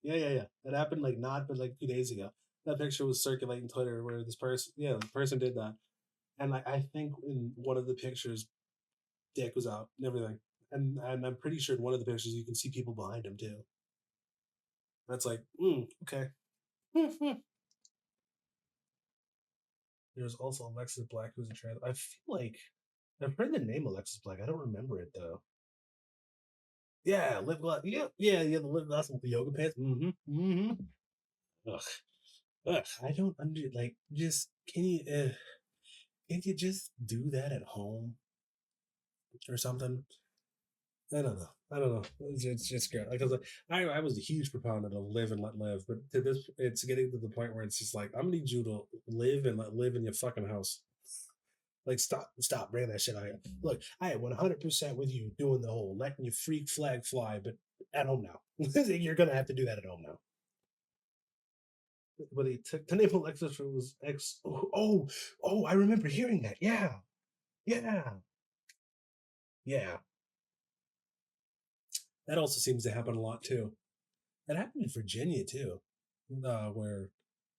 That happened like not but like 2 days ago. That picture was circulating Twitter where this person, the person did that, and like I think in one of the pictures, dick was out and everything, and I'm pretty sure in one of the pictures you can see people behind him too. That's like, okay. There's also Alexis Black, who's a trans. I feel like I've heard the name Alexis Black. I don't remember it though. Yeah, lip gloss. Yeah, the lip gloss with the yoga pants. Ugh, I don't like. Just can't you just do that at home or something? I don't know. It's just great. Because I was a huge proponent of live and let live, but to this, it's getting to the point where it's just like I'm gonna need you to live and let live in your fucking house. Like stop bringing that shit out here. Look, I am 100% with you doing the whole letting your freak flag fly, but at home now. You're gonna have to do that at home now. But he took the name Alexis was ex. Oh, I remember hearing that. Yeah. That also seems to happen a lot too. That happened in Virginia too, where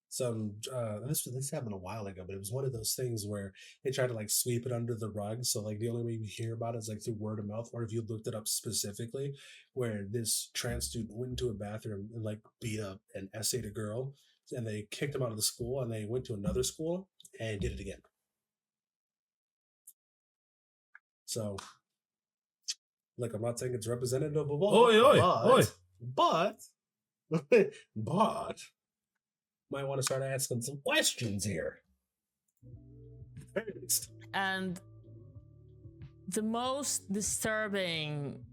some this happened a while ago, but it was one of those things where they tried to like sweep it under the rug. So like the only way you hear about it is like through word of mouth, or if you looked it up specifically, where this trans student went into a bathroom and like beat up and essayed a girl, and they kicked him out of the school, and they went to another school and did it again. So, like, I'm not saying it's representative of all, but might want to start asking some questions here. And the most disturbing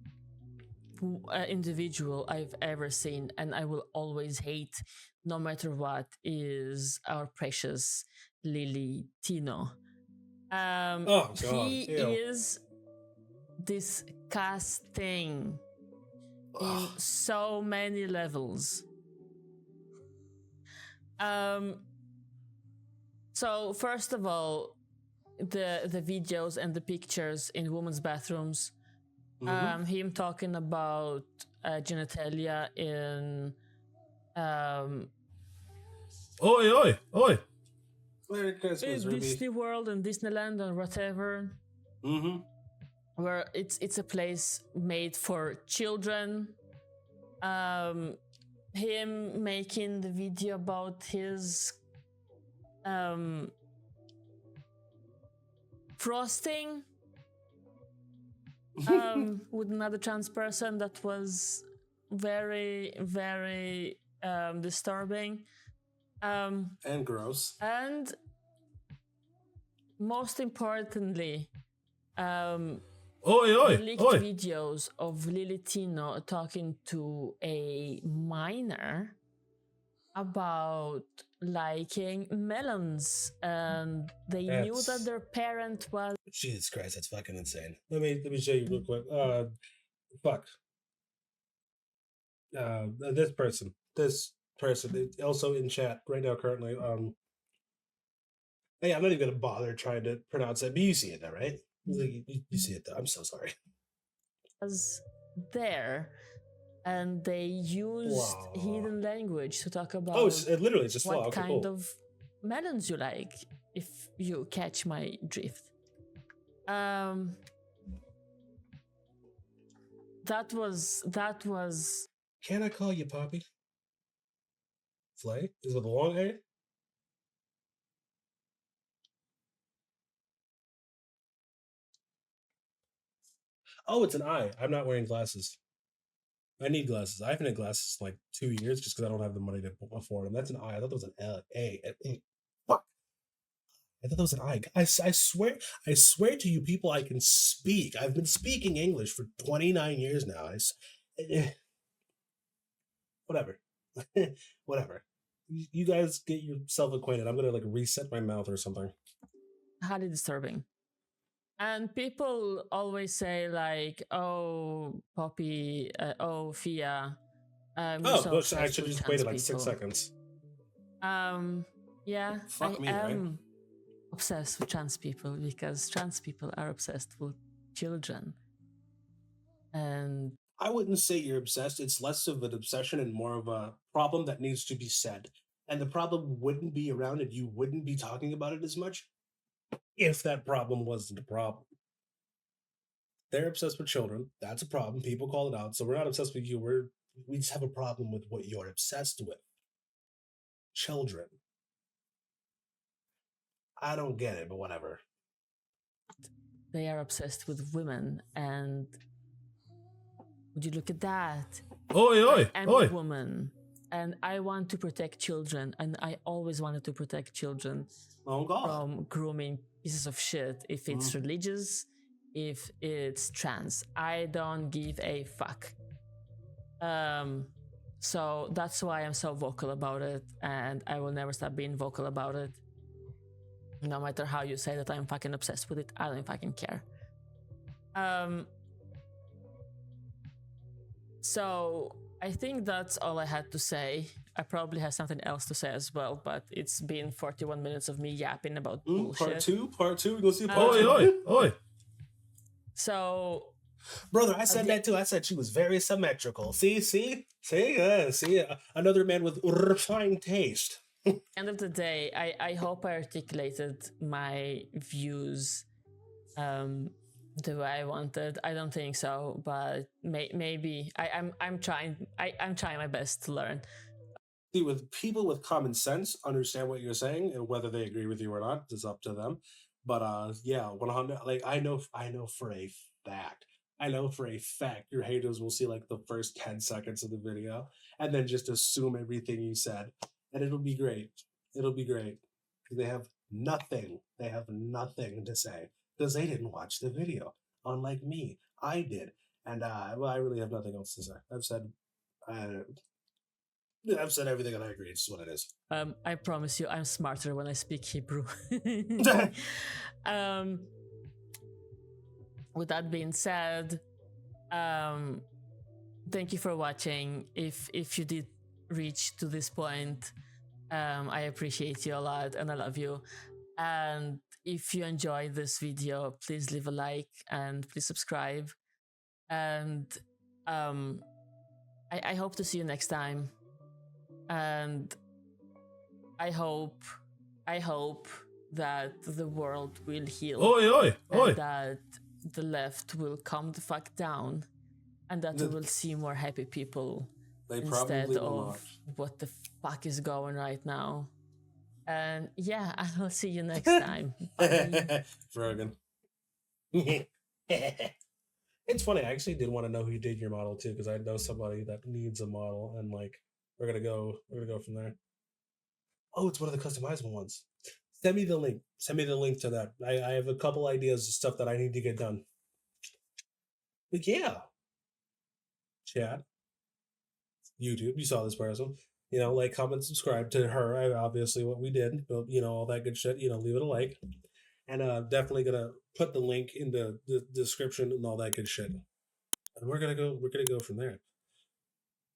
individual I've ever seen, and I will always hate no matter what, is our precious Lily Tino. Oh, God. He is disgusting in so many levels. So first of all, the videos and the pictures in women's bathrooms, him talking about genitalia in Oi. Merry Christmas, Ruby. Disney World and Disneyland and whatever, where it's a place made for children. Him making the video about his frosting with another trans person, that was very, very disturbing and gross. And most importantly, leaked videos of Lily Tino talking to a minor about liking melons, and they knew that their parent was. Jesus Christ, that's fucking insane. Let me show you real quick. This person, also in chat right now currently. Hey, I'm not even gonna bother trying to pronounce it, but you see it though, right? You see it though. I'm so sorry. Was there, and they used hidden language to talk about. It literally just what kind of melons you like, if you catch my drift. That was. Can I call you Poppy? Flay is with a long hair. Oh, it's an eye. I'm not wearing glasses. I need glasses. I haven't had glasses in like 2 years just because I don't have the money to afford them. That's an I. I thought that was an L. A. Fuck. I thought that was an I. I swear to you, people, I can speak. I've been speaking English for 29 years now. Whatever. Whatever. You guys get yourself acquainted. I'm gonna like reset my mouth or something. Highly disturbing. And people always say like, "Oh, Poppy, oh, Fia, you're so I obsessed should with just trans waited like people." 6 seconds. Yeah, Fuck I me, am right? obsessed with trans people because trans people are obsessed with children. And I wouldn't say you're obsessed. It's less of an obsession and more of a problem that needs to be said. And the problem wouldn't be around and you wouldn't be talking about it as much if that problem wasn't a problem. They're obsessed with children. That's a problem. People call it out. So we're not obsessed with you. We just have a problem with what you're obsessed with. Children. I don't get it, but whatever. they are obsessed with women. And would you look at that? Oi, oi, I'm oi. a woman. And I want to protect children. And I always wanted to protect children Oh, God. from grooming pieces of shit. If it's religious, if it's trans, I don't give a fuck. So that's why I'm so vocal about it, and I will never stop being vocal about it. No matter how you say that I'm fucking obsessed with it, I don't fucking care. So I think that's all I had to say. I probably have something else to say as well, but it's been 41 minutes of me yapping about bullshit. Part two. We gonna see part Oi, two. oi, oi. So, Brother, I said that too. I said she was very symmetrical. See, another man with refined taste. end of the day, I hope I articulated my views the way I wanted. I don't think so, but maybe I'm trying my best to learn. See, with people with common sense understand what you're saying, and whether they agree with you or not is up to them. But yeah, 100. Like I know for a fact. I know for a fact your haters will see like the first 10 seconds of the video and then just assume everything you said, and it'll be great. It'll be great because they have nothing. They have nothing to say because they didn't watch the video. Unlike me, I did, and well, I really have nothing else to say. I've said everything and I agree. It's what it is. I promise you, I'm smarter when I speak Hebrew. With that being said, thank you for watching. If you did reach to this point, I appreciate you a lot and I love you. And if you enjoyed this video, please leave a like and please subscribe. And I hope to see you next time. And I hope that the world will heal. Oi, oi, oi. And that the left will calm the fuck down, and that we will see more happy people instead of what the fuck is going right now. And yeah, I will see you next time. Bye. Frogan. It's funny. I actually did want to know who did your model too, because I know somebody that needs a model, and like we're gonna go from there. Oh, it's one of the customizable ones. Send me the link. Send me the link to that. I have a couple ideas of stuff that I need to get done. But yeah. Chat. YouTube, you saw this person. Like, comment, subscribe to her. Obviously what we did. But, all that good shit. Leave it a like. And definitely gonna put the link in the description and all that good shit. And we're gonna go from there.